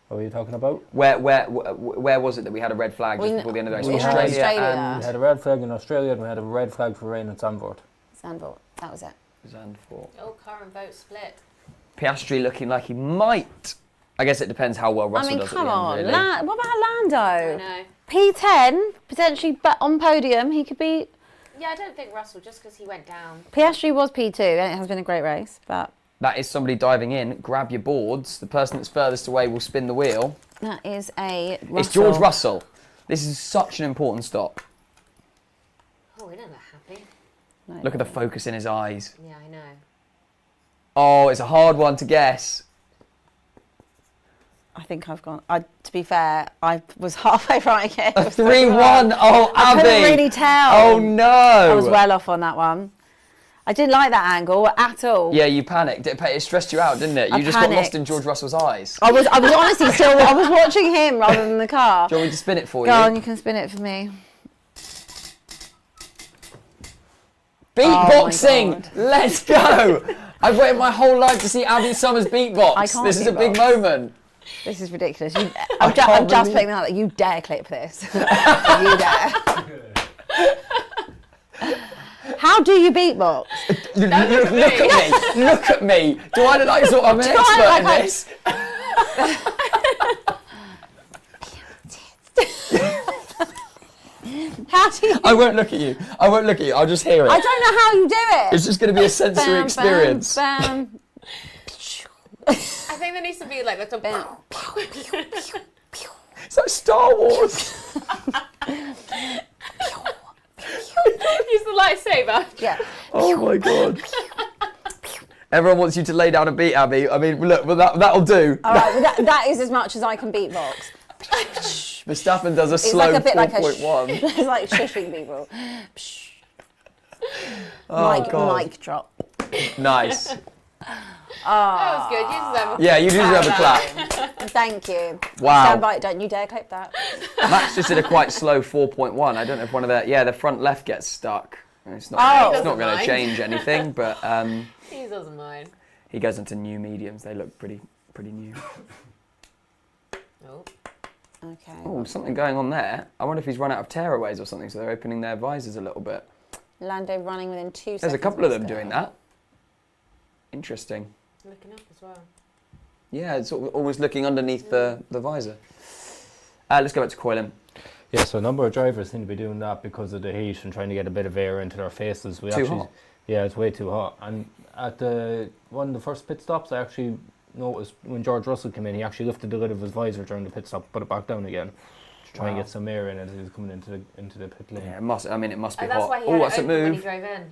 were you talking about? Where was it that we had a red flag just before the end of the race? We had Australia. We had a red flag in Australia and we had a red flag for rain at Zandvoort. Zandvoort, that was it. Zandvoort. Oh, current vote split. Piastri looking like he might. I guess it depends how well Russell does. Come on. Really. What about Lando? I know. P10, potentially on podium, he could be... Yeah, I don't think Russell, just because he went down. Piastri was P2, and it has been a great race, but... That is somebody diving in. Grab your boards. The person that's furthest away will spin the wheel. That is a Russell. It's George Russell. This is such an important stop. Oh, he doesn't look happy. No, Look at the focus in his eyes. Yeah, I know. Oh, it's a hard one to guess. I think I've gone... to be fair, I was halfway right here. A 3-1. Oh, Abbi. I couldn't really tell. Oh, no. I was well off on that one. I didn't like that angle at all. Yeah, you panicked. It stressed you out, didn't it? You just got lost in George Russell's eyes. I was honestly still... I was watching him rather than the car. Do you want me to spin it for Go you? on, you can spin it for me. Beatboxing! Let's go! I've waited my whole life to see Abbi Summers beatbox. I can't This is a big beatbox. moment. This is ridiculous. I'm can't just believe- putting that out. You dare clip this. You dare. How do you beatbox? Look at me. Look at me. Do I look like sort of an expert in this? How do you... I won't look at you. I won't look at you. I'll just hear it. I don't know how you do it. It's just going to be a sensory Bam, experience. Bam, bam. I think there needs to be like a Bam. It's like Star Wars. use the lightsaber. Yeah. Oh my god. Everyone wants you to lay down a beat, Abbi. I mean, look, well, that'll do. All right, well, that is as much as I can beatbox. Verstappen does a It's slow like a bit like a 4.1. It's like shushing people. God. Mic drop. Nice. That was good. You deserve a Yeah, you do deserve a clap. Thank you. Wow. Stand by, don't you dare clip that. Max just did a quite slow 4.1. I don't know if one of the front left gets stuck. It's not going to mind. change anything, but He doesn't mind. he goes into new mediums. They look pretty new. Oh. Okay. Oh, something going on there. I wonder if he's run out of tearaways or something, so they're opening their visors a little bit. Lando running within 2 seconds. There's a couple of them doing that. Interesting. Looking up as well. Yeah, it's sort of always looking underneath the visor. Let's go back to Coylan. Yeah, so a number of drivers seem to be doing that because of the heat and trying to get a bit of air into their faces. Hot. Yeah, it's way too hot. And at one of the first pit stops, I actually noticed when George Russell came in, he actually lifted the lid of his visor during the pit stop, put it back down again to try and get some air in as he was coming into the pit lane. Yeah, it must be That's hot. why he Oh, had that's it a open when he move. drove in.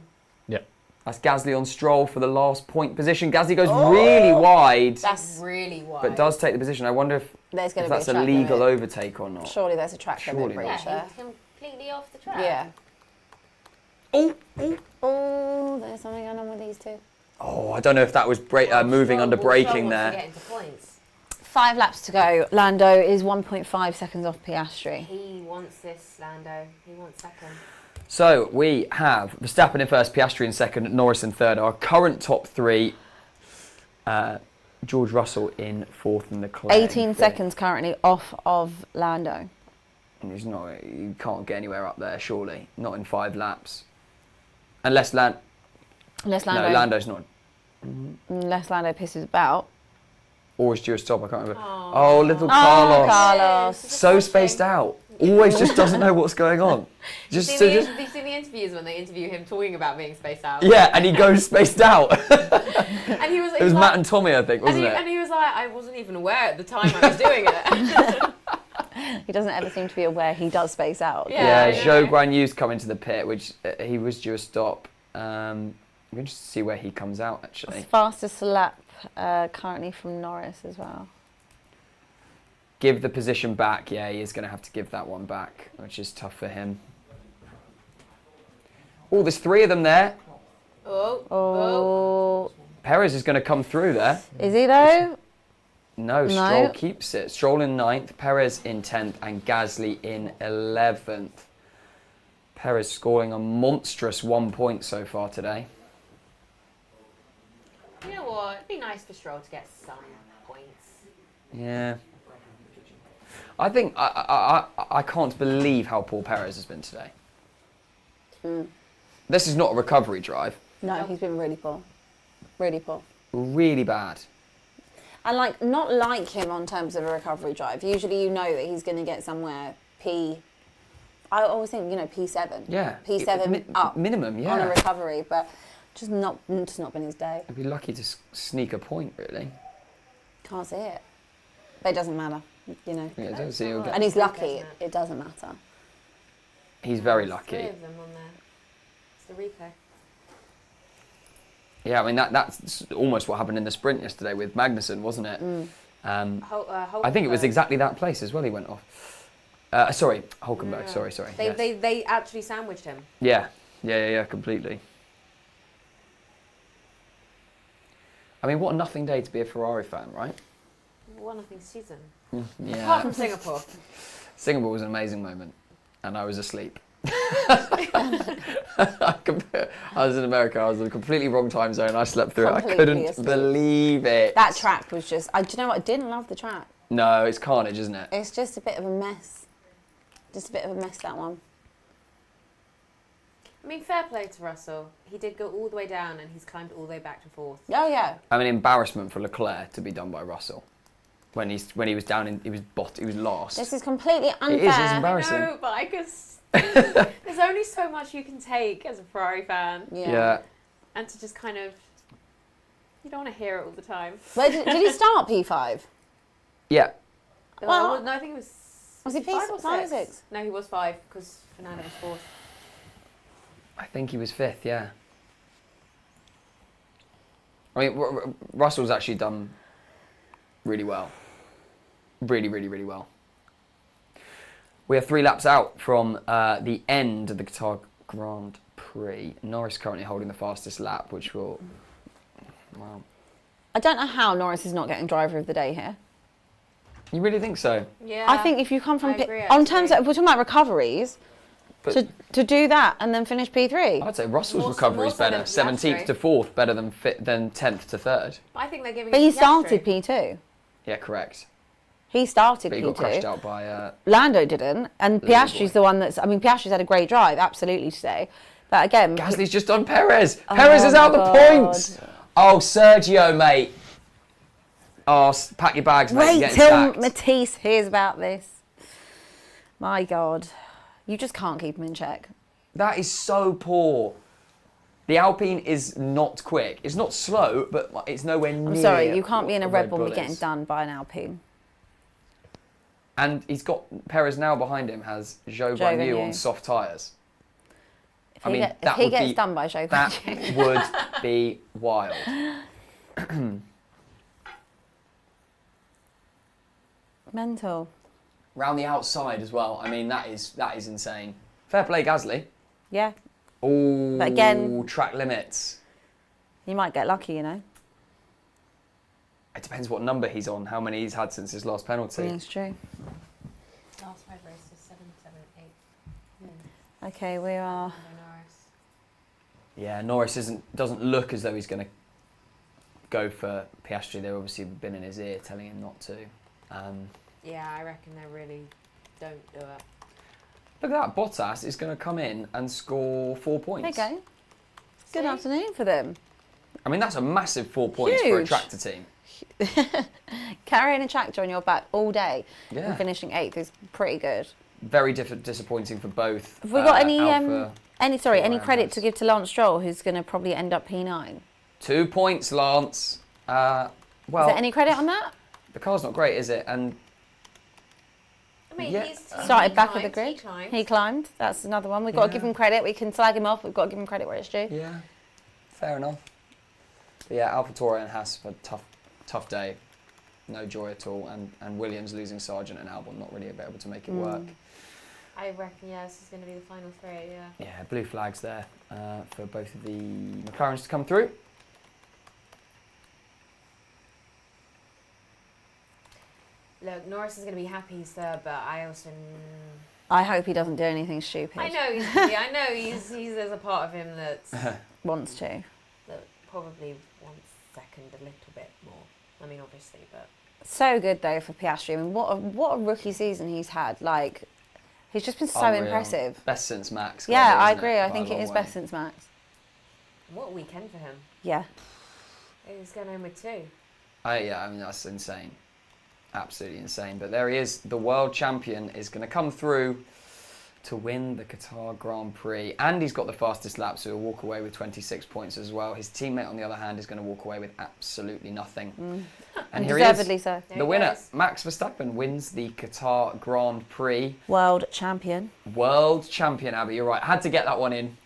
Yeah. That's Gasly on Stroll for the last point position. Gasly goes really wide, That's really wide. but does take the position. I wonder if There's going to be that's a a track legal limit. overtake or not. Surely there's a track Surely limit not. breach Yeah, there. he's completely off the track. Yeah. Oh, there's something going on with these two. Oh, I don't know if that was moving under braking To there. get into points. 5 laps to go. Lando is 1.5 seconds off Piastri. He wants this, Lando. He wants second. So we have Verstappen in first, Piastri in second, Norris in third. Our current top three, George Russell in fourth and Leclerc. 18 seconds currently off of Lando. And he's not. You can't get anywhere up there, surely. Not in 5 laps. Unless Lando. Unless No, Lando, Lando's not. unless Lando pisses about. Or is due a stop, I can't remember. Oh, little Carlos. Carlos. So spaced out. Always just doesn't know what's going on. Have you seen the interviews when they interview him talking about being spaced out? Yeah, and he goes spaced out. And he was. It was like, Matt and Tommy, I think, wasn't it? And he was like, I wasn't even aware at the time I was doing it. He doesn't ever seem to be aware he does space out. Yeah, I Yeah, know. Zhou Guanyu's coming to the pit, which he was due a stop. I'm interested to see where he comes out, actually. Fastest lap currently from Norris as well. Give the position back. Yeah, he is going to have to give that one back, which is tough for him. Oh, there's 3 of them there. Oh. Oh, Perez is going to come through there. Is he though? No, Stroll keeps it. Stroll in 9th, Perez in 10th, and Gasly in 11th. Perez scoring a monstrous 1 point so far today. You know what? It'd be nice for Stroll to get some points. Yeah. I think I can't believe how poor Perez has been today. This is not a recovery drive. No, he's been really poor. Really poor. Really bad. And like, not like him on terms of a recovery drive. Usually you know that he's going to get somewhere I always think, you know, P7. Yeah. P7 up. Minimum, yeah. On a recovery, but just not been his day. I'd be lucky to sneak a point, really. Can't see it. But it doesn't matter, you know. Yeah, it does see you And he's lucky, it doesn't matter. He's very Three lucky. of them on there. It's the replay. Yeah, I mean, that's almost what happened in the sprint yesterday with Magnussen, wasn't it? I think it was exactly that place as well he went off. Sorry, Hulkenberg, sorry. They actually sandwiched him. Yeah, completely. I mean, what a nothing day to be a Ferrari fan, right? What nothing season. Yeah. Apart from Singapore. Singapore was an amazing moment, and I was asleep. I was in America. I was in a completely wrong time zone. I slept through it. I couldn't believe it. That track was just. Do you know what? I didn't love the track. No, it's carnage, isn't it? It's just a bit of a mess. Just a bit of a mess, that one. I mean, fair play to Russell. He did go all the way down, and he's climbed all the way back to 4th. Oh yeah. I mean, embarrassment for Leclerc to be done by Russell. When he was down, he was lost. This is completely unfair. It is. It's embarrassing. No, but I guess there's only so much you can take as a Ferrari fan. Yeah. And to just kind of, you don't want to hear it all the time. Where did he start P5? Yeah. Well, no, I think it was. Was he five or P5 or 6? 6? No, he was 5 because Fernando was 4th. I think he was 5th, yeah. I mean, Russell's actually done really well. Really, really, really well. We are 3 laps out from the end of the Qatar Grand Prix. Norris currently holding the fastest lap, which will... Wow. I don't know how Norris is not getting driver of the day here. You really think so? Yeah. I think if you come from... I agree, on terms of... We're talking about recoveries. To do that and then finish P3. I'd say Russell's recovery is better. 17th to 4th, better than 10th to 3rd. I think they're giving. But he started P2. Yeah, correct. He started But he P2. got crashed out by... Lando didn't. And Piastri's the one that's... I mean, Piastri's had a great drive, absolutely, today. But again... Gasly's just done Perez. Perez is out the points. Oh, Sergio, mate. Oh, pack your bags, mate. Wait till Matisse hears about this. My God. You just can't keep him in check. That is so poor. The Alpine is not quick. It's not slow, but it's nowhere near... I'm sorry, you can't be in a Red Bull and Bull be getting done by an Alpine. And he's got... Perez now behind him has Zhou Guanyu on soft tyres. If he gets done by Zhou That Guanyu. would be wild. Mental. Round the outside as well. I mean, that is insane. Fair play, Gasly. Yeah. Oh, But again... track limits. You might get lucky, you know. It depends what number he's on, how many he's had since his last penalty. Yeah, it's true. Last 5 races, 7, 7, 8. Okay, we are... Yeah, Norris doesn't look as though he's going to go for Piastri. They've obviously been in his ear telling him not to. Yeah, I reckon they really don't do it. Look at that, Bottas is going to come in and score 4 points. There you go. Good afternoon for them. I mean, that's a massive 4 points for a Huge. tractor team. Carrying a tractor on your back all day Yeah. and finishing 8th is pretty good. Very disappointing for both. Have we got any Alpha credit Haas. to give to Lance Stroll, who's going to probably end up P9? 2 points, Lance. Well, Is there any credit on that? the car's not great, is it? And I mean, Yeah. he Started back of the climbed, grid. He He climbed. That's another one. We've got to give him credit. We can slag him off. We've got to give him credit where it's due. yeah, fair enough. But yeah, AlphaTauri and Haas had a tough day. No joy at all. And Williams losing Sargent and Albon not really able to make it work. I reckon, yeah, this is going to be the final 3, yeah. Yeah, blue flags there for both of the McLarens to come through. Look, Norris is going to be happy he's third, but I also... I hope he doesn't do anything stupid. I know he's there's a part of him that Wants to. probably wants second a little bit more. I mean, obviously, but... So good, though, for Piastri. I mean, what a rookie season he's had. Like, he's just been so Unreal. impressive. Best since Max. Yeah, isn't I it? agree. I By think a it long is way. best since Max. What a weekend for him. Yeah. He's going home with 2. Yeah, I mean, that's insane. Absolutely insane. But there he is. The world champion is going to come through to win the Qatar Grand Prix. And he's got the fastest lap, so he'll walk away with 26 points as well. His teammate, on the other hand, is going to walk away with absolutely nothing. And here he Deservedly is. so. There The he winner, goes. Max Verstappen, wins the Qatar Grand Prix. World champion. World champion, Abby. You're right. I had to get that one in.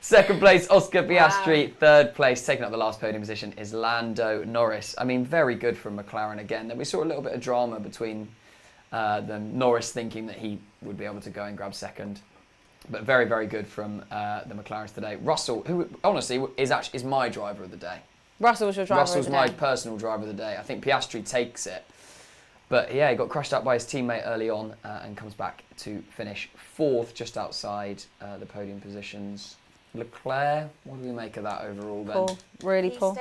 Second place, Oscar Piastri. Wow. Third place, taking up the last podium position, is Lando Norris. I mean, very good from McLaren again. Then we saw a little bit of drama between them. Norris thinking that he would be able to go and grab second. But very, very good from the McLarens today. Russell, who honestly is my driver of the day. Russell was your driver Russell's of the my day. personal driver of the day. I think Piastri takes it. But yeah, he got crushed up by his teammate early on and comes back to finish 4th, just outside the podium positions. Leclerc, what do we make of that overall then? Poor. Really poor.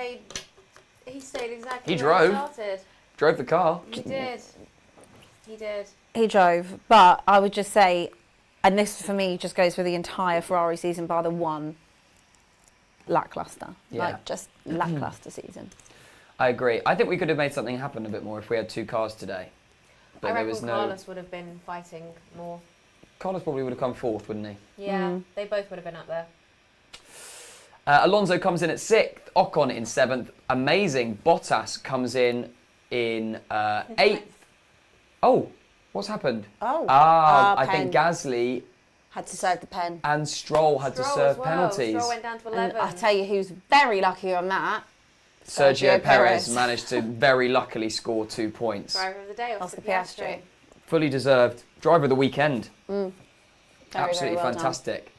He stayed exactly He where drove. he started. Drove the car. He did. He did. He drove, but I would just say, and this for me just goes for the entire Ferrari season bar the one, lackluster. Yeah. Like, just lackluster season. I agree. I think we could have made something happen a bit more if we had 2 cars today. But I there reckon was no... Carlos would have been fighting more. Carlos probably would have come 4th, wouldn't he? Yeah, they both would have been up there. Alonso comes in at 6th, Ocon in 7th. Amazing. Bottas comes in 8th. Oh, what's happened? Oh. I pen. think Gasly Had to serve the pen. and Stroll had to Stroll serve as well. penalties. Stroll went down to 11. And I tell you who's very lucky on that. Sergio Sergio Perez Perez. managed to very luckily score 2 points. Driver of the day, Oscar Oscar Piastri. Piastri. Fully deserved. Driver of the weekend. Very, Absolutely very well done. fantastic.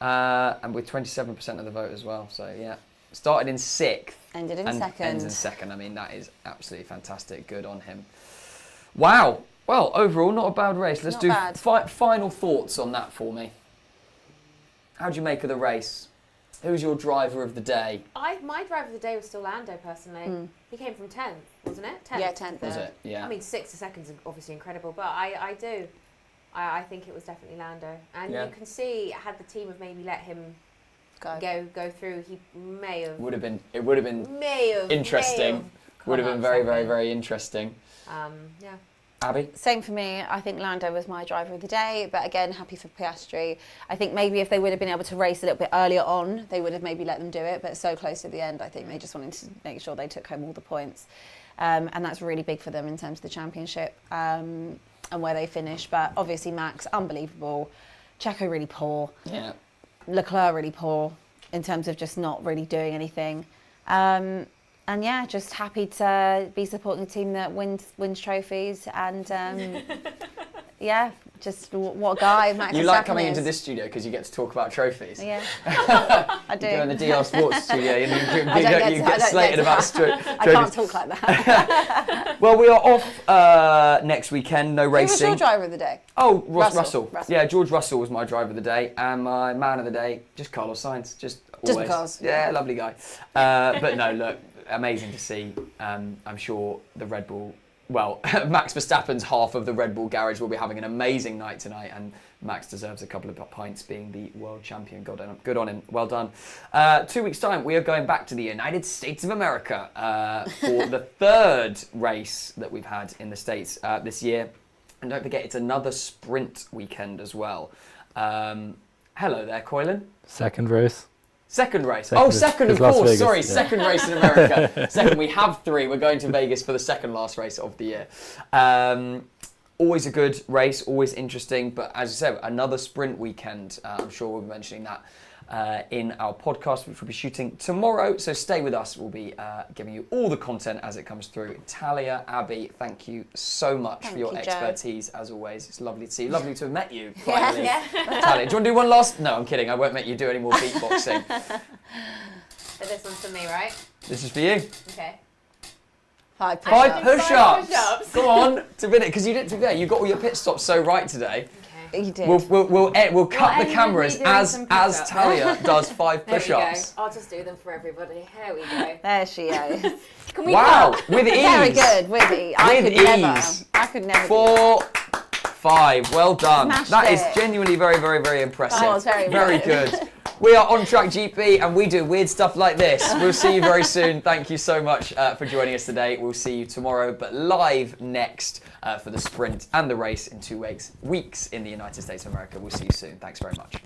And with 27% of the vote as well. So yeah, started in 6th. Ended in and second. Ends in 2nd. I mean, that is absolutely fantastic. Good on him. Wow. Well, overall, not a bad race. Let's Not do bad. final thoughts on that for me. How do you make of the race? Who's your driver of the day? My driver of the day was still Lando, personally. He came from 10th, wasn't it? 10th. Yeah, 10th. Was it? Yeah. I mean, 6 to second's obviously incredible, but I think it was definitely Lando. And Yeah. you can see, had the team have maybe let him Go. go through, he may have... It would have been interesting. Would have been very, very, very interesting. Yeah. Abby? Same for me. I think Lando was my driver of the day, but again, happy for Piastri. I think maybe if they would have been able to race a little bit earlier on, they would have maybe let them do it, but so close to the end, I think they just wanted to make sure they took home all the points. And that's really big for them in terms of the championship and where they finish. But obviously Max, unbelievable. Checo really poor. Yeah. Leclerc really poor in terms of just not really doing anything. And yeah, just happy to be supporting a team that wins trophies. And yeah, just what a guy Max You like Verstappen coming is. into this studio because you get to talk about trophies. Yeah, I do. You go in the DR Sports studio and I don't you get get to- slated about I trophies. can't talk like that. Well, we are off next weekend, no Who was racing. your driver of the day? Oh, Russell. Yeah, George Russell was my driver of the day, and my man of the day, just Carlos Sainz, just always. because. Yeah, lovely guy. But no, look, amazing to see. I'm sure the Red Bull, well, Max Verstappen's half of the Red Bull garage will be having an amazing night tonight, and Max deserves a couple of pints being the world champion. Good on him. Well done. 2 weeks' time, we are going back to the United States of America for the 3rd race that we've had in the States this year. And don't forget, it's another sprint weekend as well. Hello there, Coylan. Second race. Second race. Second Oh, is- second, of is Las course. Vegas, Sorry, yeah. second race in America. Second, we have 3. We're going to Vegas for the second last race of the year. Always a good race, always interesting. But as I said, another sprint weekend. I'm sure we'll be mentioning that in our podcast, which we'll be shooting tomorrow. So stay with us. We'll be giving you all the content as it comes through. Talia, Abby, thank you so much for your you, Joe. expertise, as always. It's lovely to see you. Lovely to have met you, finally. Yeah. Talia, do you want to do one last? No, I'm kidding. I won't make you do any more beatboxing. But this one's for me, right? This is for you. Okay. 5 5 push-ups. push-ups. Go on to win it because you didn't. To be fair, you got all your pit stops so right today. You did. We'll cut the cameras end with me doing as some Talia does 5 There we go. push-ups. I'll just do them for everybody. Here we go. There she is. Can we Wow, cut? with ease. Very good, with ease. I With could never. ease. I could never. 4, 5. Well done. Smashed That is it. genuinely very, very, very impressive. That was very good. We are On Track GP and we do weird stuff like this. We'll see you very soon. Thank you so much for joining us today. We'll see you tomorrow, but live next for the sprint and the race in 2 weeks in the United States of America. We'll see you soon. Thanks very much.